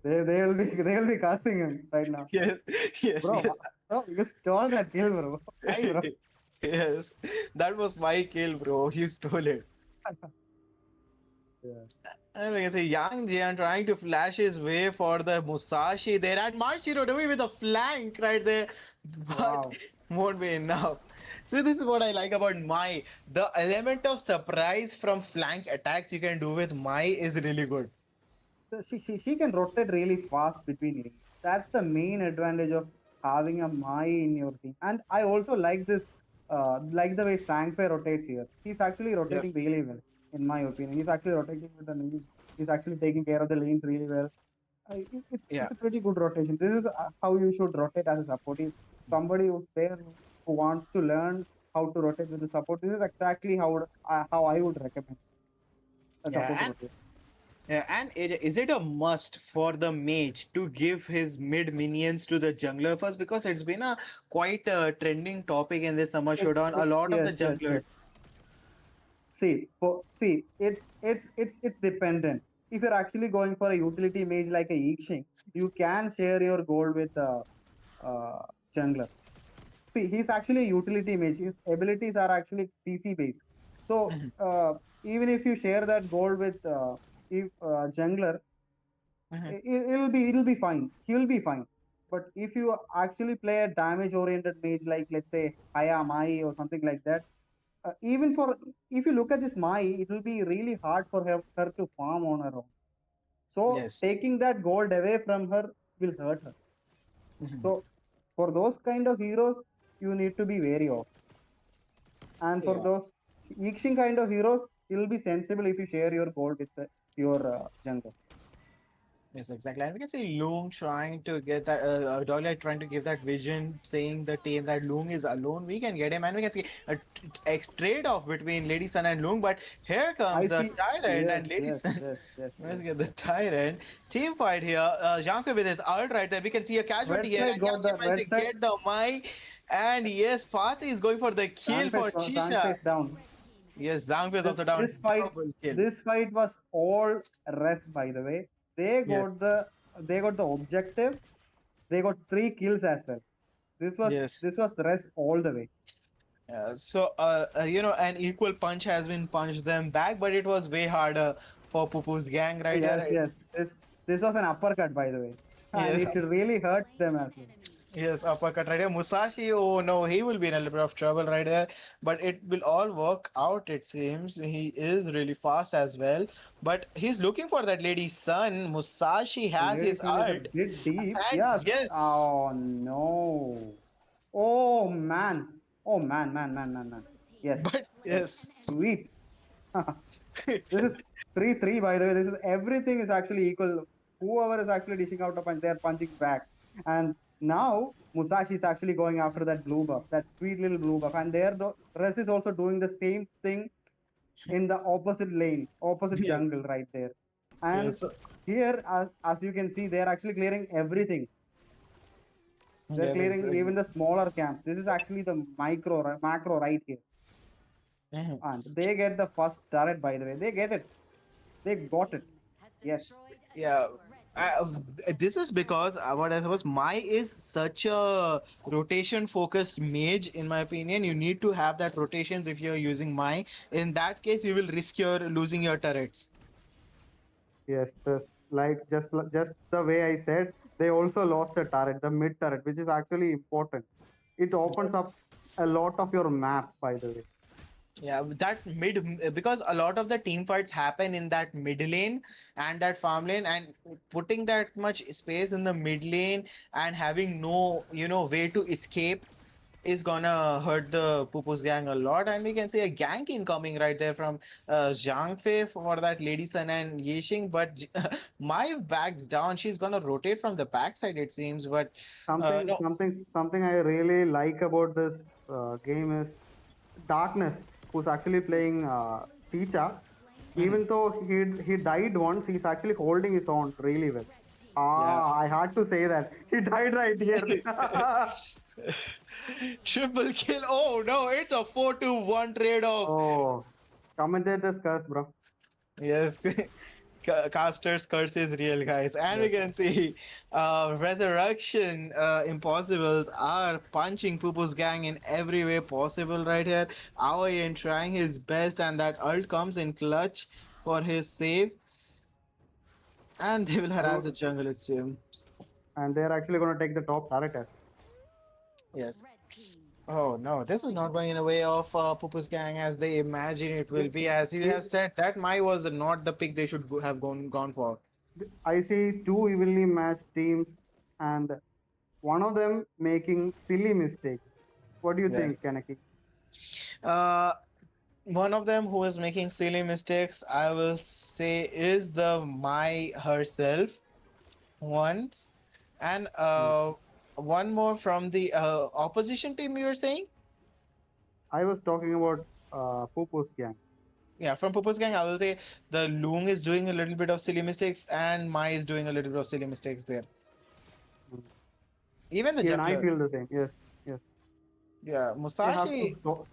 yeah. They'll be casting him right now, yes, yes, bro. yes. Bro, you stole that kill, bro. Why, bro? Yes, that was my kill, bro. You stole it. Yeah. And we can see Yang Jian trying to flash his way for the Musashi there, and Marshiro doing with a flank right there, but Wow. won't be enough. So this is what I like about Mai. The element of surprise from flank attacks you can do with Mai is really good. So she can rotate really fast between lanes. That's the main advantage of having a Mai in your team. And I also like the way Sangfei rotates here. He's actually rotating Yes. really well, in my opinion. He's actually rotating with the lanes. He's actually taking care of the lanes really well. Yeah. It's a pretty good rotation. This is how you should rotate as a support. If somebody who's there who wants to learn how to rotate with the support, this is exactly how I would recommend a support to Yeah, rotate. and is it a must for the mage to give his mid minions to the jungler first? Because it's been a quite trending topic in this summer showdown. A lot of the Yes. junglers. It's dependent. If you're actually going for a utility mage like a Yixing, you can share your gold with a jungler. See, he's actually a utility mage. His abilities are actually CC based. So Mhm, even if you share that gold with if jungler, mhm. it'll be fine. He'll be fine. But if you actually play a damage oriented mage like, let's say, Haya Mai or something like that, even for if you look at this Mai, it will be really hard for her to farm on her own. So Yes. taking that gold away from her will hurt her. Mhm. So for those kind of heroes, you need to be wary of. And for Yeah. those Yixing kind of heroes, it will be sensible if you share your gold with your jungle. Yes, exactly. And we can see Loong trying to get that, Dahlia trying to give that vision, saying the team that Loong is alone. We can get him, and we can see a trade-off between Lady Sun and Loong. But here I comes the see. Tyrant Yes, and Lady yes, Sun. yes, yes, Let's yes, get the yes. Tyrant. Team fight here. Janka with his ult right there. We can see a casualty Red here, side and got Yamcha the managed red to side. get the Mai. And yes, Fatih is going for the kill for Chisha. Sangface down. Yes, Zhangfei is This also down. this fight Double kill. this fight was all rest, by the way. They Yes, got the objective. They got 3 kills as well. This was yes. this was rest all the way. An equal punch has been punched them back, but it was way harder for Pupu's gang right Yes, here. yes. This was an uppercut, by the way, and Yes, it really hurt them as well. yes, uppercut right here. Musashi, oh no, he will be in a little bit of trouble right there, but it will all work out, it seems. He is really fast as well, but he's looking for that lady's son. Musashi The has lady his sun is a ult, bit deep. and Yes. yes, Oh no. Oh man. Oh man. Yes. but Yes. yes. Sweet. This is 3-3, by the way. This is everything is actually equal. Whoever is actually dishing out a punch, they're punching back. And now Musashi is actually going after that blue buff, that sweet little blue buff. And their rest is also doing the same thing in the opposite lane, opposite Yes, jungle right there. And yes, here, as you can see, they're actually clearing everything. They're yes, clearing even exactly. the smaller camps. This is actually the macro right here. Mhm. And they get the first turret, by the way. They get it. They got it. Yes. Yeah. This is because what I suppose Mai is such a rotation focused mage in my opinion. You need to have that rotations if you're using Mai. In that case, you will risk your losing your turrets. Yes. This, like just the way I said, they also lost a turret, the mid turret, which is actually important. It opens Yes. up a lot of your map, by the way. Yeah, that mid because a lot of the team fights happen in that mid lane and that farm lane, and putting that much space in the mid lane and having no, way to escape is gonna hurt the Pupus gang a lot. And we can see a gank incoming right there from Zhang Fei for that Lady Sun and Yixing, but my backs down. She's gonna rotate from the backside, it seems, but no. Something I really like about this game is Darkness, who's actually playing Chicha. Mhm. Even though he died once, he's actually holding his own really well. Yeah. Ah, I had to say that he died right here. Triple kill. Oh no, it's a 4-1 trade-off. Oh, commentator's curse, bro. Yes, caster's curse is real, guys. And we Yes. can see Resurrection Impossibles are punching Pupu's gang in every way possible right here. Aoyan trying his best, and that ult comes in clutch for his save. And they will harass the jungle, it seems. And they're actually going to take the top turret as well. Yes. Oh no, this is not going in a way of Pupu's gang as they imagine it will The- be. As you have the- said, that Mai was not the pick they should have gone for. I see two evenly matched teams and one of them making silly mistakes. What do you Yeah. think, Kaneki? Uh, One of them who is making silly mistakes, I will say, is the Mai herself once, and Hmm. one more from the opposition team. You were saying, I was talking about Popo's gang. yeah, from Pupu's gang, I will say the Loong is doing a little bit of silly mistakes, and Mai is doing a little bit of silly mistakes there. Hmm. Even the Even I jungler, feel the same. Yes, yes. yeah, They have to. Musashi.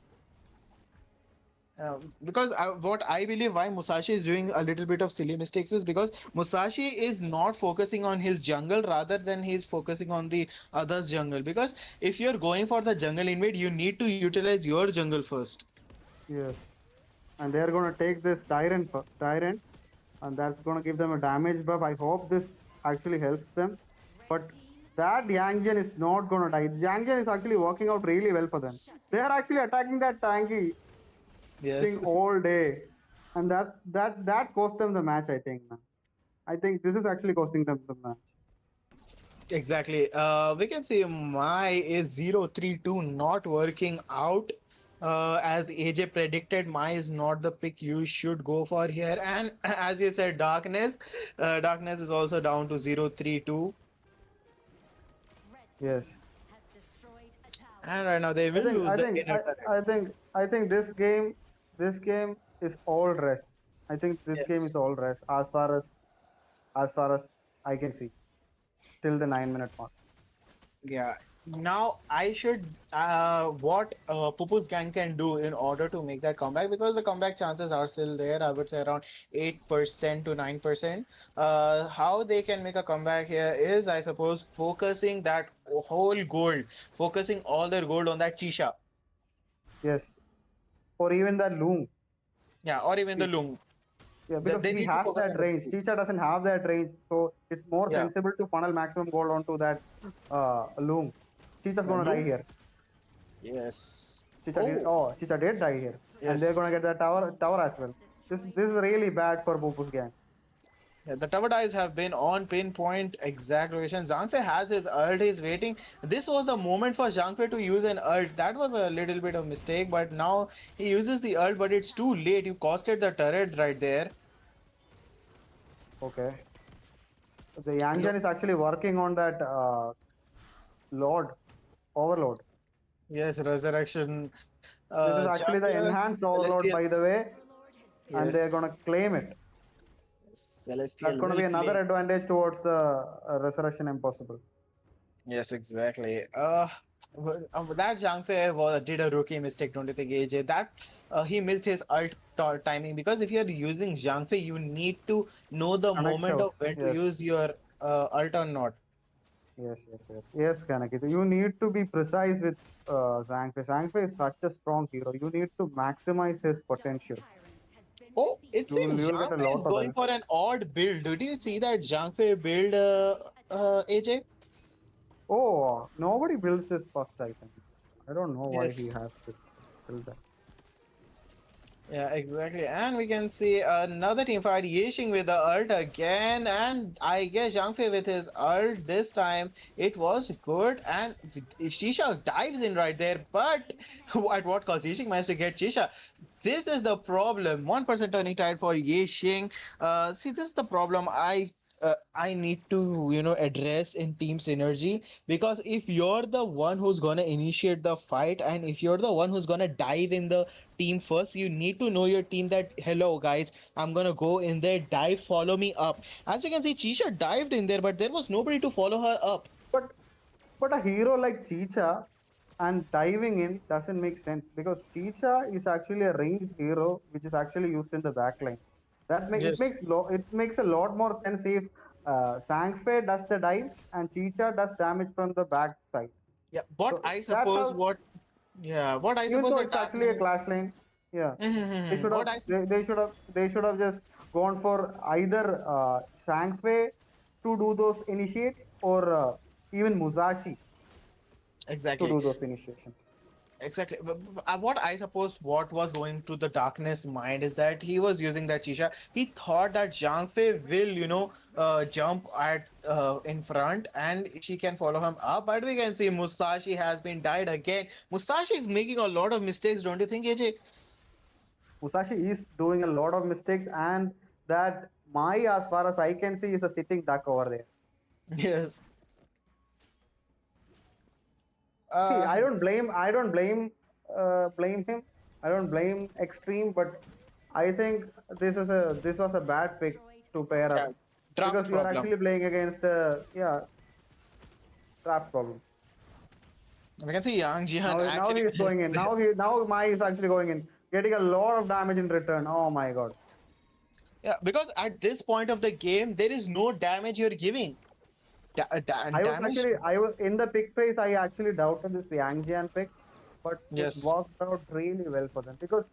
Because what I believe why Musashi is doing a little bit of silly mistakes is because Musashi is not focusing on his jungle rather than he's focusing on the other's jungle. Because if you're going for the jungle invade, you need to utilize your jungle first. Yes, and they're gonna take this tyrant, and that's gonna give them a damage buff. I hope this actually helps them. But that Yangjian is not gonna die. Yangjian is actually working out really well for them. They are actually attacking that tanky thing Yes, all day, and that cost them the match. I think, man. I think this is actually costing them the match. exactly. We can see my is 0-3-2 not working out. As AJ predicted, Mai is not the pick you should go for here. And as you said, Darkness is also down to 0-3-2. Yes. And right now they I will think lose I the think inner turret. I think this game is all rest. I think this game is Yes. all rest as far as I can see till the 9 minute mark. Yeah. Now I should what Pupu's gang can do in order to make that comeback because the comeback chances are still there. I would say around 8% to 9%. How they can make a comeback here is, I suppose, focusing that whole gold, focusing all their gold on that Chisha. Yes, or even that loom. Yeah, or even the He- Lung. Yeah, because They he need to has focus that on the range. Pupu. Chicha doesn't have that range, so it's more Yeah. sensible to funnel maximum gold onto that loom. Chicha's Yeah, gonna die Lung. here. Yes. Oh, Chicha did die here, and they're yes. gonna get that tower as well. This is really bad for Popo's gang. Yeah, the tower dives have been on pinpoint exact location. Zhang Fei has his ult, he's waiting. This was the moment for Zhang Fei to use an ult. That was a little bit of mistake, but now he uses the ult, but it's too late. You costed the turret right there. Okay. The Yangjan Look, is actually working on that Lord Overload. yes, Resurrection, This is actually the Jungler, enhanced Overload, Celestial. by the way, and they're gonna Yes, claim it. That's Celestial gonna will be another claim. advantage towards the Resurrection Impossible. Yes, exactly. That Zhang Fei did a rookie mistake, don't you think, AJ? That he missed his timing, because if you're using Zhang Fei, you need to know the moment Connectors. of when to Yes. use your ult or not. Yes, Kanakit. You need to be precise with Zhangfei. Zhangfei is such a strong hero. You need to maximize his potential. Oh, it seems You'll get Zhang a Fei lot is of going them. for an odd build. Did you see that Zhang Fei build, AJ? Oh, nobody builds his first item. I don't know why he Yes. has to build that. Yeah, exactly. And we can see another team fight, Yixing with the ult again, and I guess Zhang Fei with his ult this time. It was good, and Shisha dives in right there, but at what cost? Yixing managed to get Shisha. This is the problem. 1% turning tide for Yixing. See, this is the problem I need to, address in team synergy, because if you're the one who's gonna initiate the fight, and if you're the one who's gonna dive in the team first, you need to know your team that, hello guys, I'm gonna go in there, dive, follow me up. As you can see, Chisha dived in there, but there was nobody to follow her up. But a hero like Chicha and diving in doesn't make sense because Chicha is actually a ranged hero which is actually used in the backline. Yes. It makes a lot more sense if Sangfei does the dives and Chicha does damage from the back side. Yeah, but So I that's suppose how, what yeah what I even suppose though that it's that actually a means. clash lane, yeah, What I they should have just gone for either Sangfei to do those initiates or even Musashi to exactly. do those initiations. Exactly. What I suppose what was going to the darkness mind is that he was using that Chisha. He thought that Zhang Fei will, jump at in front and she can follow him up. But we can see Musashi has been died again. Musashi is making a lot of mistakes, don't you think, AJ? Musashi is doing a lot of mistakes, and that Mai, as far as I can see, is a sitting duck over there. Yes. See, Uh, blame him. I don't blame Extreme, but I think this was a bad pick to pair yeah, up because draft you are problem. actually playing against draft problem. We can see Yang Jihan Now he actually. is going in. Now Mai is actually going in, getting a lot of damage in return. Oh my god. Yeah, because at this point of the game, there is no damage you're giving. Damage. I was in the pick phase. I actually doubted this Yangjian pick, but it Yes. worked out really well for them because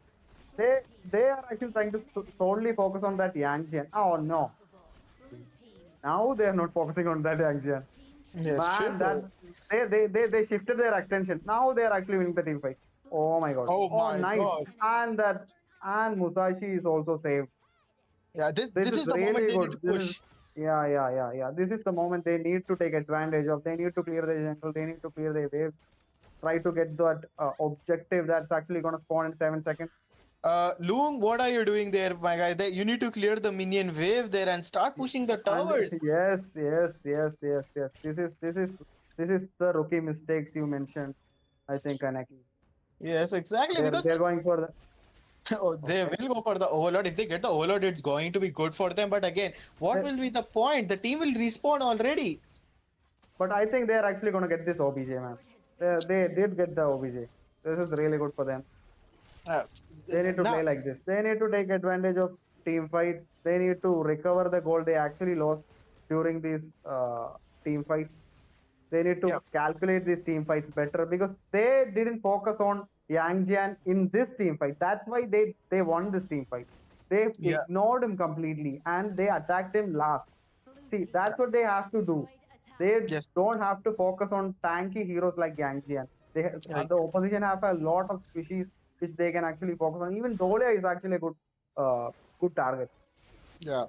they are actually trying to solely focus on that Yangjian. Oh no, now they are not focusing on that Yangjian. Yes, Man, true. that they shifted their attention. Now they are actually winning the team fight. Oh my god. Oh Oh my nice. God. And Musashi is also saved. Yeah, this This this is is the moment really they need good. to push. Yeah. This is the moment they need to take advantage of. They need to clear the jungle. They need to clear the waves. Try to get that objective that's actually going to spawn in 7 seconds. Loom, what are you doing there, my guy? You need to clear the minion wave there and start pushing the And towers. yes. This is the rookie mistakes you mentioned. I think Kaneki. Yes, exactly. Because They're going for the oh, they okay. will go for the overload. If they get the overload, it's going to be good for them. But again, what They, will be the point? The team will respawn already. but I think they're actually going to get this OBJ, man. They did get the OBJ. This is really good for them. Uh, They need to now, play like this. They need to take advantage of team fights. They need to recover the goal they actually lost during these team fights. They need yeah, to calculate these team fights better because they didn't focus on Yang Jian in this team fight. That's why they won this team fight. They yeah, ignored him completely and they attacked him last. See, that's what they have to do. They yes. don't have to focus on tanky heroes like Yang Jian. Yeah, The opposition have a lot of species which they can actually focus on. Even Dolia is actually a good target. yeah.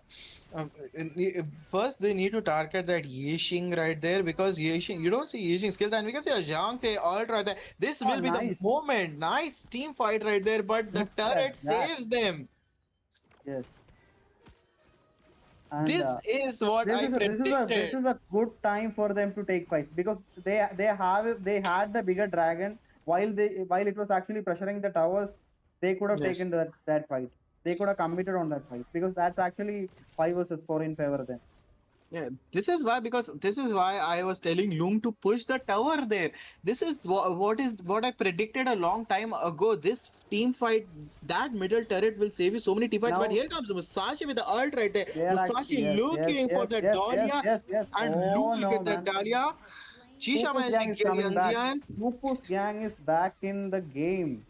First, they need to target that Yixing right there, because Yixing, you don't see Yixing skills, and we can see a Zhang Fei ult right there. This Oh, will be the nice. moment. Nice team fight right there, but the Look turret at that. saves them. Yes. And This is what I this predicted. is a good time for them to take fights because they had the bigger dragon while it was actually pressuring the towers. They could have Yes. taken that fight. They could have committed on that fight because that's actually 5 versus 4 in favor of them. Yeah, this is why I was telling Loom to push the tower there. This is what I predicted a long time ago. This team fight, that middle turret will save you so many team fights. But Now here comes Musashi with the ult right there. they are actually, Musashi yes, yes, looking for yes, the yes, yes, Dahlia, yes, yes. and Loom Oh will no, get that man. Dahlia. Chisha Poopu's managed to gang is get coming back. Yanjian. Poopu's gang is back in the game.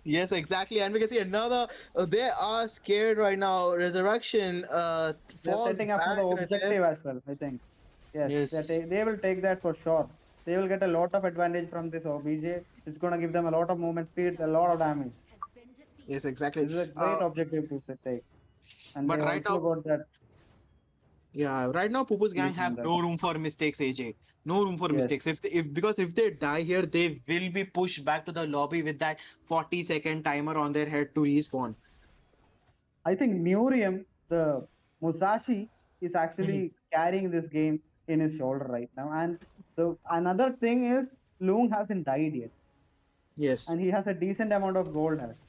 Yes, exactly. And we can see another. They are scared right now. Resurrection They're falls setting up for the back right there. objective as well, I think. Yes, Yes. they will take that for sure. They will get a lot of advantage from this OBJ. It's going to give them a lot of movement speed, a lot of damage. Yes, exactly. This is a great objective to take. And they But right also now, got that yeah, right now Pupu's gang lead have on that. no room for mistakes, AJ. No room for Yes. mistakes. If because if they die here, they will be pushed back to the lobby with that 40-second timer on their head to respawn. I think Murium, the Musashi, is Mhm. actually carrying this game in his shoulder right now. And the another thing is Loong hasn't died yet. Yes. And he has a decent amount of gold as.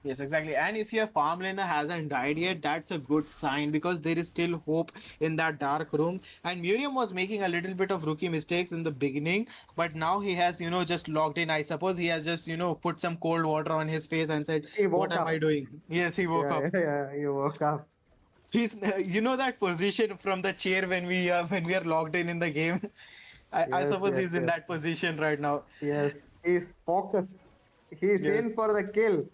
Yes, exactly. And if your farm laner hasn't died yet, that's a good sign because there is still hope in that dark room. And Miriam was making a little bit of rookie mistakes in the beginning, but now he has, just logged in. I suppose he has just, put some cold water on his face and said, He "What woke am I up. doing?" Yes, he woke up. He woke up. He's, that position from the chair when we are logged in the game. I Yes, suppose yes, he's in yes. that position right now. Yes, he's focused. He's Yes. in for the kill.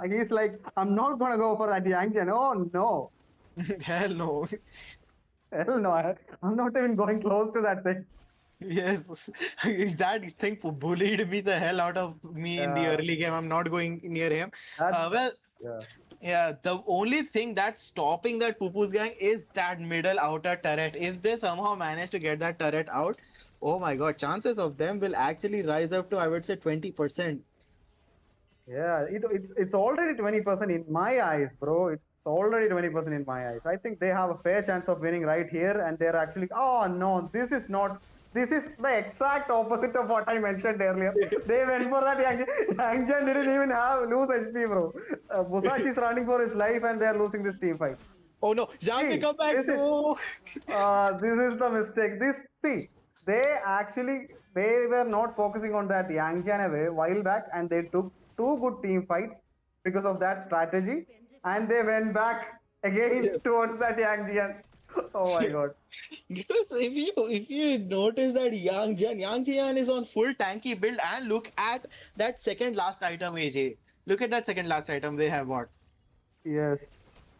He's like, I'm not gonna go for that Yangchen. Oh no, Hell no. hell no! I'm not even going close to that thing. Yes, that thing bullied me the hell out of me in the Yeah, early game. I'm not going near him. that. Well, Yeah. yeah, the only thing that's stopping that Pupu's gang is that middle outer turret. If they somehow manage to get that turret out, oh my god, chances of them will actually rise up to, I would say, 20%. Yeah, it's already 20% in my eyes, bro. It's already 20% in my eyes. I think they have a fair chance of winning right here, and they're actually. Oh no, this is not. This is the exact opposite of what I mentioned earlier. They went for that Yang. Yang didn't even have lose HP, bro. Musashi is running for his life, and they're losing this team fight. Oh no, Zhang will See, come back. No. this is the mistake. They actually they were not focusing on that Yangjian away a while back, and they took two good team fights because of that strategy, and they went back again towards that Yangjian. Oh my god. Because if you notice that Yang Jian is on full tanky build, and look at that second last item, AJ. Look at that second last item they have bought. Yes,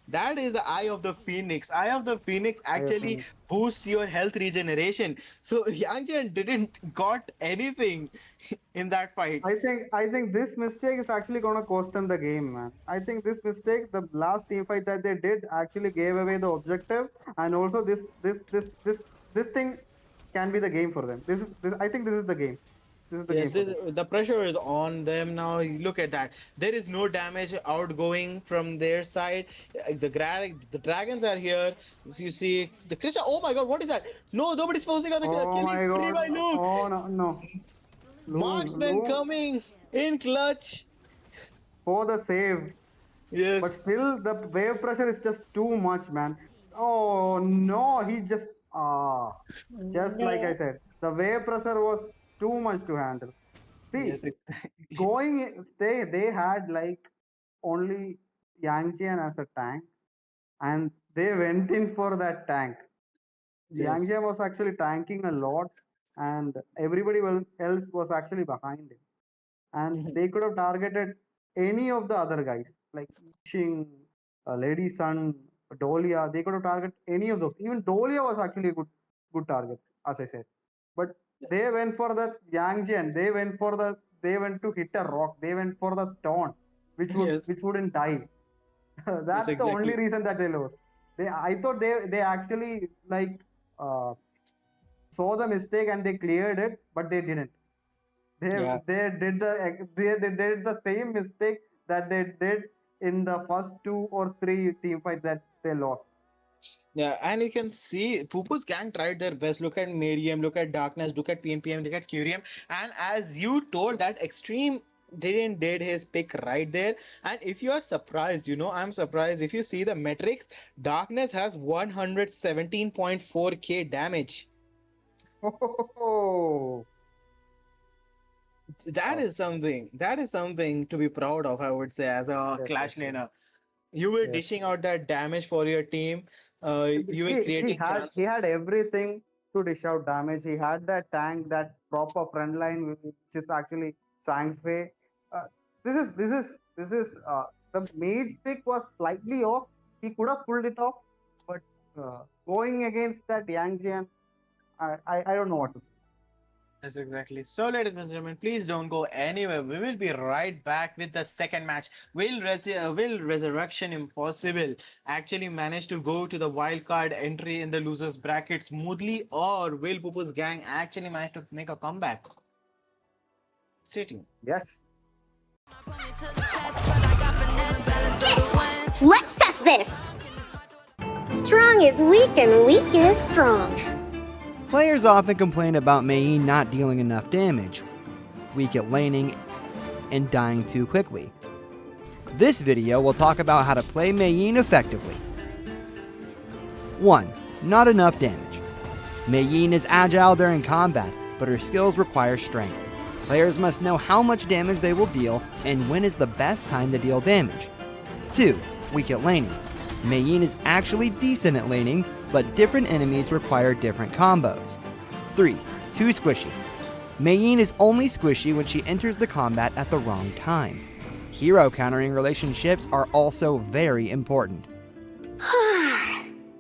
That is the Eye of the Phoenix. Eye of the Phoenix I have actually finished. boosts your health regeneration. So Yang Jian didn't got anything in that fight. I think this mistake is actually gonna cost them the game, man. I think this mistake, the last team fight that they did, actually gave away the objective, and also this thing can be the game for them. This. I think this is the game. This is the Yes, game for them. the pressure is on them now. Look at that. There is no damage outgoing from their side. The dragons are here. As you see the Krishna. Oh my God, what is that? No, nobody's posting on the Oh killing my spree god. by Luke. Oh no no. Marksman Loom coming in clutch. for the save. But Yes. still, the wave pressure is just too much, man. Oh no, he just like I No. said, the wave pressure was too much to handle. Yes. See, they had like only Yangjian as a tank, and they went in for that tank. Yes. Yangjian was actually tanking a lot, and everybody else was actually behind him. And they could have targeted any of the other guys like Yixing, Lady Sun, Dolia. They could have targeted any of those. Even Dolia was actually a good target, as I said. But they Yes. went for the Yangjian. They went to hit a rock. They went for the stone, Yes. which wouldn't die. Yes. That's the only Exactly. reason that they lost. I thought they actually like uh, saw the mistake and they cleared it, but they didn't. They Yeah. they did the same mistake that they did in the first two or three team fights that they lost. Yeah, and you can see Pupus gang tried their best. Look at Miriam, look at Darkness, look at PNPM, look at Curium. And as you told, that extreme did his pick right there. And if you are surprised, I'm surprised. If you see the metrics, Darkness has 117.4k damage. Oh, That oh, is something. That is something to be proud of, I would say, as a yes, yes, Clash yes, laner. You were yes. dishing out that damage for your team. You were He creating had chances. everything to dish out damage. He had that tank, that proper front line, which is actually Sangfei. Uh, this is the mage pick was slightly off. He could have pulled it off, but going against that Yang Jian, I don't know what to say. Yes, exactly. So, ladies and gentlemen, please don't go anywhere. We will be right back with the second match. Will Resurrection Impossible actually manage to go to the wild card entry in the losers bracket smoothly, or will Pupu's gang actually manage to make a comeback? Sitting. Yes. Let's test this! Strong is weak and weak is strong. Players often complain about Mei Yin not dealing enough damage, weak at laning, and dying too quickly. This video will talk about how to play Mei Yin effectively. 1. Not enough damage. Mei Yin is agile during combat, but her skills require strength. Players must know how much damage they will deal and when is the best time to deal damage. 2. Weak at laning. Mei Yin is actually decent at laning, but different enemies require different combos. 3. Too squishy. Mei Yin is only squishy when she enters the combat at the wrong time. Hero countering relationships are also very important.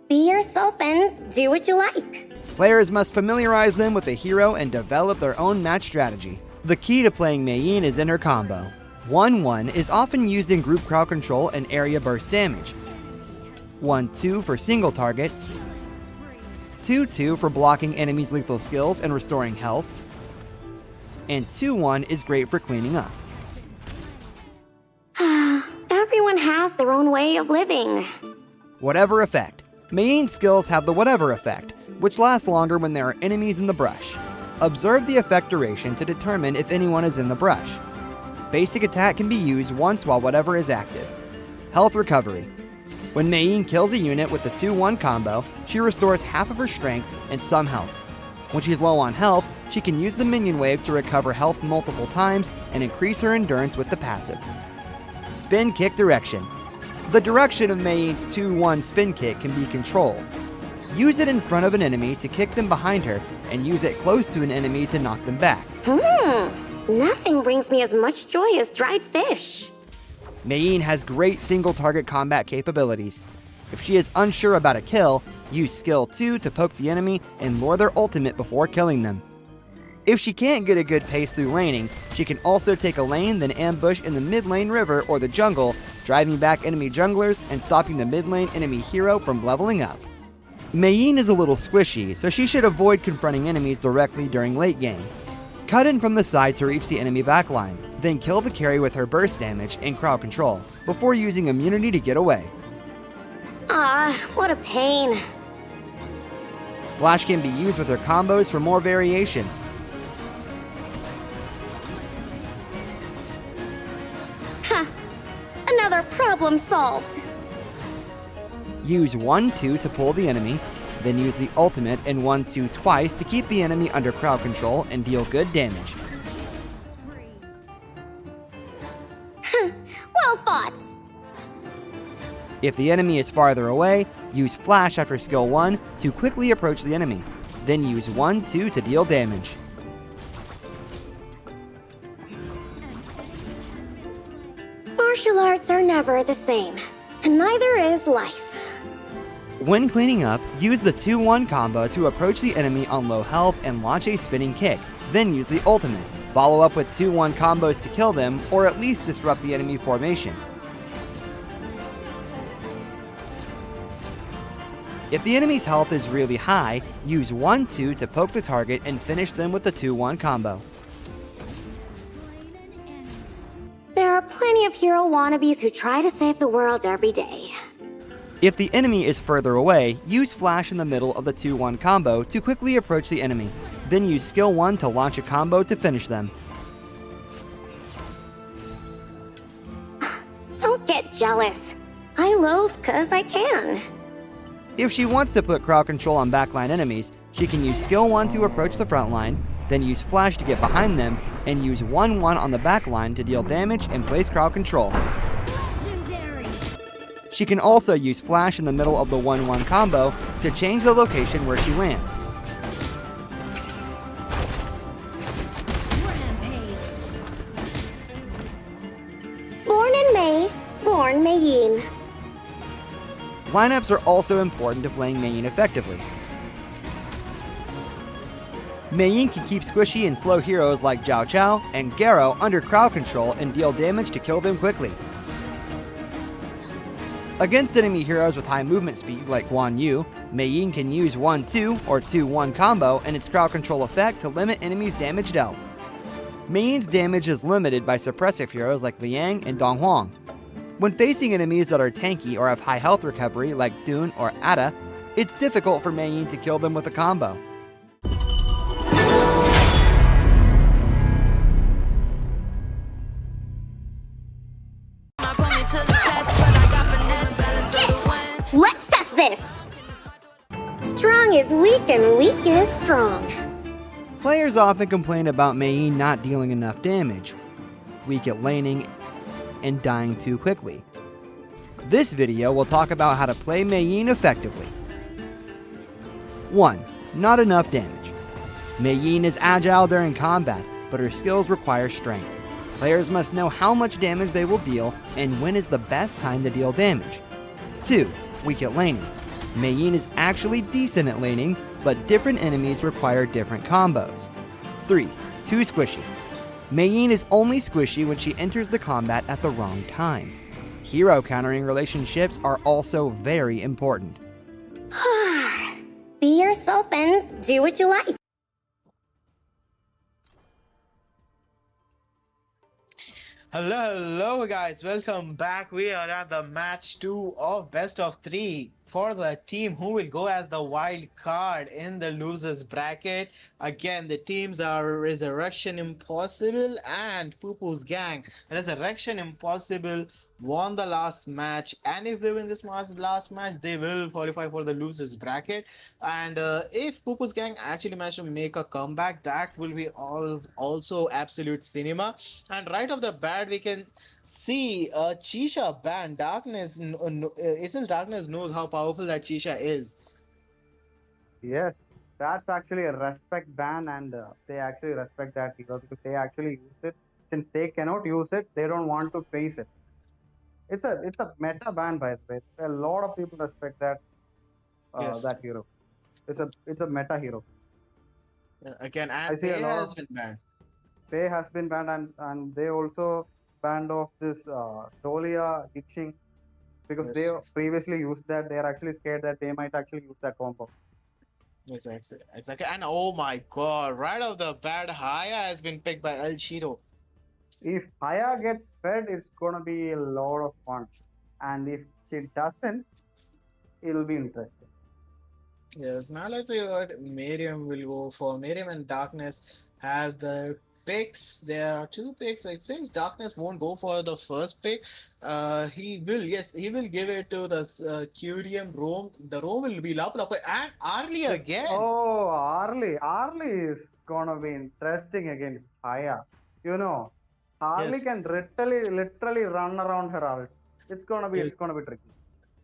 Be yourself and do what you like. Players must familiarize them with the hero and develop their own match strategy. The key to playing Mei Yin is in her combo. 1-1 is often used in group crowd control and area burst damage. 1-2 for single target, 2-2 for blocking enemies' lethal skills and restoring health, and 2-1 is great for cleaning up. Everyone has their own way of living. Whatever effect. Mei Yin's skills have the whatever effect, which lasts longer when there are enemies in the brush. Observe the effect duration to determine if anyone is in the brush. Basic attack can be used once while whatever is active. Health recovery. When Mei Yin kills a unit with the 2-1 combo, she restores half of her strength and some health. When she's low on health, she can use the minion wave to recover health multiple times and increase her endurance with the passive. Spin kick direction. The direction of Mei Yin's 2-1 spin kick can be controlled. Use it in front of an enemy to kick them behind her, and use it close to an enemy to knock them back. Nothing brings me as much joy as dried fish. Mei Yin has great single target combat capabilities. If she is unsure about a kill, use skill 2 to poke the enemy and lure their ultimate before killing them. If she can't get a good pace through laning, she can also take a lane then ambush in the mid lane river or the jungle, driving back enemy junglers and stopping the mid lane enemy hero from leveling up. Mei Yin is a little squishy, so she should avoid confronting enemies directly during late game. Cut in from the side to reach the enemy backline, then kill the carry with her burst damage and crowd control, before using immunity to get away. What a pain. Flash can be used with her combos for more variations. Another problem solved. Use 1-2 to pull the enemy, then use the ultimate and 1-2 twice to keep the enemy under crowd control and deal good damage. Well fought. If the enemy is farther away, use Flash after skill 1 to quickly approach the enemy, then use 1-2 to deal damage. Martial arts are never the same, and neither is life. When cleaning up, use the 2-1 combo to approach the enemy on low health and launch a spinning kick, then use the ultimate. Follow up with 2-1 combos to kill them, or at least disrupt the enemy formation. If the enemy's health is really high, use 1-2 to poke the target and finish them with the 2-1 combo. There are plenty of hero wannabes who try to save the world every day. If the enemy is further away, use Flash in the middle of the 2-1 combo to quickly approach the enemy, then use skill 1 to launch a combo to finish them. jealous. I loaf 'cause I can. If she wants to put crowd control on backline enemies, she can use skill 1 to approach the front line, then use flash to get behind them, and use 1-1 on the backline to deal damage and place crowd control. She can also use flash in the middle of the 1-1 combo to change the location where she lands. Born in May, born Mei Yin. Lineups are also important to playing Mei Yin effectively. Mei Yin can keep squishy and slow heroes like Zhao Chao and Garo under crowd control and deal damage to kill them quickly. Against enemy heroes with high movement speed like Guan Yu, Mei Yin can use 1-2 or 2-1 combo and its crowd control effect to limit enemies' damage dealt. Mei Yin's damage is limited by suppressive heroes like Liang and Dong Huang. When facing enemies that are tanky or have high health recovery like Dun or Ada, it's difficult for Mei Yin to kill them with a combo. Let's test this! Strong is weak and weak is strong. Players often complain about Mei Yin not dealing enough damage, weak at laning, and dying too quickly. This video will talk about how to play Mei Yin effectively. 1. Not enough damage. Mei Yin is agile during combat, but her skills require strength. Players must know how much damage they will deal and when is the best time to deal damage. 2. Weak at laning. Mei Yin is actually decent at laning, but different enemies require different combos. 3. Too squishy. Mei Yin is only squishy when she enters the combat at the wrong time. Hero countering relationships are also very important. Be yourself and do what you like. Hello guys, welcome back. We are at the match 2 of best of 3 for the team who will go as the wild card in the losers bracket. Again, the teams are Resurrection Impossible and Poo-Poo's gang. Resurrection Impossible won the last match, and if they win this last match, they will qualify for the losers bracket. And if Poo-Poo's gang actually manage to make a comeback, that will be also absolute cinema. And right off the bat, we can see Chisha ban. Isn't Darkness knows how powerful that Chisha is. Yes, that's actually a respect ban, and they actually respect that hero because they actually used it. Since they cannot use it, they don't want to face it. It's a meta ban, by the way. A lot of people respect that Yes. that hero. It's a meta hero. Again, I and see a Faye lot has of been banned. Faye has been banned, and they also banned off this Dolia Itching because they Yes. previously used that. They are actually scared that they might actually use that combo. Exactly. And oh my god, right off the bat, Haya has been picked by El Shiro. If Haya gets fed, it's gonna be a lot of fun, and if she doesn't, it'll be interesting. Yes, now let's see what Miriam will go for. Miriam and Darkness has the picks. There are two picks. It seems Darkness won't go for the first pick. He will give it to the Curium Rome. The Rome will be Lapu and Arlie Yes. again. Oh, Arlie is gonna be interesting against Haya. You know, Harley Yes. can literally run around her ult. It's gonna be tricky.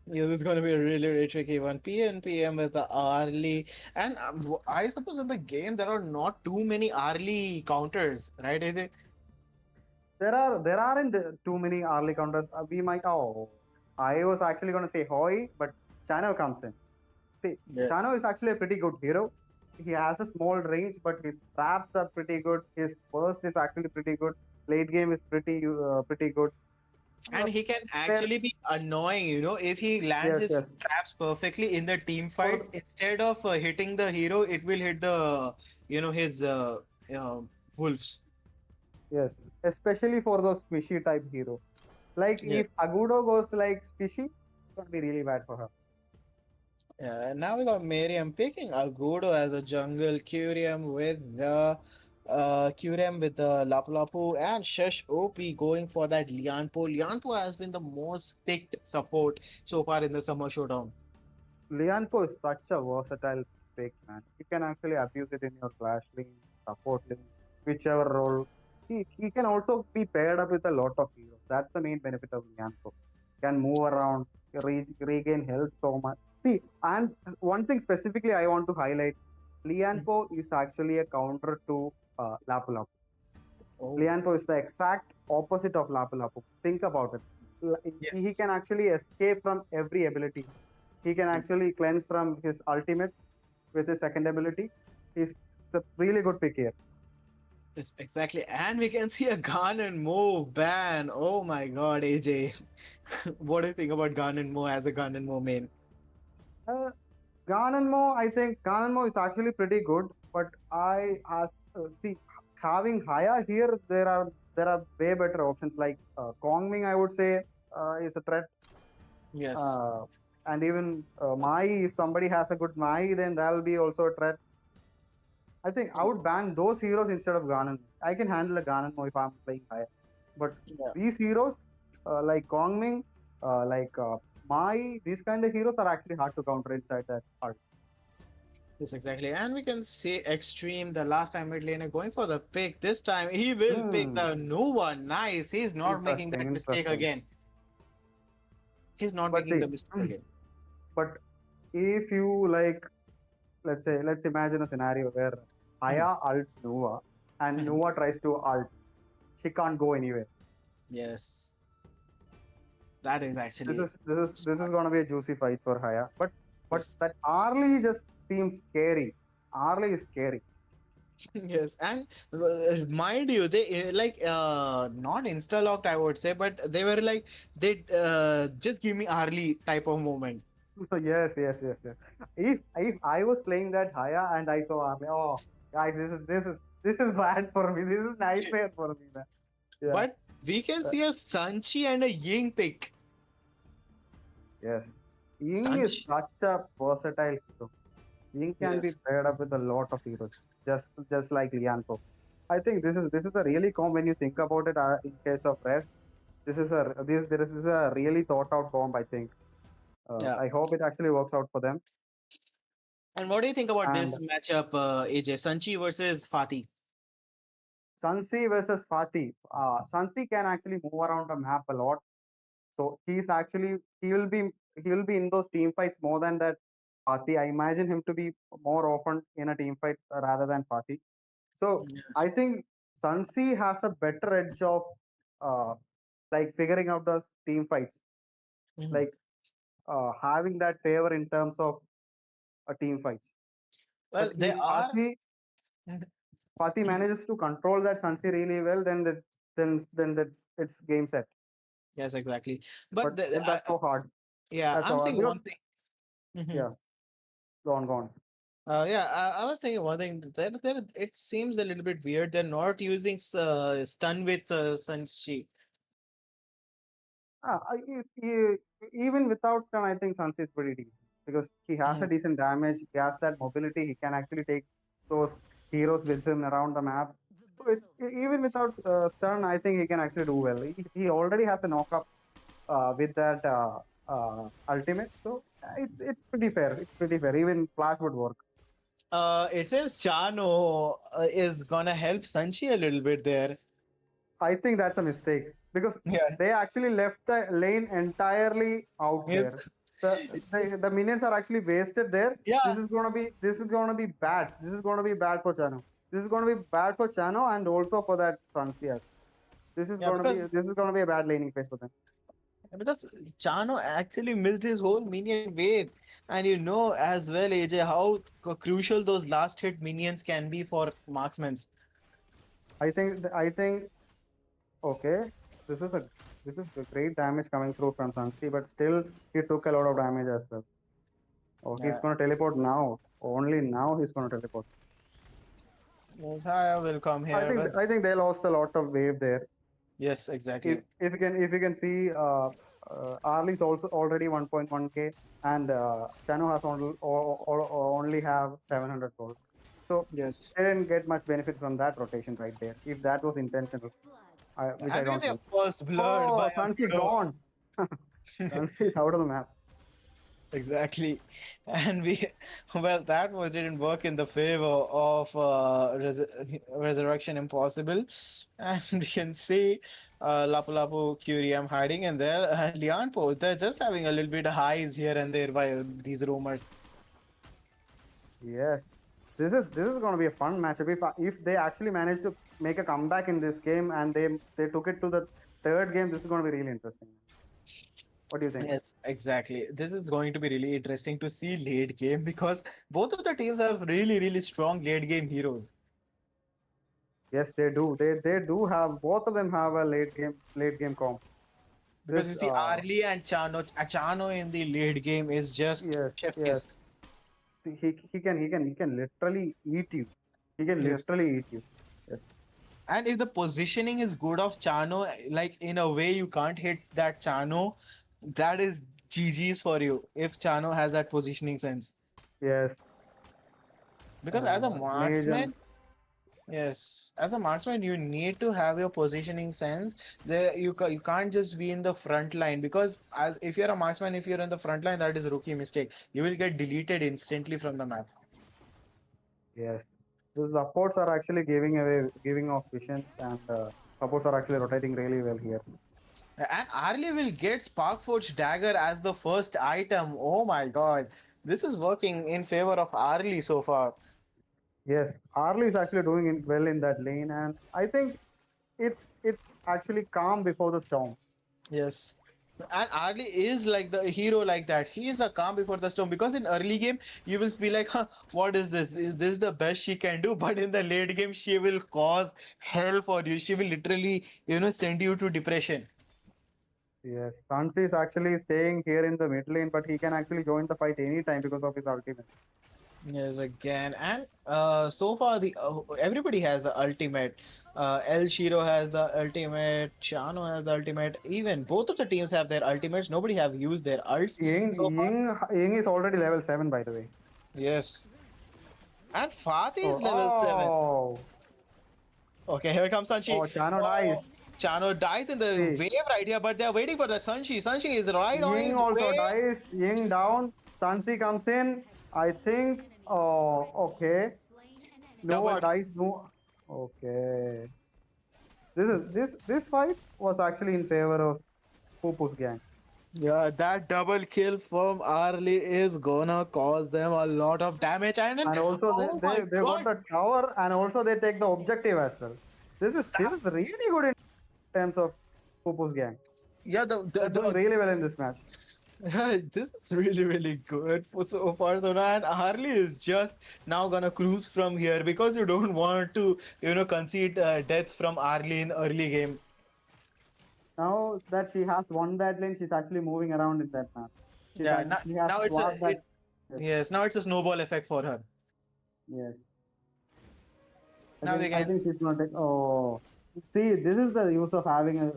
Yes, it's going to be a really tricky one. PM with the Arlie. And I suppose in the game there are not too many Arlie counters, right? Is it? There aren't too many early counters. We might. Oh, I was actually gonna say Hoi, but Chano comes in. See, Yeah. Chano is actually a pretty good hero. He has a small range, but his traps are pretty good. His burst is actually pretty good. Late game is pretty good. And he can actually be annoying, if he lands Yes, his yes. traps perfectly in the team For fights, instead of hitting the hero, it will hit his uh, wolves. yes, especially for those squishy type hero. Like Yeah. if Agudo goes like squishy, it's gonna be really bad for her. Yeah, and now we got Miriam picking Agudo as a jungle, Curium with the Qrem with the Lapu Lapu and Shush OP going for that Lianpo. Lianpo has been the most picked support so far in the Summer Showdown. Lianpo is such a versatile pick, man. You can actually abuse it in your flash lane, support lane, whichever role. He can also be paired up with a lot of heroes. That's the main benefit of Lianpo. Can move around, regain health so much. See, and one thing specifically I want to highlight, Lianpo is actually a counter to Lapu Lapu. Oh, Lianpo is the exact opposite of Lapu Lapu. Think about it. He yes. can actually escape from every abilities. He can actually cleanse from his ultimate with his second ability. It's a really good pick here. Yes, exactly. And we can see a Gun and Mo ban. Oh my god, AJ. What do you think about Gun and Mo as a Gun and Mo main? Uh, Ganonmo, I think Ganonmo is actually pretty good, but I as see having Haya here, there are way better options like Kongming. I would say is a threat. Yes. Uh, and even Mai, if somebody has a good Mai, then that'll be also a threat. I think I Yes. would ban those heroes instead of Ganon. I can handle a Ganon if I'm playing higher. But Yeah. these heroes, like Kongming, like Mai, these kind of heroes are actually hard to counter inside that art. Yes, exactly. And we can see Extreme, the last time mid laner, going for the pick. This time he will pick Hmm. the new one. Nice. He's not making Interesting, that mistake interesting. again. He's not But making see, the mistake again. but if you like, let's imagine a scenario where Mhm. Haya ults Nuva and Mhm. Nuva tries to ult. She can't go anywhere. Yes, that is This actually is this is this is smart. gonna be a juicy fight for Haya. But Yes. that Arlie just seems scary. Arlie is scary. Yes, and mind you, they not insta locked, I would say, but they were like they just give me early type of moment. Yes, yes, yes, yes. If I was playing that Haya and I saw Arlie, oh guys, this is bad for me. This is nightmare for me, man. Yeah. But we can Uh, see a Sanchi and a Ying pick. yes. Ying is Sanchi, such a versatile hero. Ying can be yes. paired up with a lot of heroes, just like Lianpo. I think this is a really comb when you think about it. In case of Res, this is a really thought out comb. I think. Yeah. I hope it actually works out for them. And what do you think about And this matchup, AJ? Sanchi versus Fatih. Sunsi versus Fatih. Sunsi can actually move around the map a lot. So he will be in those team fights more than that Fatih. I imagine him to be more often in a team fight rather than Fatih. So Yes. I think Sunsi has a better edge of uh, like figuring out the team fights, Mhm. like having that favor in terms of a team fights. But Well, they if are. Mhm. Fatih manages to control that Sunsi really well, then it's game set. Yes, exactly. But But then that's so hard. yeah, That's so I'm hard saying because one thing. Mhm. yeah, go on. Yeah, I was thinking one thing that it seems a little bit weird. They're not using stun with Sanchi. Even without stun, I think Sunsi is pretty decent because he has a Mhm. decent damage. He has that mobility. He can actually take those heroes with him around the map. So even without stun, I think he can actually do well. He already has a knockup with that ultimate, so it's pretty fair. It's pretty fair. Even Flash would work. It seems Chano is gonna help Sanchi a little bit there. I think that's a mistake because Yeah. they actually left the lane entirely out Yes. there. The minions are actually wasted there. Yeah. This is gonna be bad. This is gonna be bad for Chano. This is gonna be bad for Chano and also for that Francia. Yeah, This is gonna be a bad laning phase for them. because Chano actually missed his whole minion wave, and you know as well, AJ, how crucial those last hit minions can be for marksmen. I think okay. This is a this is a great damage coming through from Sansi, but still he took a lot of damage as well. Oh, he's Yeah, gonna teleport now. Only now he's gonna teleport. Messiah will come I here, think but I think they lost a lot of wave there. yes, If exactly. if you can see, Arlie's also already 1.1k, and Chano has only have 700 gold. So Yes. they didn't get much benefit from that rotation right there. If that was intentional, which I And we can don't see a think. first blood Oh, by a Sunsi Gudo. gone. Sunsi is out of the map. Exactly. And well, that was didn't work in the favor of Resurrection Impossible. And we can see Lapu Lapu Curiam hiding in there. And Lianpo, they're just having a little bit of highs here and there by these rumors. Yes, this is going to be a fun matchup. If they actually manage to make a comeback in this game and they took it to the third game, this is going to be really interesting. What do you think? Yes, exactly. This is going to be really interesting to see late game because both of the teams have really, really strong late game heroes. Yes, they do. They do have both of them have a late game comp. Because you This see, Arlie and Chano in the late game is just yes chef yes kiss. he can literally eat you. He can Yes. literally eat you. Yes. And if the positioning is good of Chano, like in a way you can't hit that Chano, that is GG's for you if Chano has that positioning sense. Yes. Because as a Major. marksman, yes, as a marksman, you need to have your positioning sense. There, you can't just be in the front line because as if you're a marksman, if you're in the front line, that is a rookie mistake. You will get deleted instantly from the map. Yes. The supports are actually giving off visions, and supports are actually rotating really well here. And Arlie will get Sparkforge Dagger as the first item. Oh my god. This is working in favor of Arlie so far. Yes, Arlie is actually doing well in that lane, and I think it's actually calm before the storm. Yes. And Arlie is like the hero like that. He is a calm before the storm because in early game you will be like, huh, what is this? Is this the best she can do? But in the late game she will cause hell for you. She will literally, send you to depression. Yes, Sansi is actually staying here in the mid lane, but he can actually join the fight anytime because of his ultimate. Yes, again, and so far the everybody has the ultimate. El Shiro has the ultimate. Chano has ultimate. Even both of the teams have their ultimates. Nobody have used their ults Ying so far. Ying Ying is already level 7, by the way. Yes, and Fatih Oh is level 7. oh Okay, here comes Sanchi. oh, Chano dies. Oh, Chano dies in the See, wave right here, but they're waiting for the Sanchi. Sanchi is right on Ying his also way. dies. Ying down. Sansi comes in. I think. Oh, okay. Double Noah dies. No. Okay. This fight was actually in favor of Pupu's gang. Yeah, that double kill from Arlie is gonna cause them a lot of damage. And then, And also oh my they got god, the tower, and also they take the objective as well. This is really good in terms of Pupu's gang. yeah, They're doing really well in this match. this is really really good for so far. So now and Harley is just now gonna cruise from here because you don't want to concede deaths from Harley in early game. Now that she has won that lane, she's actually moving around in that map. Yeah, now, She has now it's swapped that. Yes, yes, now it's a snowball effect for her. yes. I Now we think I can think she's gonna take. Oh, see, this is the use of having an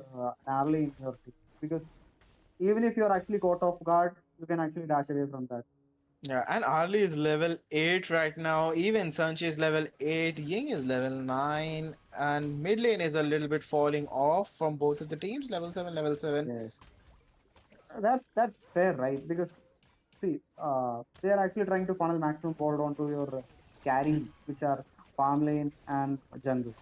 early in your team, because even if you're actually caught off guard, you can actually dash away from that. yeah, and Harley is level 8 right now. Even Sanchi is level 8. Ying is level 9, and mid lane is a little bit falling off from both of the teams. Level 7, level 7. Yes, that's fair, right? Because see, they are actually trying to funnel maximum hold onto your carries, which are farm lane and jungle.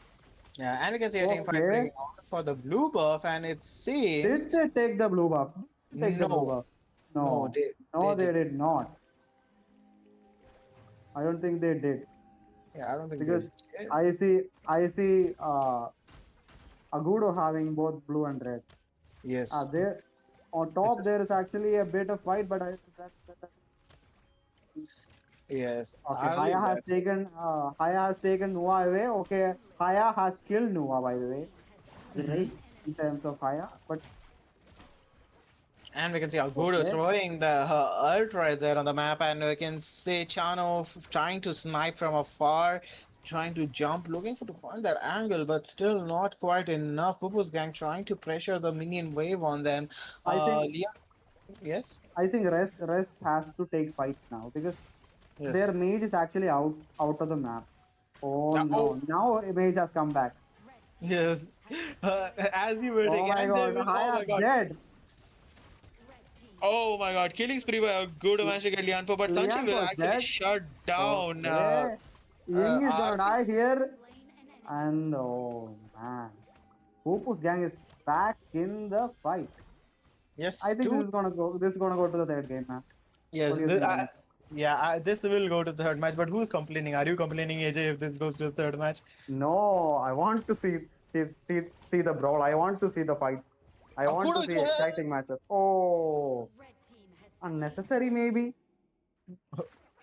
Yeah, and we can see a team fight Okay, breaking out for the blue buff, and it seems did they take the blue buff? Did they take the blue no, buff? no, No, they no, they did. did not. I don't think they did, Yeah, I don't think they because did. I see Agudo having both blue and red. Yes, There on it's top just there is actually a bit of fight, but that yes. okay. Early that. Haya has taken Noah away. Okay, Haya has killed Noah, by the way. Mhm. Great in terms of Haya, but And we can see Agudo okay. throwing the her ult right there on the map, and we can see Chano trying to snipe from afar, trying to jump, looking to find that angle, but still not quite enough. Pupu's gang trying to pressure the minion wave on them. I think Leon, yes, Res has to take fights now, because their yes. mage is actually out of the map. Oh Now, no! Now Image has come back. yes, as you were Oh saying, my and they God! will. Oh my Haya's god. dead. Oh my god, killing spree by a good L- match to get Lianpo, but Sanchi will Lianpo is actually dead. shut down Okay. Ying is gonna Army. die here. And oh man, Pupu's gang is back in the fight. I Yes, think this two. is gonna go. This is gonna go to the third game, man. Yes, What do you think, Ganesh? yeah, this will go to the third match, but who's complaining? Are you complaining, AJ, if this goes to the third match? No, I want to see the brawl. I want to see the fights. I Oh, want to kudos see to him. exciting matches. Oh, unnecessary maybe.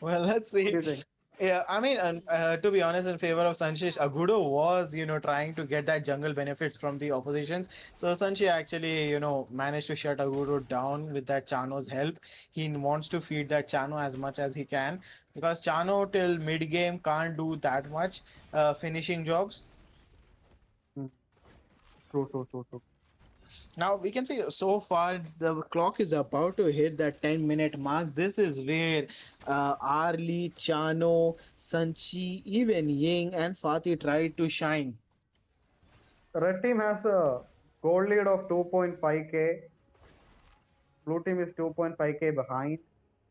Well, let's What see. do you think? Yeah, I mean, and to be honest, in favor of Sanchi, Agudo was, trying to get that jungle benefits from the oppositions. So Sanchi actually, managed to shut Agudo down with that Chano's help. He wants to feed that Chano as much as he can because Chano till mid game can't do that much finishing jobs. Hmm. True, true, true, true. Now we can see so far the clock is about to hit that 10-minute mark. This is where Arli, Chano, Sanchi, even Ying and Fatih tried to shine. Red team has a gold lead of 2.5k. Blue team is 2.5k behind.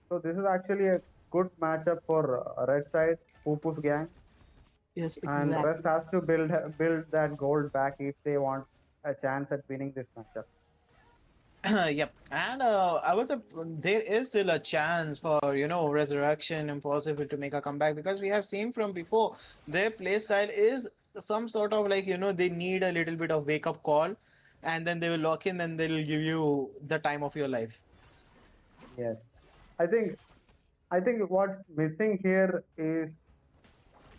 So this is actually a good matchup for red side, Pupu's gang, Yes, and rest exactly. has to build that gold back if they want a chance at winning this matchup. Yep, and I would say there is still a chance for Resurrection Impossible to make a comeback because we have seen from before their play style is some sort of like they need a little bit of wake up call, and then they will lock in and they'll give you the time of your life. Yes, I think I think what's missing here is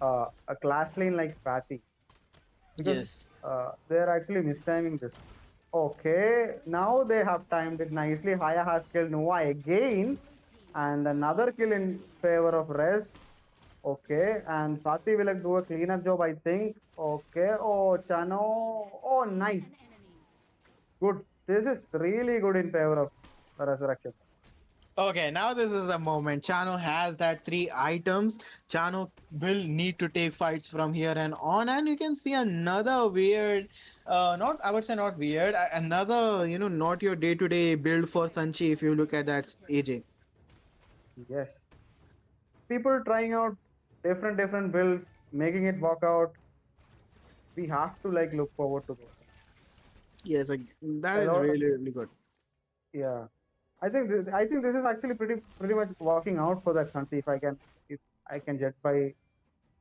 a clash lane like Fatty because Yes. they're actually mistiming this. Okay, now they have timed it nicely. Haya has killed Nua again, and another kill in favor of Rez. Okay, and Fatih will do a cleanup job, I think. Okay, oh Chano, oh nice, good. This is really good in favor of Resurrection. Okay, now this is the moment. Chano has that three items. Chano will need to take fights from here and on, and you can see another weird, not I would say not weird, another not your day-to-day build for Sanchi. If you look at that, AJ. Yes, people trying out different builds, making it work out. We have to like look forward to those things. Yes, that A is lot, really really good. yeah. I think this is actually pretty much working out for that Sansi if I can judge by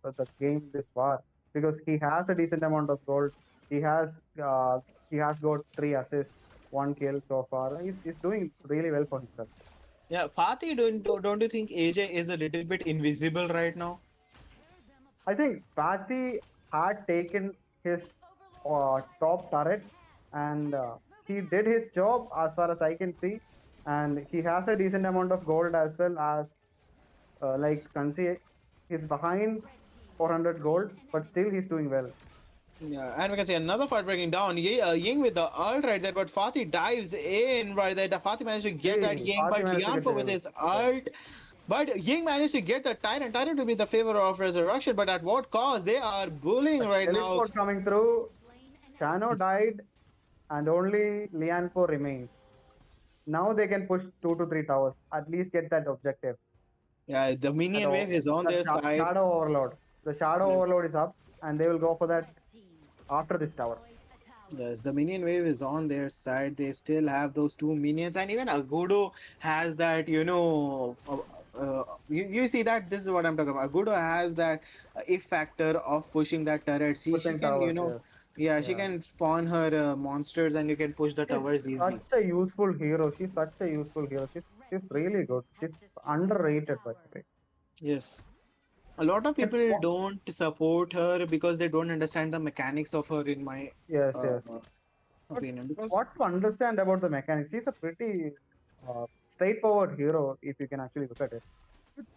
the game this far because he has a decent amount of gold. He has uh, he has got 3 assists, 1 kill so far. He's doing really well for himself. Yeah, Fatih, don't you think AJ is a little bit invisible right now? I think Fatih had taken his top turret and he did his job as far as I can see, and he has a decent amount of gold as well as like Sansi. He's behind 400 gold, but still he's doing well. Yeah, and we can see another fight breaking down. Ying with the ult right there, but Fatih dives in right there. The Fatih managed to get that See, Ying, Fatih but managed to get Lianpo the with hill. his Yes. ult. But Ying managed to get the Tyrant. Tyrant to be the favor of Resurrection, but at what cost? They are bullying A right now. teleport coming through. Chano died, and only Lianpo remains. Now they can push 2 to 3 towers. At least get that objective. Yeah, the That minion wave is on their side. shadow overload. The shadow Yes. overload is up, and they will go for that after this tower. Yes, the minion wave is on their side. They still have those two minions, and even Agudo has that, you see that this is what I'm talking about. Agudo has that if factor of pushing that turret. She Pushing can, towers, yes. yeah, she Yeah. can spawn her monsters, and you can push the She's towers easily. such a useful hero. She's such a useful hero. She's really good. She's underrated by the way. Yes. A lot of And people don't support her because they don't understand the mechanics of her, in my yes, uh, yes. But opinion. Because what to understand about the mechanics? She's a pretty straightforward hero if you can actually look at it.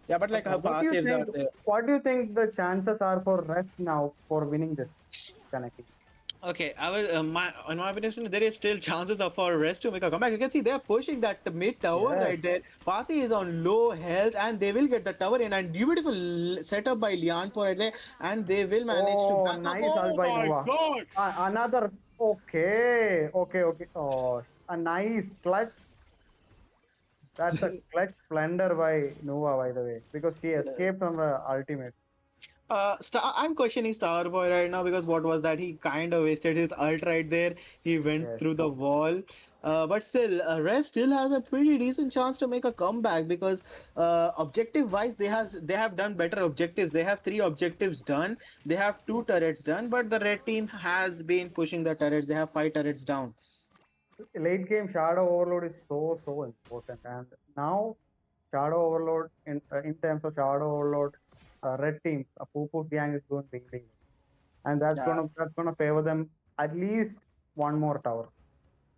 yeah, but like But her passives are there. what do you think the chances are for Rest now for winning this Kaneki? Okay, I will. In my opinion, there is still chances of for Rest to make a comeback. You can see they are pushing that mid tower Yes. right there. Fatih is on low health, and they will get the tower in. And beautiful setup by Lianpo right there, and they will manage to Oh, back up. nice ult Oh by my Nova. God! Another. Okay. Okay. Okay. Oh, a nice clutch. That's a clutch splendor by Nova, by the way, because she escaped from the ultimate. I'm questioning Starboy right now because what was that? He kind of wasted his ult right there. He went Yes. through the wall. But still, Res still has a pretty decent chance to make a comeback because objective wise, they have done better objectives. They have 3 objectives done. They have 2 turrets done, but the red team has been pushing the turrets. They have 5 turrets down. Late game Shadow Overload is so important, and now Shadow Overload in terms of Shadow Overload, red team, Pupu's gang is doing really well, and that's gonna favor them at least one more tower.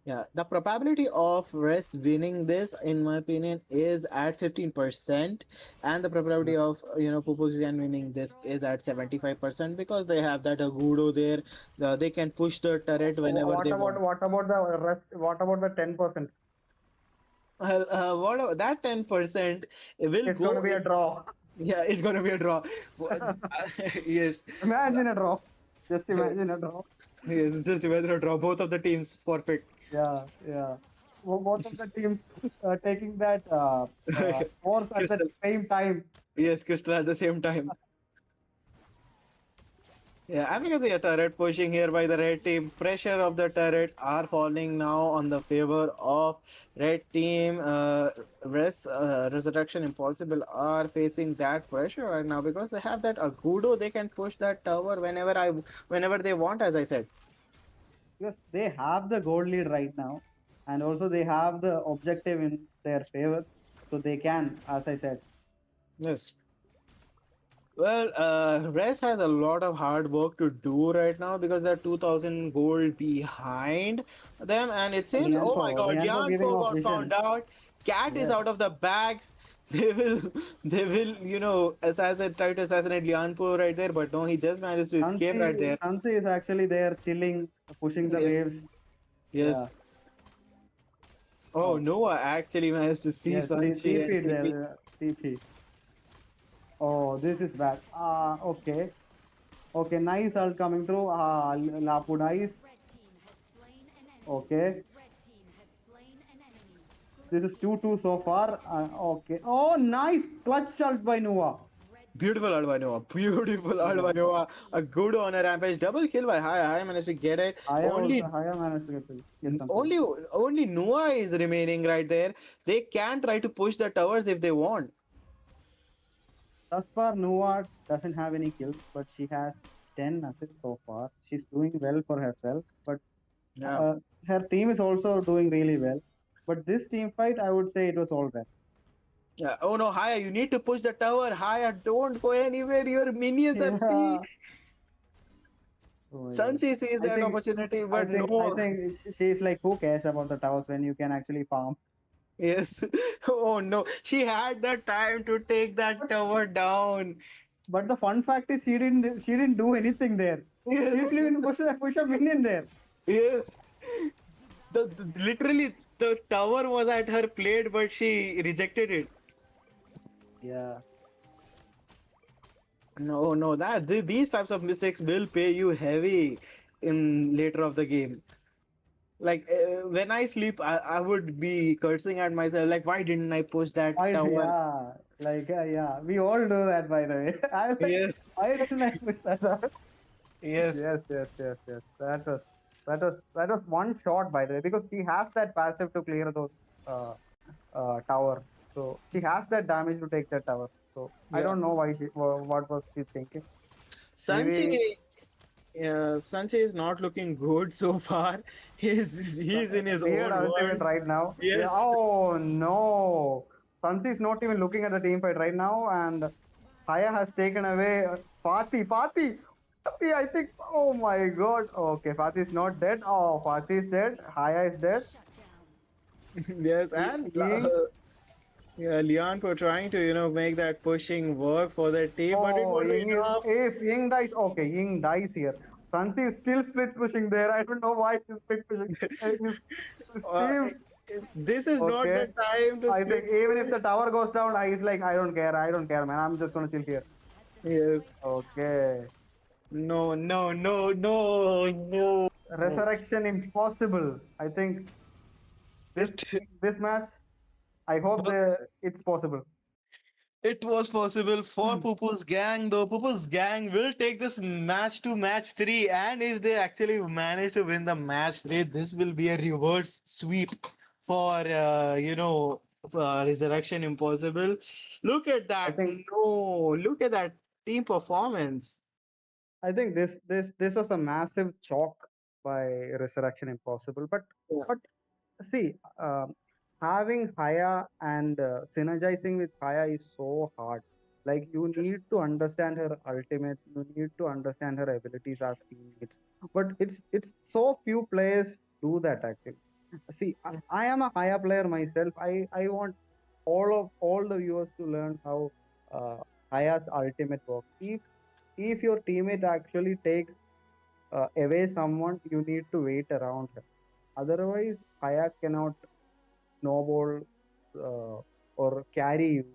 Yeah, the probability of Res winning this, in my opinion, is at 15%, and the probability of Pupugian winning this is at 75% because they have that Agudo there. They can push the turret whenever What they about want. what about the rest? What about the 10%? That 10% will It's gonna go be a in. draw. Yeah, it's gonna be a draw. Yes, Imagine a draw. Just imagine a draw. yes, it's just whether a draw. Both of the teams forfeit. Yeah, yeah. Both of the teams taking that force at the Crystal, same time. yes, Crystal at the same time. Yeah, and we can see a turret pushing here by the red team. Pressure of the turrets are falling now on the favor of red team. Resurrection Impossible are facing that pressure right now because they have that Agudo. They can push that tower whenever they want, as I said. Because they have the gold lead right now, and also they have the objective in their favor, so they can, as I said. Yes. Well, Res has a lot of hard work to do right now because they're 2000 gold behind them, and it seems, oh my God, Lianpo giving Lianpo off got found vision. out. Cat is Yes. out of the bag. They will, try to assassinate Lianpo right there, but no, he just managed to escape right there. Sansi is actually there chilling, pushing the Yes, waves. Yeah. yes. Oh, Oh, Noah actually managed to see yes. Sanchi and TP TP. there. TP. Oh, this is bad. Okay. Okay, nice ult coming through. Lapu nice. Okay. This is 2-2 so far. Okay. Oh, nice clutch ult by Noah. Beautiful Alvaro, beautiful Yeah. Alvaro. A good on a rampage. Double kill by High. High managed to get it. Haya also Only Haya managed to get something. only Noah is remaining right there. They can try to push the towers if they want. Thus far, Noah doesn't have any kills, but she has 10 assists so far. She's doing well for herself, but Yeah. uh, her team is also doing really well. But this team fight, I would say it was all rest. Yeah. Oh no, Haya, you need to push the tower. Haya, don't go anywhere. Your minions are free. Yeah. Oh my God. Sanchi sees I that think opportunity, I but think I no. think she's like, who cares about the towers when you can actually farm? Yes. Oh no. She had the time to take that But tower down. but the fun fact is she didn't do anything there. She didn't Yes. even push a minion there. Yes. Literally the tower was at her plate, but she rejected it. Yeah. No, no, these types of mistakes will pay you heavy in later of the game. Like when I sleep, I would be cursing at myself, like why didn't I push that tower? Yeah, like yeah, we all do that by the way. I like, Yes, why didn't I push that out? yes, Yes. That was one shot by the way because she has that passive to clear those uh, tower. So she has that damage to take that tower. So I yeah. don't know why what was she thinking. Maybe Sanchi, Sanchi is not looking good so far. He's in his weird own ultimate world. right now. Yeah. Yes. Oh no, Sansi is not even looking at the team fight right now, and Haya has taken away Fatih. I think. Oh my God. Okay, Fatih is not dead. Oh, Fatih is dead. Haya is dead. Yes, and Ying. yeah, Leon for trying to make that pushing work for their team, but it Oh, won't be Ying is. enough. If Ying dies, okay, Ying dies here. Sunsy is still split pushing there. I don't know why he's split pushing. His Uh, team. this is not Okay. the time to I split think even if push. the tower goes down, he's like, I don't care. I don't care, man. I'm just gonna chill here. Yes. Okay. No, no, no, no, no. Resurrection impossible. I think this It this match. I hope it's possible. it was possible for Pupu's gang, though. Pupu's gang will take this match to match three, and if they actually manage to win the match three, this will be a reverse sweep for Resurrection Impossible. Look at I that! think No, look at that team performance. I think this was a massive chalk by Resurrection Impossible. Yeah. But see, having Haya and synergizing with Haya is so hard. Like you need to understand her ultimate. You need to understand her abilities as teammates. But it's so few players do that actually. See, I am a Haya player myself. I want all the viewers to learn how Haya's ultimate works. If your teammate actually takes away someone, you need to wait around her. Otherwise, Haya cannot snowball or carry you.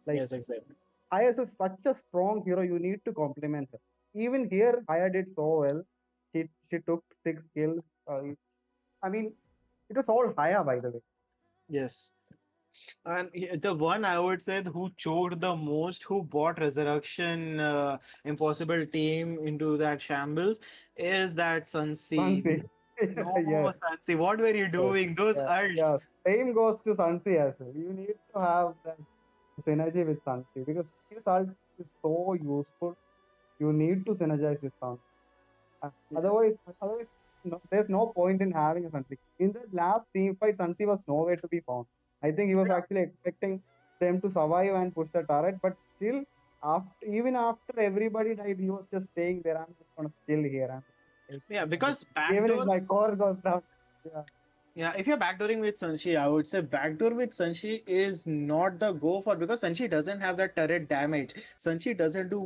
Like Yes, exactly. Haya is such a strong hero. You need to complement her. Even here, Haya did so well. She took 6 kills. I mean, it was all Haya, by the way. Yes. And the one I would say who choked the most, who brought Resurrection Impossible team into that shambles, is that Sunsea. Sunsea. No, Yes. Sunsea, what were you Yes. doing? Those Yeah. ults. Yeah. Same goes to Sunsea as well. You need to have that synergy with Sunsea because his ult is so useful. You need to synergize with Sunsea. Yes. Otherwise, no, there's no point in having a Sunsea. In the last team fight, Sunsea was nowhere to be found. I think he was actually expecting them to survive and push the turret, but still, even after everybody died, he was just staying there. I'm just gonna chill here. Yeah, because Even if backdoor. my core goes down, yeah. Yeah, if you're backdooring with Sanshi, I would say backdoor with Sanshi is not the go for because Sanshi doesn't have that turret damage. Sanshi doesn't do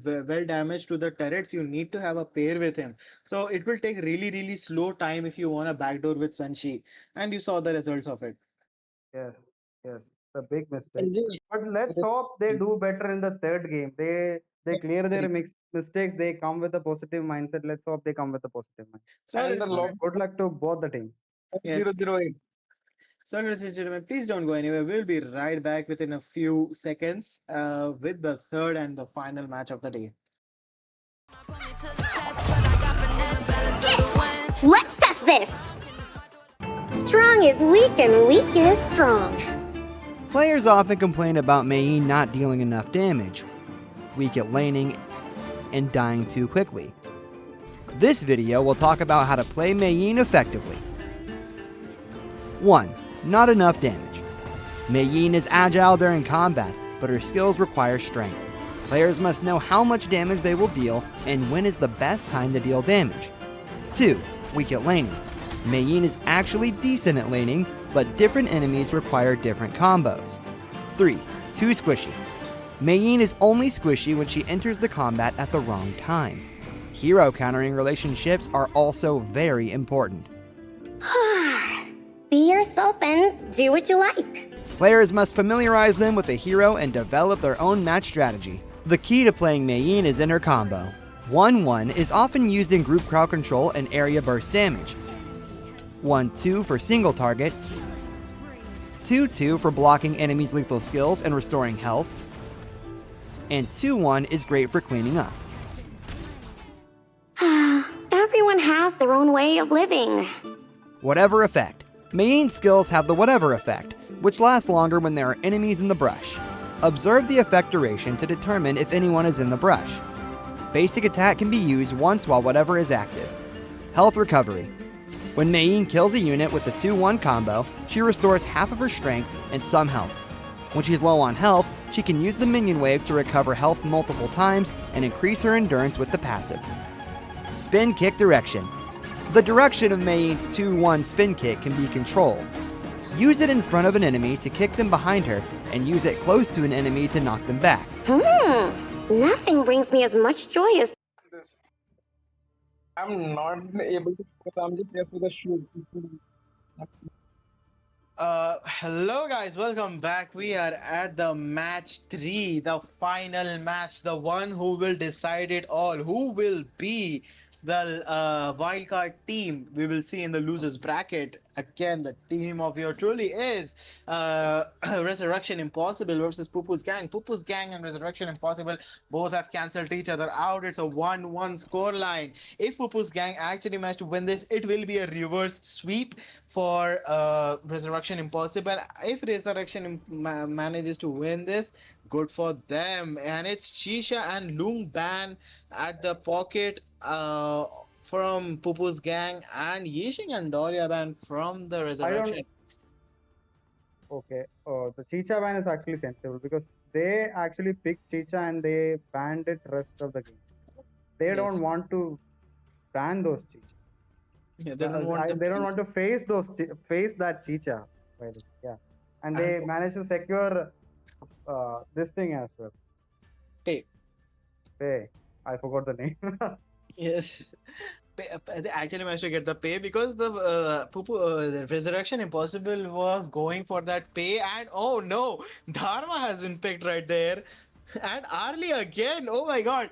well damage to the turrets. You need to have a pair with him. So it will take really, really slow time if you want to backdoor with Sanshi. And you saw the results of it. Yes, yes, it's a big mistake. Indeed. But let's hope they do better in the third game. They clear their mistakes. They come with a positive mindset. Let's hope they come with a positive mindset. So, And the ladies, lob Good luck to both the teams. yes. 008. So, ladies and gentlemen, please don't go anywhere. We'll be right back within a few seconds with the third and the final match of the day. Let's test this! Strong is weak and weak is strong. Players often complain about Mei Yin not dealing enough damage, weak at laning, and dying too quickly. This video will talk about how to play Mei Yin effectively. 1. Not enough damage. Mei Yin is agile during combat, but her skills require strength. Players must know how much damage they will deal and when is the best time to deal damage. 2. Weak at laning. Mei Yin is actually decent at laning, but different enemies require different combos. 3. Too squishy. Mei Yin is only squishy when she enters the combat at the wrong time. Hero countering relationships are also very important. Be yourself and do what you like. Players must familiarize them with the hero and develop their own match strategy. The key to playing Mei Yin is in her combo. 1-1 is often used in group crowd control and area burst damage. 1-2 for single target. 2-2 for blocking enemies' lethal skills and restoring health. And 2-1 is great for cleaning up. Everyone has their own way of living. Whatever effect. Mei Yin's skills have the whatever effect, which lasts longer when there are enemies in the brush. Observe the effect duration to determine if anyone is in the brush. Basic attack can be used once while whatever is active. Health recovery. When Mei Yin kills a unit with the 2-1 combo, she restores half of her strength and some health. When she's low on health, she can use the minion wave to recover health multiple times and increase her endurance with the passive. Spin kick direction. The direction of Mei Yin's 2-1 spin kick can be controlled. Use it in front of an enemy to kick them behind her, and use it close to an enemy to knock them back. Nothing brings me as much joy as... This. I'm not able to focus. I'm just here for the shoot. Hello guys, welcome back. We are at the match 3, the final match, the one who will decide it all. Who will be the wildcard team? We will see in the losers bracket. Again, the team of your truly is Resurrection Impossible versus Pupu's Gang. Pupu's Gang and Resurrection Impossible both have cancelled each other out. It's a 1-1 score line. If Pupu's Gang actually manage to win this, it will be a reverse sweep for Resurrection Impossible. If Resurrection manages to win this, good for them. And it's Chisha and Loong Ban at the pocket from Pupu's Gang, and Yishing and Doria Ban from the I don't. Resurrection. Okay. The Chicha ban is actually sensible because they actually picked Chicha and they banned it rest of the game. They don't Yes. want to ban those Chicha. Yeah, they don't want to They don't please. want to face that Chicha. By the way. Yeah, and And they managed to secure this thing as well. pay. Hey, I forgot the name. Yes. They actually managed to get the pay because the Resurrection Impossible was going for that pay, and oh no, Dharma has been picked right there. And Arlie again. Oh my god.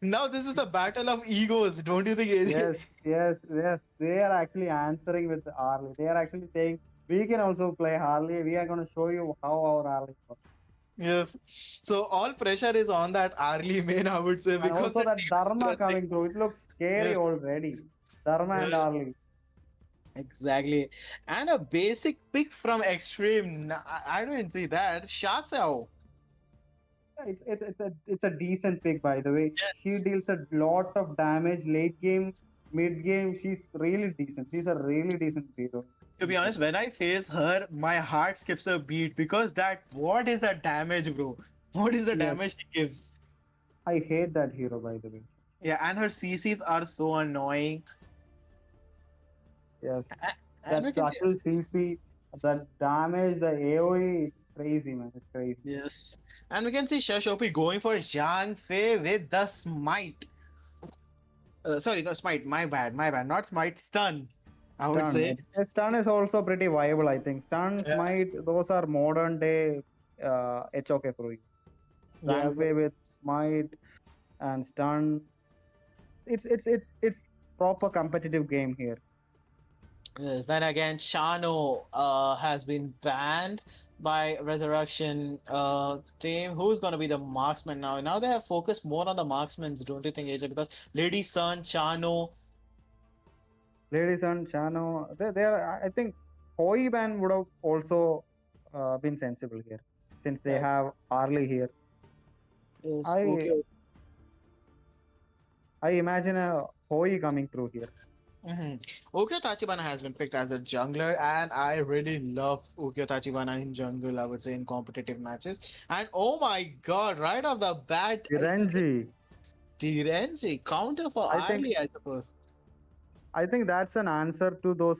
Now this is the battle of egos, don't you think, AJ? Yes, yes, yes. They are actually answering with Harley. They are actually saying we can also play Harley. We are going to show you how our Harley works. Yes. So all pressure is on that Arlie main, I would say, And because also the that team is Dharma pressing. coming through. It looks scary Yes. already. Dharma and Yeah. Harley. Exactly. And a basic pick from Extreme. I don't see that. Shasao. It's a decent pick by the way. She deals a lot of damage late game, mid game. She's really decent. She's a really decent hero. To be honest, when I face her, my heart skips a beat because what is that damage, bro? What is the Yes, damage she gives? I hate that hero by the way. Yeah, and her CCs are so annoying. Yes, And that we can see, subtle CC, the damage, the AOE, it's crazy, man. It's crazy. yes, and we can see Shashopi going for Zhang Fei with the smite. Sorry, no smite. My bad. Not smite. Stun. I would say. Stun. Stun is also pretty viable, I think. Stun, Yeah, Smite, those are modern day HOK for you. yeah. Zhangfei with Smite and Stun. It's proper competitive game here. Yes, then again, Shano has been banned by Resurrection team. Who's gonna be the marksman now? Now they have focused more on the marksmen, don't you think, AJ? Because Lady Sun, Chano, Ladies and Chano, they are, I think Hoi ban would have also been sensible here since they uh, have Arlie here. yes, I okay. I imagine a Hoi coming through here. Ukyo Tachibana has been picked as a jungler, and I really love Ukyo Tachibana in jungle, I would say, in competitive matches. And oh my god, right off the bat, it's Renji. Tirenji, counter for I think Arlie, I suppose. I think that's an answer to those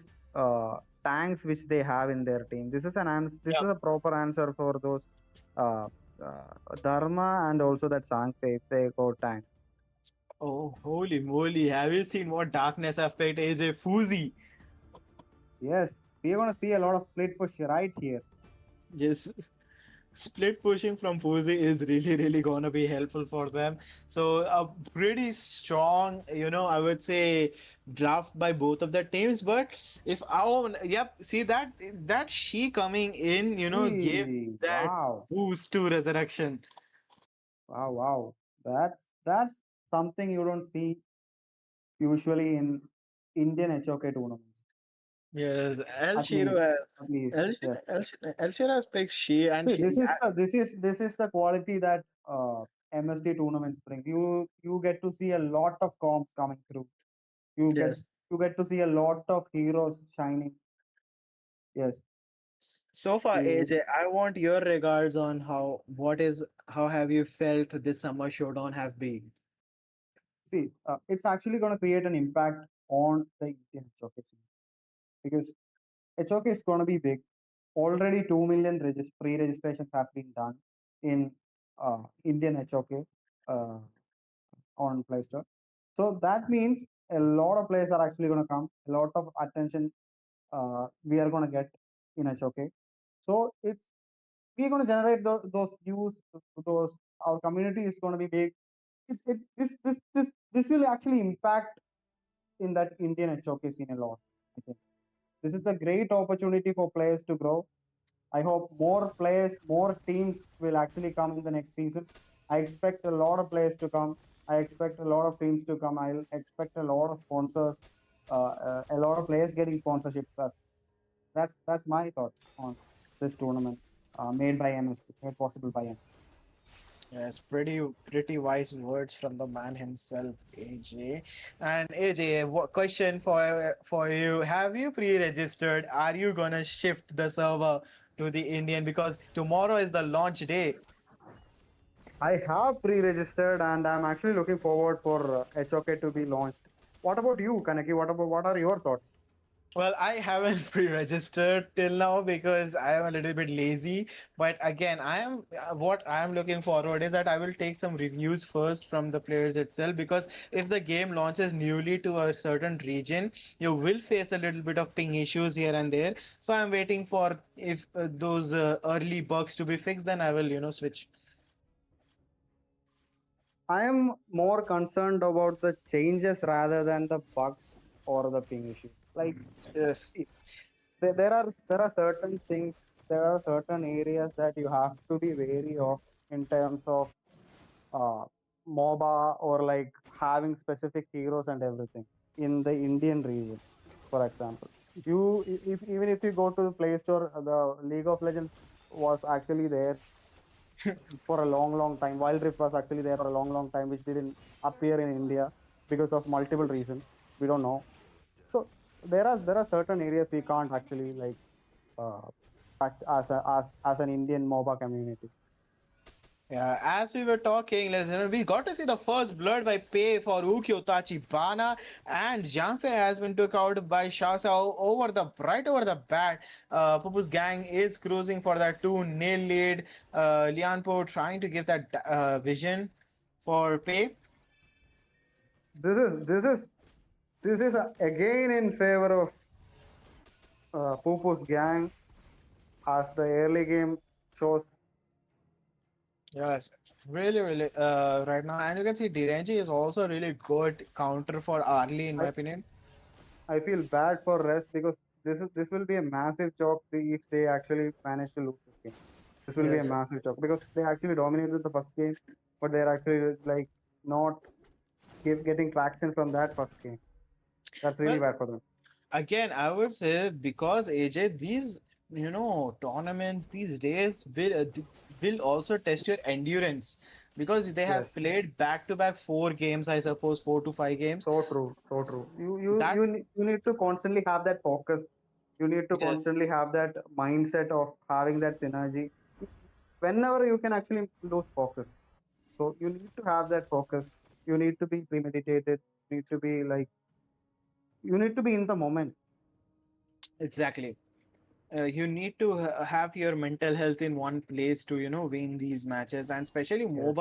tanks which they have in their team. This is an answer. This Yeah. is a proper answer for those uh, Dharma and also that Sangfe if they go tank. Oh, holy moly. Have you seen what darkness have picked AJ Fuzi? Yes, we are gonna see a lot of split push right here. Yes, split pushing from Fuzi is really gonna be helpful for them. So a pretty strong, I would say draft by both of the teams. But if yep, see that she coming in, gave that Wow, boost to Resurrection. wow. That's something you don't see usually in Indian HOK tournaments. Yes, El At Shiro, least, at least. Yes. El Shiro has picked she, and See, she. this is the quality that MSD tournaments bring. You get to see a lot of comps coming through. You get Yes. you get to see a lot of heroes shining. Yes. So far, You AJ, I want your regards on how have you felt this summer showdown have been? see, it's actually going to create an impact on the Indian HOK scene because HOK is going to be big. Already 2 million pre-registrations has been done in Indian HOK uh, on Play Store. So that means a lot of players are actually going to come. A lot of attention we are going to get in HoK. So it's we're going to generate those views, those our community is going to be big. This will actually impact in that Indian HoK scene a lot. I think this is a great opportunity for players to grow. I hope more players, more teams will actually come in the next season. I expect a lot of players to come. I expect a lot of teams to come. I expect a lot of sponsors, a lot of players getting sponsorships. That's my thought on this tournament made by MSD, made possible by MSD. Yes, pretty wise words from the man himself, AJ. And AJ, what question for you? Have you pre-registered? Are you gonna shift the server to the Indian because tomorrow is the launch day? I have pre-registered and I'm actually looking forward for HOK to be launched. What about you, Kanaki? What are your thoughts? Well, I haven't pre-registered till now because I am a little bit lazy. But again, I am what I am looking forward is that I will take some reviews first from the players itself because if the game launches newly to a certain region, you will face a little bit of ping issues here and there. So I'm waiting for if those early bugs to be fixed, then I will, switch. I am more concerned about the changes rather than the bugs or the ping issues. Like Yes. see, there are certain things, there are certain areas that you have to be wary of in terms of uh, MOBA or like having specific heroes and everything in the Indian region, for example. If even if you go to the Play Store, the League of Legends was actually there for a long, long time. Wild Rift was actually there for a long, long time, which didn't appear in India because of multiple reasons. We don't know. So there are certain areas we can't actually like uh, touch as an Indian MOBA community. Yeah, as we were talking, we got to see the first blood by Pei for Ukyo Bana, and Jiangfei has been took out by Shasao right over the bat. Pupu's gang is cruising for that 2-0 lead. Lianpo trying to give that vision for Pei. This is this is this is again in favor of Pupu's gang as the early game shows. Yes, really, right now, and you can see Direnji is also really good counter for Arlie, in my I, opinion. I feel bad for rest because this will be a massive choke if they actually manage to lose this game. This will be a Yes, massive choke because they actually dominated the first game, but they're actually like not getting traction from that first game. That's really well, bad for them. again, I would say because AJ, these tournaments these days will also test your endurance because they have Yes. played back to back 4 games, I suppose 4 to 5 games. So true, so true. That You need to constantly have that focus. You need to yes, constantly have that mindset of having that synergy. Whenever you can actually lose focus, so you need to have that focus. You need to be premeditated. You need to be like you need to be in the moment. exactly. You need to have your mental health in one place to win these matches, and especially Yes,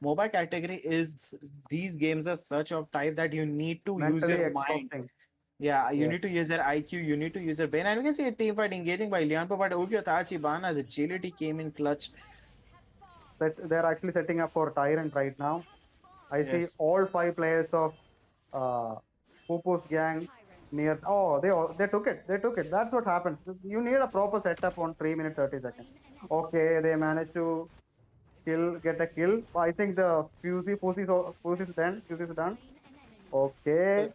MOBA category is these games are such of type that you need to use mentally your mind. exhausting. Yeah, you Yes, need to use your IQ, you need to use your brain, and you can see a team fight engaging by Lianpo, but Ukyo Tachibana's agility came in clutch. they're actually setting up for Tyrant right now. I see Yes. all five players of uh, Pupu's gang near. Oh, they took it. They took it. That's what happens. You need a proper setup on 3 minutes 30 seconds. Okay, they managed to get a kill. I think the fuse is done. Fuse is done. Okay,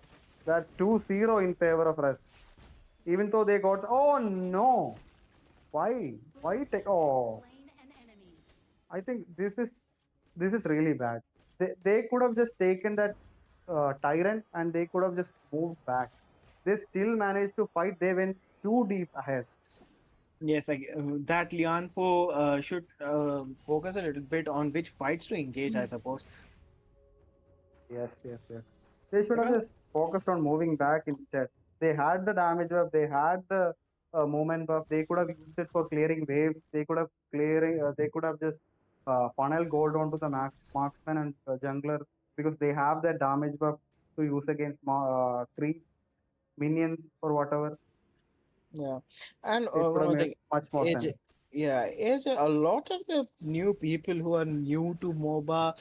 that's 2-0 in favor of us. Even though they got. Oh no! Why? Why take? Oh, I think this is really bad. They could have just taken that tyrant and they could have just moved back. They still managed to fight. They went too deep ahead. Yes, that Lianpo should focus a little bit on which fights to engage, I suppose. Yes, yes, yes. They should have Because just focused on moving back instead. They had the damage buff. They had the movement buff. They could have used it for clearing waves. They could have clearing. They could have just funnel gold onto the marksman and jungler because they have that damage buff. to use against creeps, minions, or whatever. Yeah, and It would one have more made thing, much more AJ. sense. Yeah, AJ, a lot of the new people who are new to MOBA,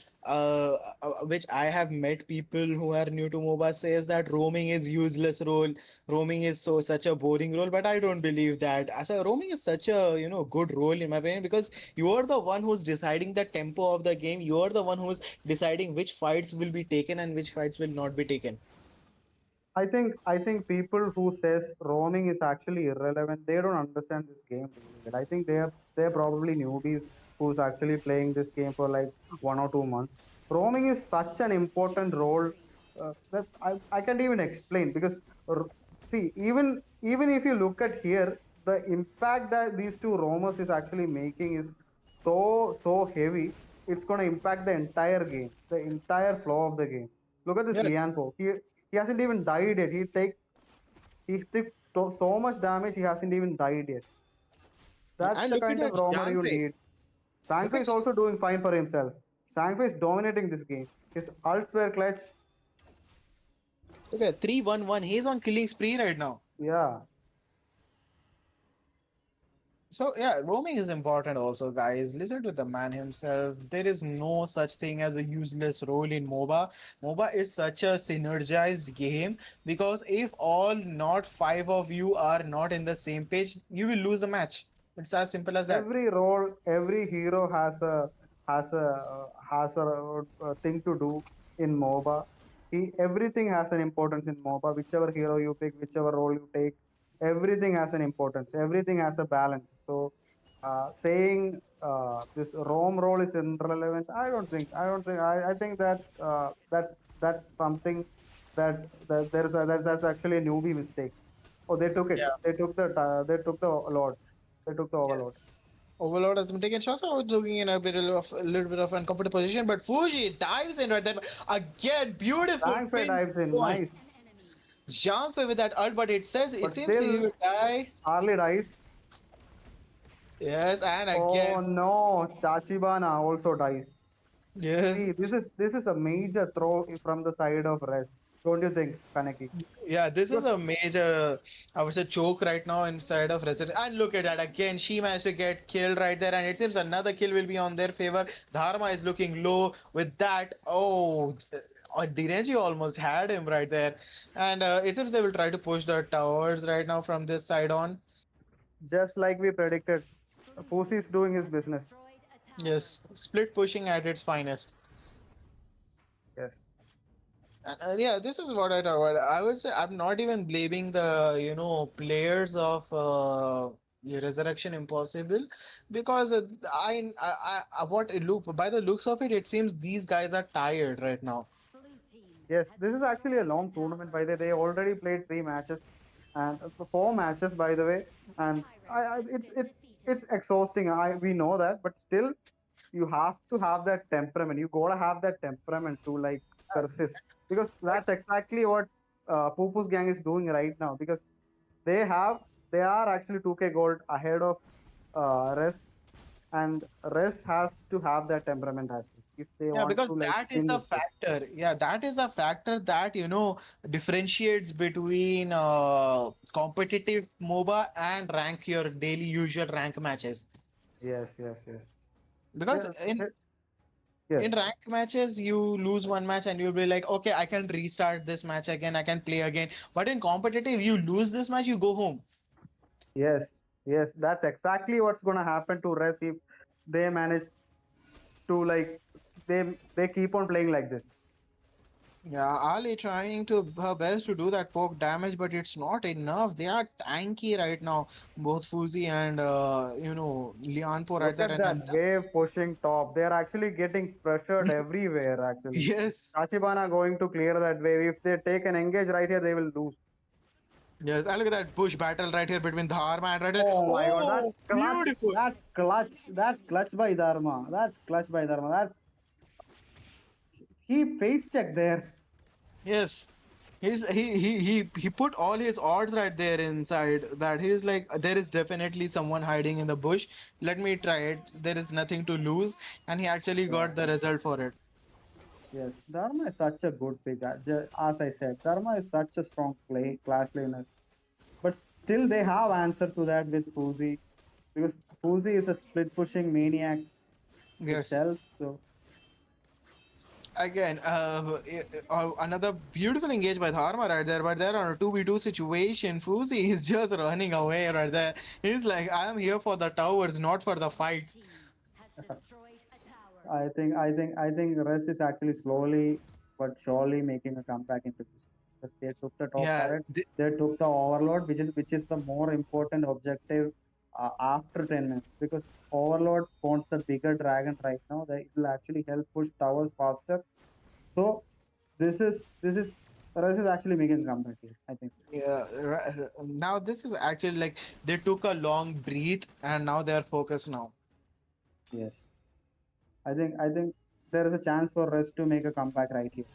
which I have met people who are new to MOBA says that roaming is useless role. Roaming is such a boring role, but I don't believe that. So roaming is such a good role in my opinion because you are the one who's deciding the tempo of the game. You are the one who's deciding which fights will be taken and which fights will not be taken. I think people who says roaming is actually irrelevant, they don't understand this game really well. I think they're probably newbies who's actually playing this game for like 1 or 2 months. Roaming is such an important role that I can't even explain because see, even if you look at here, the impact that these two roamers is actually making is so heavy. It's gonna impact the entire game, the entire flow of the game. Look at this Yeah, Lianpo. He hasn't even died yet. He took so much damage. He hasn't even died yet. That's and the look at kind of that roamer you Janfe. need. Look Sangfa at is also doing fine for himself. Sangfa is dominating this game. His ults were clutch. Look at 3-1-1. He's on killing spree right now. Yeah. So yeah, roaming is important also, guys. Listen to the man himself. There is no such thing as a useless role in MOBA. MOBA is such a synergized game because if all not five of you are not in the same page, you will lose the match. It's as simple as that. Every role, every hero has a thing to do in MOBA. Everything has an importance in MOBA. Whichever hero you pick, whichever role you take, everything has an importance. Everything has a balance. So, saying this Rome role is irrelevant, I don't think. I don't think. I think that's something that that's actually a newbie mistake. Oh, they took it. Yeah. They took the Lord. They took the Overlord. Yes. Overlord has been taken shots. I was looking in a little bit of uncomfortable position, but Fuji dives in right there again. Beautiful Sangfei pin dives in. point. Nice. Janfe with that ult, but it But seems he still, will die. Harley dies. Yes, and Oh again, no, Tachibana also dies. yes, See, this is a major throw from the side of Res. Don't you think, Kaneki? yeah, this is Because a major, I would say, choke right now inside of Resident. And look at that again. She managed to get killed right there, and it seems another kill will be on their favor. Dharma is looking low with that. Oh, Dineji almost had him right there, and it seems they will try to push the towers right now from this side on. just like we predicted, Fusi is doing his business. Yes, split pushing at its finest. Yes. Yeah, this is what I talk about. I would say I'm not even blaming the, players of Resurrection Impossible because what it look by the looks of it, it seems these guys are tired right now. Yes, this is actually a long tournament. By the way, they already played 3 matches and 4 matches, by the way. And it's exhausting. We know that, but still, you have to have that temperament. You gotta have that temperament to like persist because But that's exactly what Pupu's gang is doing right now. Because they have they are actually 2K gold ahead of Res, and Res has to have that temperament as well if they yeah, want because to like that is win the this game. factor. Yeah, that is a factor that, differentiates between competitive MOBA and rank your daily usual rank matches. Yes, yes, yes. Because Yeah, in yes, rank matches you lose one match and you'll be like, okay, I can restart this match again, I can play again. But in competitive, you lose this match, you go home. yes, yes. That's exactly what's gonna happen to Res if they manage to like they keep on playing like this. Yeah, Ali trying to her best to do that poke damage, but it's not enough. They are tanky right now, both Fuzi and Lianpo right Look there, at and that wave pushing top. They're actually getting pressured everywhere, actually. yes, Tachibana going to clear that wave. If they take an engage right here, they will lose. yes, and look at that bush battle right here between Dharma and right here. Oh my god, that's Oh, clutch. beautiful. That's clutch. That's clutch by Dharma. That's clutch by Dharma. He face checked there. Yes. He put all his odds right there inside that he's like, there is definitely someone hiding in the bush. Let me try it. There is nothing to lose, and he actually got the result for it. Yes, Dharma is such a good pick. As I said, Dharma is such a strong clash laner. But still, they have answer to that with Fuzi, because Fuzi is a split pushing maniac Yes. itself. So Again, another beautiful engage by Dharma right there, but they're on a 2v2 situation. Fuzi is just running away right there. He's like, I am here for the towers, not for the fights. I think Russ is actually slowly but surely making a comeback into this. Because they took the top Yeah, turret, they took the overload, which is the more important objective after 10 minutes. Because overload spawns the bigger dragon right now. That it will actually help push towers faster. So this is Russ is actually making a comeback here. I think so. yeah. Now this is actually like they took a long breath and now they're focused now. Yes, I think there is a chance for Russ to make a comeback right here.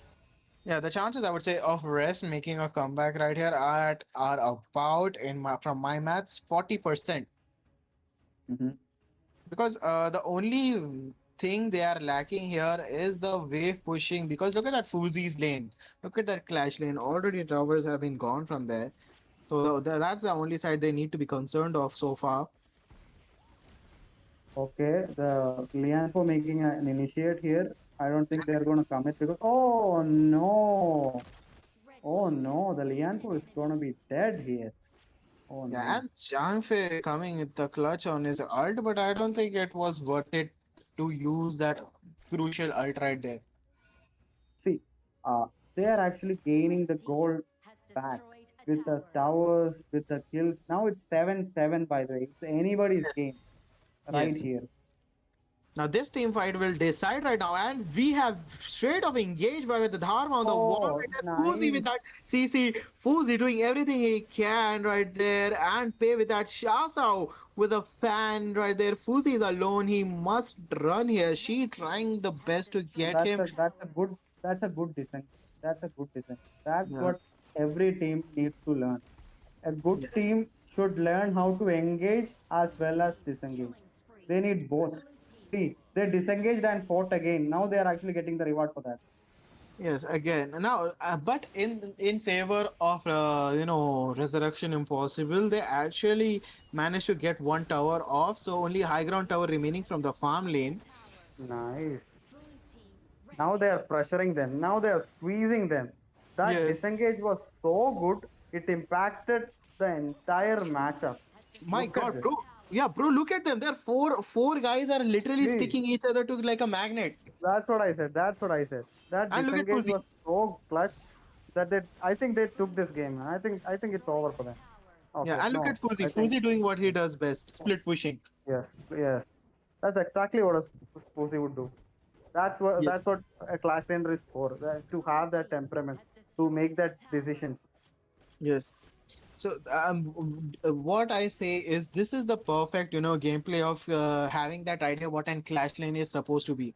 Yeah, the chances I would say of Rest making a comeback right here are about in my from my maths 40%. Hmm. Because the only thing they are lacking here is the wave pushing. Because look at that Fuzi's lane, look at that Clash lane. Already towers have been gone from there. So that's the only side they need to be concerned of so far. Okay, the Lianfo making an initiate here. I don't think they're going to commit because oh no, the Lianfo is going to be dead here. Oh Yeah, no. and Changfei coming with the clutch on his ult, but I don't think it was worth it to use that crucial ult right there. See, they are actually gaining the gold back with the towers, with the kills. Now it's 7-7 by the way. It's anybody's Yes. game right Yes. here. Now this team fight will decide right now, and we have straight up engaged by with the Dharma on the wall Oh, right there. Fuzi with nice. that CC, Fuzi doing everything he can right there, and Pay with that Shasao with a fan right there. Fuzi is alone. He must run here. She trying the best to get That's him. a that's a good that's a good disengage. That's a good disengage. That's Yeah. what every team needs to learn. A good Yes. team should learn how to engage as well as disengage. They need both. See, they disengaged and fought again. Now they are actually getting the reward for that. Yes, again now, but in favor of Resurrection Impossible, they actually managed to get one tower off, so only high ground tower remaining from the farm lane. Nice. Now they are pressuring them. Now they are squeezing them. That Yes, disengage was so good. It impacted the entire matchup. my Look at God, this. bro. Yeah, bro, look at them. They're four guys are literally See, sticking each other to like a magnet. that's what I said. That's what I said. That And look at disengage Fuzi. was so clutch that I think they took this game. I think it's over for them. Yeah, Okay, and look no. at Fuzi. I think Fuzi doing what he does best, split pushing. yes. That's exactly what a Pussy would do. Yes. That's what a clash leader is for. To have that temperament, to make that decisions. Yes. So, what I say is this is the perfect, gameplay of having that idea what an clash lane is supposed to be.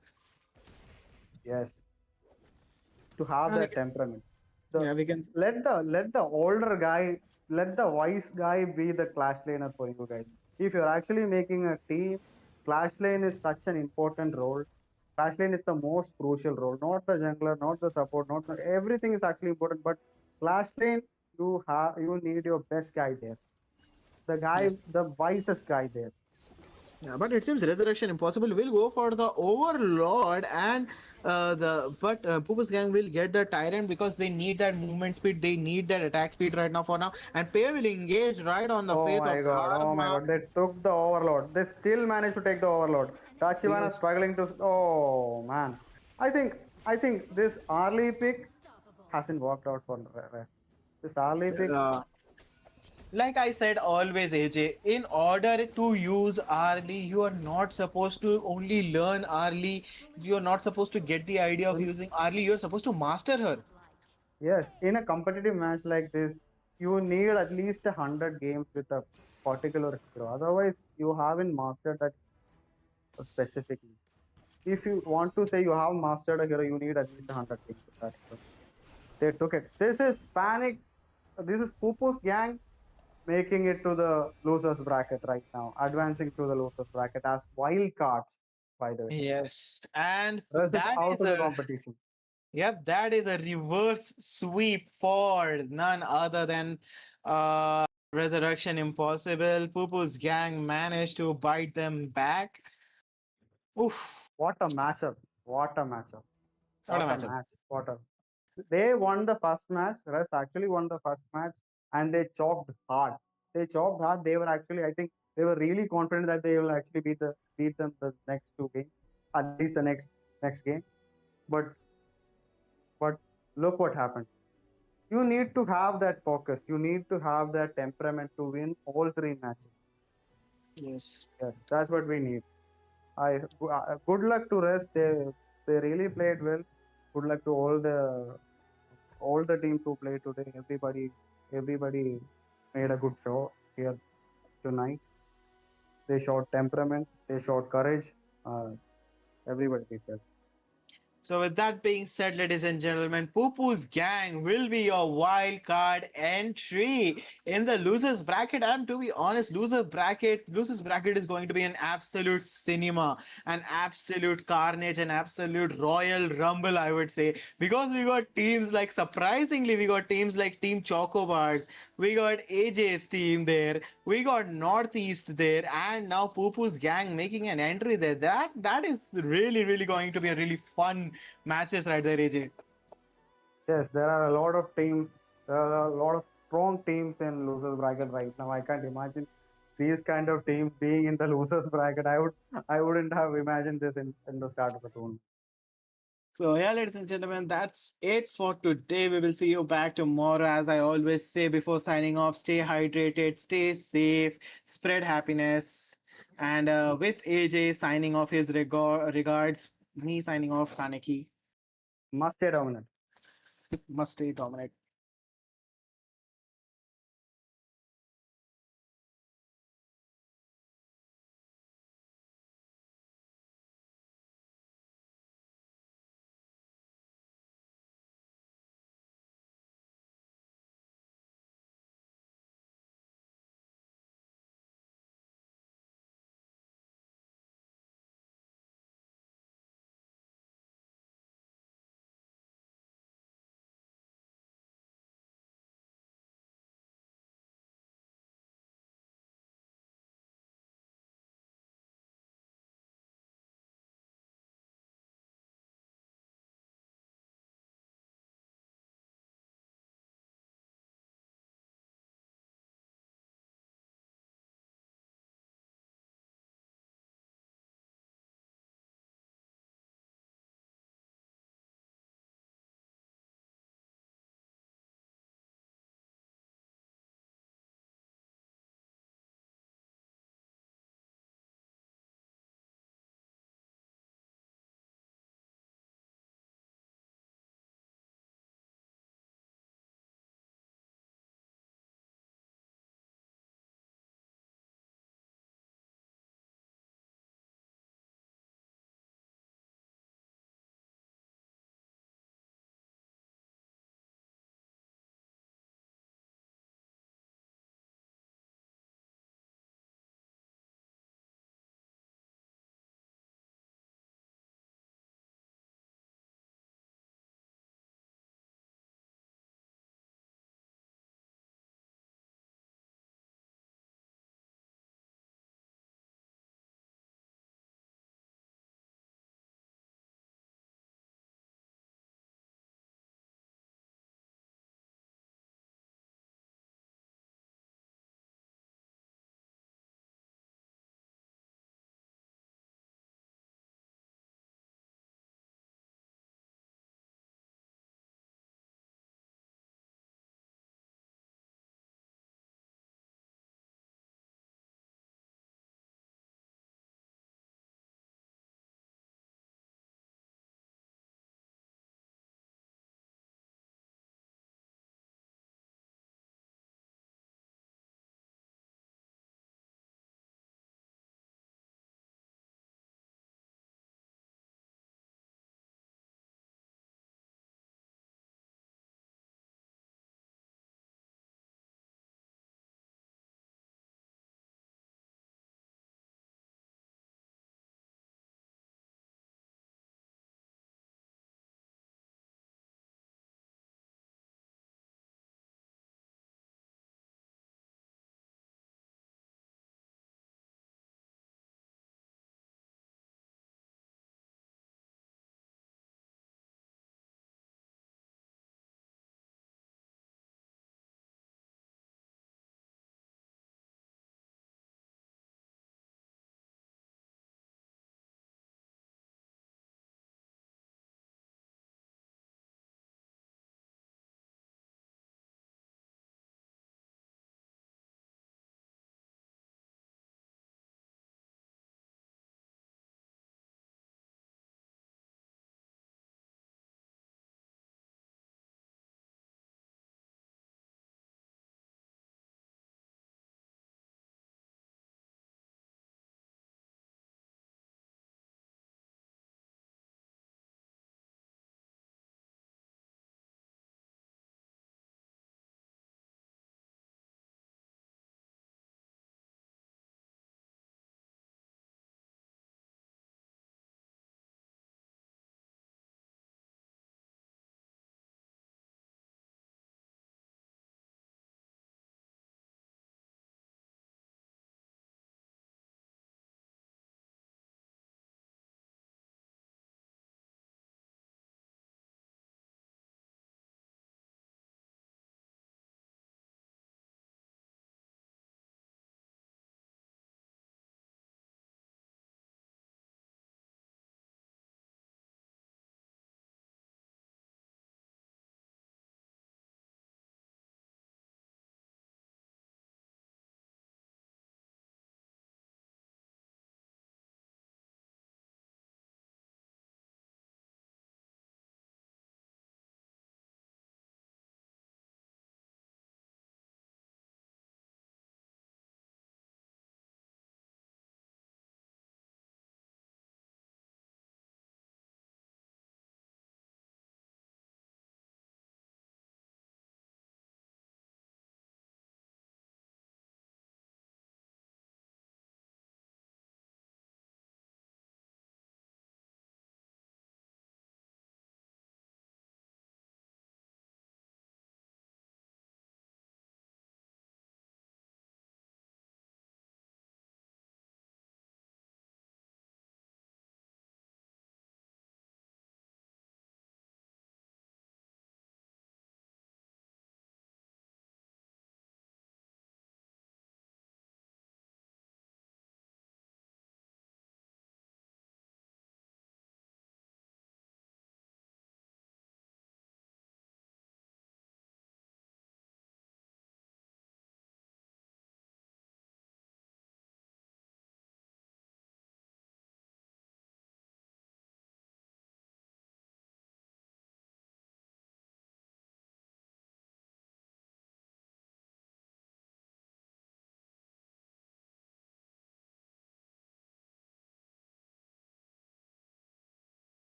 Yes, to have And that again, temperament. The yeah, we can. let the older guy, let the wise guy be the clash laner for you guys. If you're actually making a team, clash lane is such an important role. Clash lane is the most crucial role, not the jungler, not the support, not the, everything is actually important. But clash lane, you need your best guy there, the guy, Yes. the wisest guy there. Yeah, but it seems Resurrection Impossible will go for the Overlord and Pupus Gang will get the Tyrant because they need that movement speed, they need that attack speed right now for now, and Pay will engage right on the face of Oh my Dharma. god, they took the overload. They still managed to take the overload. Tachibana Yes. struggling to. Oh man, I think this early pick hasn't worked out for rest. This early pick, Uh, like I said always, AJ, in order to use early, you are not supposed to only learn early. You're not supposed to get the idea of in, using early. You're supposed to master her. yes, in a competitive match like this, you need at least 100 games with a particular hero. Otherwise, you haven't mastered that specifically. If you want to say you have mastered a hero, you need at least 100 games with that hero. They took it. This is panic. This is Pupu's gang making it to the losers bracket right now, advancing to the losers bracket as wild cards. By the way, Yes, and this is that out is of the a competition. Yep, that is a reverse sweep for none other than Resurrection Impossible. Poo-Poo's gang managed to bite them back. Oof, What a matchup! What a matchup! what a What a matchup. match! What a They won the first match. Russ actually won the first match, and they choked hard. They choked hard. They were actually, I think, they were really confident that they will actually beat them the next two games, at least the next game. But but look what happened. You need to have that focus. You need to have that temperament to win all three matches. Yes. Yes, that's what we need. Good luck to Russ. They really played well. Good luck to all the teams who played today. Everybody made a good show here tonight. They showed temperament. They showed courage. Everybody did that. So with that being said, ladies and gentlemen, Poo-Poo's gang will be your wild card entry in the losers bracket. And to be honest, losers bracket is going to be an absolute cinema, an absolute carnage, an absolute royal rumble, I would say, because we got teams like surprisingly, we got teams like Team Chocobars, we got AJ's team there, we got Northeast there, and now Poo-Poo's gang making an entry there. That is really going to be a really fun matches right there, AJ. Yes, there are a lot of teams. There are a lot of strong teams in losers bracket right now. I can't imagine these kind of teams being in the losers bracket. I wouldn't have imagined this in the start of the tournament. So yeah, ladies and gentlemen, that's it for today. We will see you back tomorrow. As I always say before signing off, stay hydrated, stay safe, spread happiness. And with AJ signing off his regards, me signing off, Kaneki. Must stay dominant. Must stay dominant.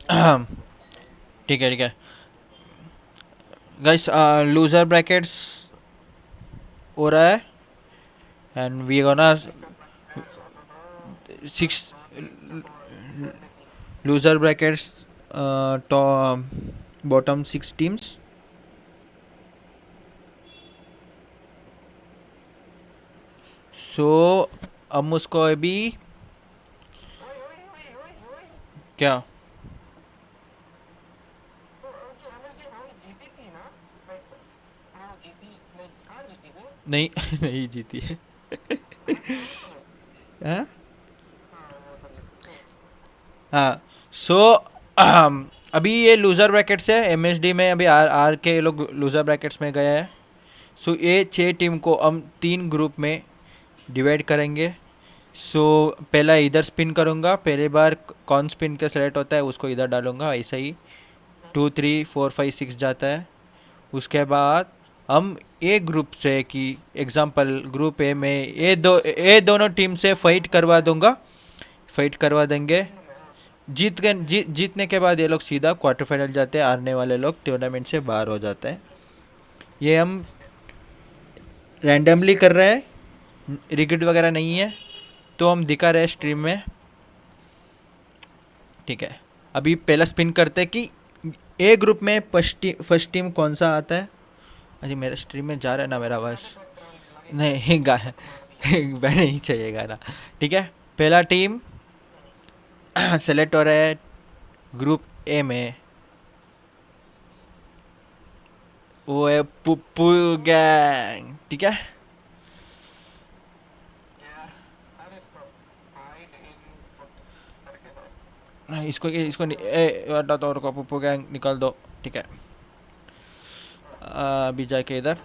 ठीक है, ठीक है guys, loser brackets हो रहा है and we gonna 6 loser brackets, top bottom 6 teams. So अब उसको अभी क्या नहीं नहीं जीती है. हाँ हाँ. सो अभी ये लूज़र ब्रैकेट्स है. एमएसडी में अभी आर आर के ये लोग लूज़र ब्रैकेट्स में गए हैं. सो ये 6 टीम को हम 3 ग्रुप में डिवाइड करेंगे. सो पहला इधर स्पिन करूँगा. पहली बार कौन स्पिन का सेलेक्ट होता है उसको इधर डालूँगा. ऐसा ही 2 3 4 5 6 जाता है. उसके बाद हम ए ग्रुप से कि एग्जांपल ग्रुप ए में ये दोनों टीम से फाइट करवा दूंगा. फाइट करवा देंगे. जीतने के बाद ये लोग सीधा क्वार्टर फाइनल जाते हैं. हारने वाले लोग टूर्नामेंट से बाहर हो जाते हैं. ये हम रैंडमली कर रहे हैं, रिगिड वगैरह नहीं है. तो हम दिखा रहे हैं स्ट्रीम में. ठीक है. अभी पहला स्पिन करते हैं कि ए ग्रुप में फर्स्ट टीम कौन सा आता है. अरे मेरे स्ट्रीम में जा रहा है ना मेरा आवाज़. नहीं नहीं चाहिए गाना. ठीक है. पहला टीम सेलेक्ट हो रहा है ग्रुप ए में. वो है पुप्पू गैंग. ठीक है. इसको इसको हटा दो. और को पुप्पू गैंग निकाल दो. ठीक है. अभी जाके इधर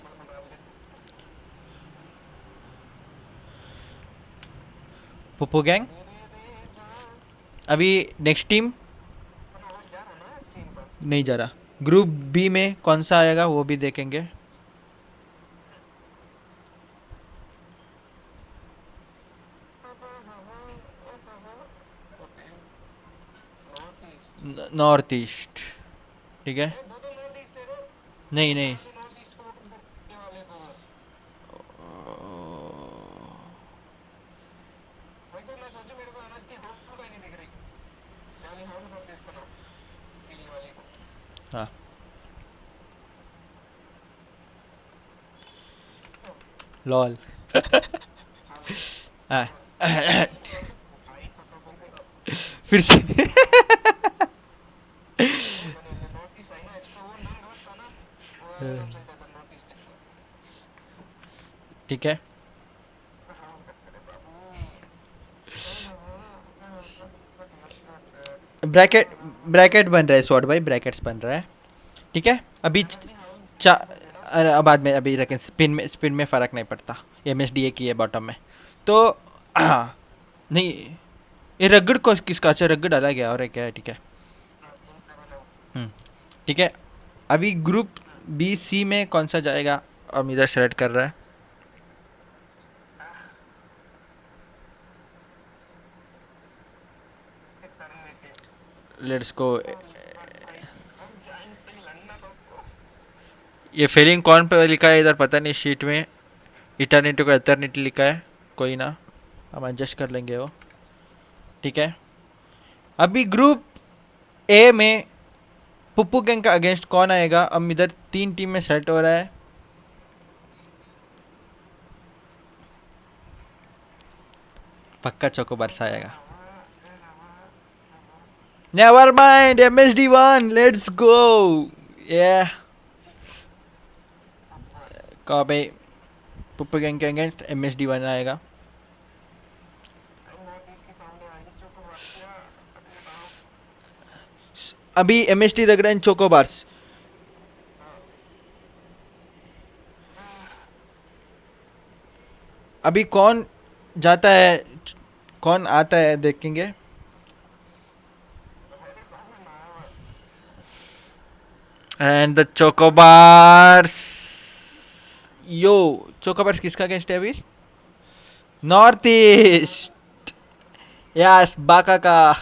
पुप्पू गैंग. अभी नेक्स्ट टीम नहीं जा रहा. ग्रुप बी में कौन सा आएगा वो भी देखेंगे. North east. ठीक है. नहीं नहीं हाँ. लॉल. हाँ. फिर से ठीक है. ब्रैकेट ब्रैकेट बन रहा है शॉर्ट भाई. ब्रैकेट्स बन रहा है. ठीक है. अभी अरे बाद में अभी रखें. स्पिन में फ़र्क नहीं पड़ता. एमएसडी की है बॉटम में. तो हाँ नहीं ये रगड़ को किसका. अच्छा रगड़ डाला गया और क्या है. ठीक है. ठीक है. अभी ग्रुप बी सी में कौन सा जाएगा हम इधर सेलेक्ट कर रहा है. Let's go. ये फीलिंग कौन पे लिखा है इधर पता नहीं. शीट में इटर्निटी को एटर्निटी लिखा है. कोई ना हम एडजस्ट कर लेंगे वो. ठीक है. अभी ग्रुप ए में पुप्पू गैंग का अगेंस्ट कौन आएगा. अब इधर 3 टीम में सेट हो रहा है. पक्का चोको बरसा आएगा. Never mind. MSD one. Let's go. ये कहाँ पे पुप्पू गैंग के अगेंस्ट एमएसडी वन आएगा. अभी एमएसडी रगड़ा इन चोकोबार्स. अभी कौन जाता है कौन आता है देखेंगे. And the Chocobars. Yo Chocobars किसका अगेंस्ट है अभी. North east. यस बाका का.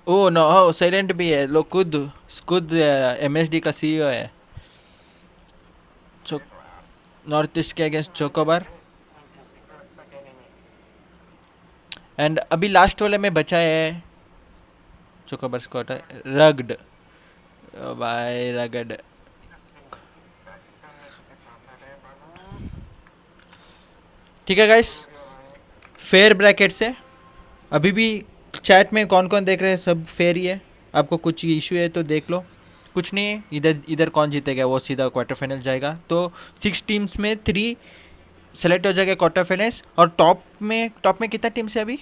ओ नो, साइलेंट भी है, लोग खुद खुद एमएसडी का सीईओ है। नॉर्थ ईस्ट के अगेंस्ट चोकोबार। एंड अभी लास्ट वाले में बचा है चोकोबार स्क्वाड, रग्ड भाई, रगड। ठीक है गाइस, फेयर ब्रैकेट से अभी भी चैट में कौन कौन देख रहे हैं, सब फेयर ही है। आपको कुछ इशू है तो देख लो, कुछ नहीं है। इधर इधर कौन जीतेगा वो सीधा क्वार्टर फाइनल जाएगा। तो 6 टीम्स में 3 सेलेक्ट हो जाएगा क्वार्टर फाइनल्स। और टॉप में कितना टीम्स है अभी?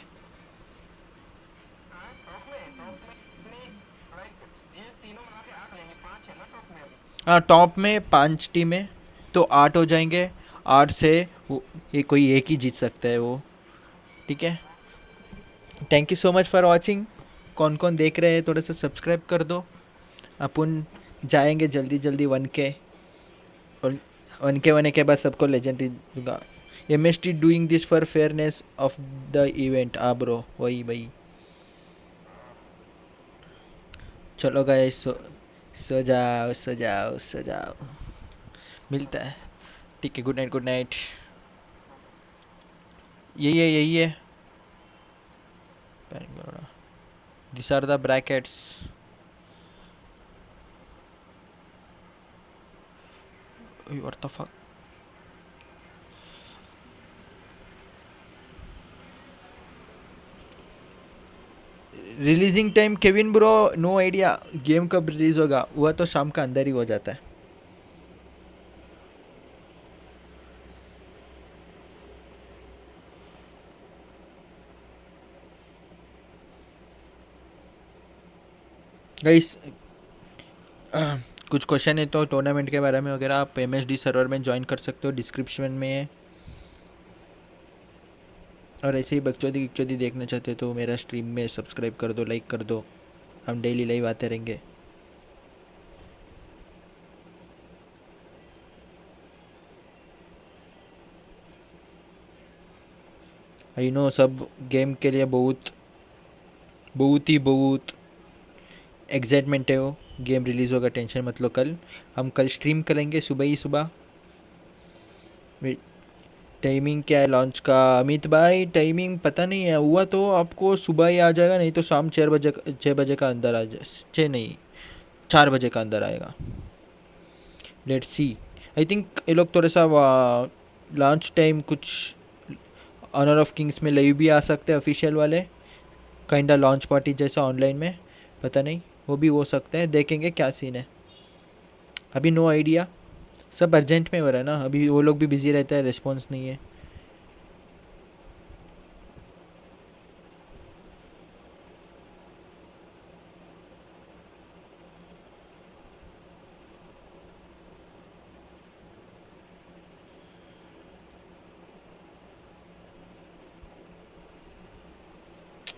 हाँ, टॉप में 5 टीम है, तो 8 हो जाएंगे। 8 से ये कोई एक ही जीत सकता है वो। ठीक है, thank you so much for watching. कौन कौन देख रहे हैं थोड़ा सा सब्सक्राइब कर दो। अपन जाएंगे जल्दी जल्दी 1K, और 1K होने के बाद सबको लेजेंडरी दूंगा। MST doing this for fairness of the event. Bro वही भाई। चलो गाइस, सो जाओ सो जाओ सो जाओ, मिलता है। ठीक है, गुड नाइट गुड नाइट। यही है यही है। This are the brackets. What the fuck. Releasing time Kevin bro, no idea. Game कब रिलीज होगा वह तो शाम का अंदर ही हो जाता है। गाइस, कुछ क्वेश्चन है तो टूर्नामेंट के बारे में वगैरह आप MSD सर्वर में ज्वाइन कर सकते हो, डिस्क्रिप्शन में है। और ऐसे ही बकचोदी देखना चाहते हो तो मेरा स्ट्रीम में सब्सक्राइब कर दो, लाइक कर दो। हम डेली लाइव आते रहेंगे। आई नो सब गेम के लिए बहुत बहुत ही बहुत एक्साइटमेंट है। वो गेम रिलीज़ होगा, टेंशन मत लो। हम कल स्ट्रीम करेंगे सुबह ही सुबह। टाइमिंग क्या है लॉन्च का अमित भाई? टाइमिंग पता नहीं है, हुआ तो आपको सुबह ही आ जाएगा, नहीं तो शाम 6 बजे का अंदर आ जाए। 6 नहीं, 4 बजे का अंदर आएगा। Let's see. आई थिंक ये लोग थोड़ा सा लॉन्च टाइम कुछ ऑनर ऑफ किंग्स में लाइव भी आ सकते हैं, ऑफिशियल वाले काइंडा लॉन्च पार्टी जैसा ऑनलाइन में। पता नहीं, वो भी हो सकते हैं, देखेंगे क्या सीन है। अभी नो आइडिया, सब अर्जेंट में हो रहा है ना, अभी वो लोग भी बिजी रहता है, रिस्पॉन्स नहीं है।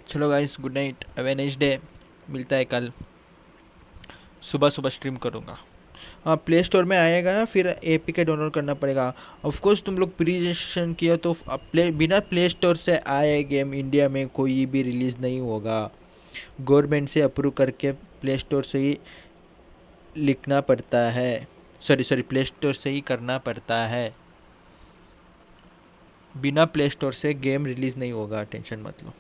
चलो guys, good night, have a nice day. मिलता है कल सुबह सुबह, स्ट्रीम करूँगा। हाँ, प्ले स्टोर में आएगा ना, फिर APK डाउनलोड करना पड़ेगा। ऑफ कोर्स तुम लोग प्री रजिस्ट्रेशन किया तो बिना प्ले स्टोर से आए गेम इंडिया में कोई भी रिलीज़ नहीं होगा। गवर्नमेंट से अप्रूव करके प्ले स्टोर से ही लिखना पड़ता है। सॉरी, प्ले स्टोर से ही करना पड़ता है। बिना प्ले स्टोर से गेम रिलीज़ नहीं होगा, टेंशन मत लो।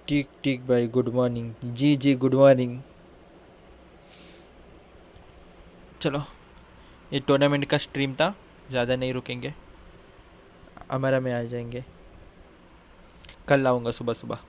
ठीक ठीक भाई, गुड मॉर्निंग। जी जी, गुड मॉर्निंग। चलो, ये टूर्नामेंट का स्ट्रीम था, ज़्यादा नहीं रुकेंगे, हमारा में आ जाएंगे। कल आऊँगा सुबह सुबह।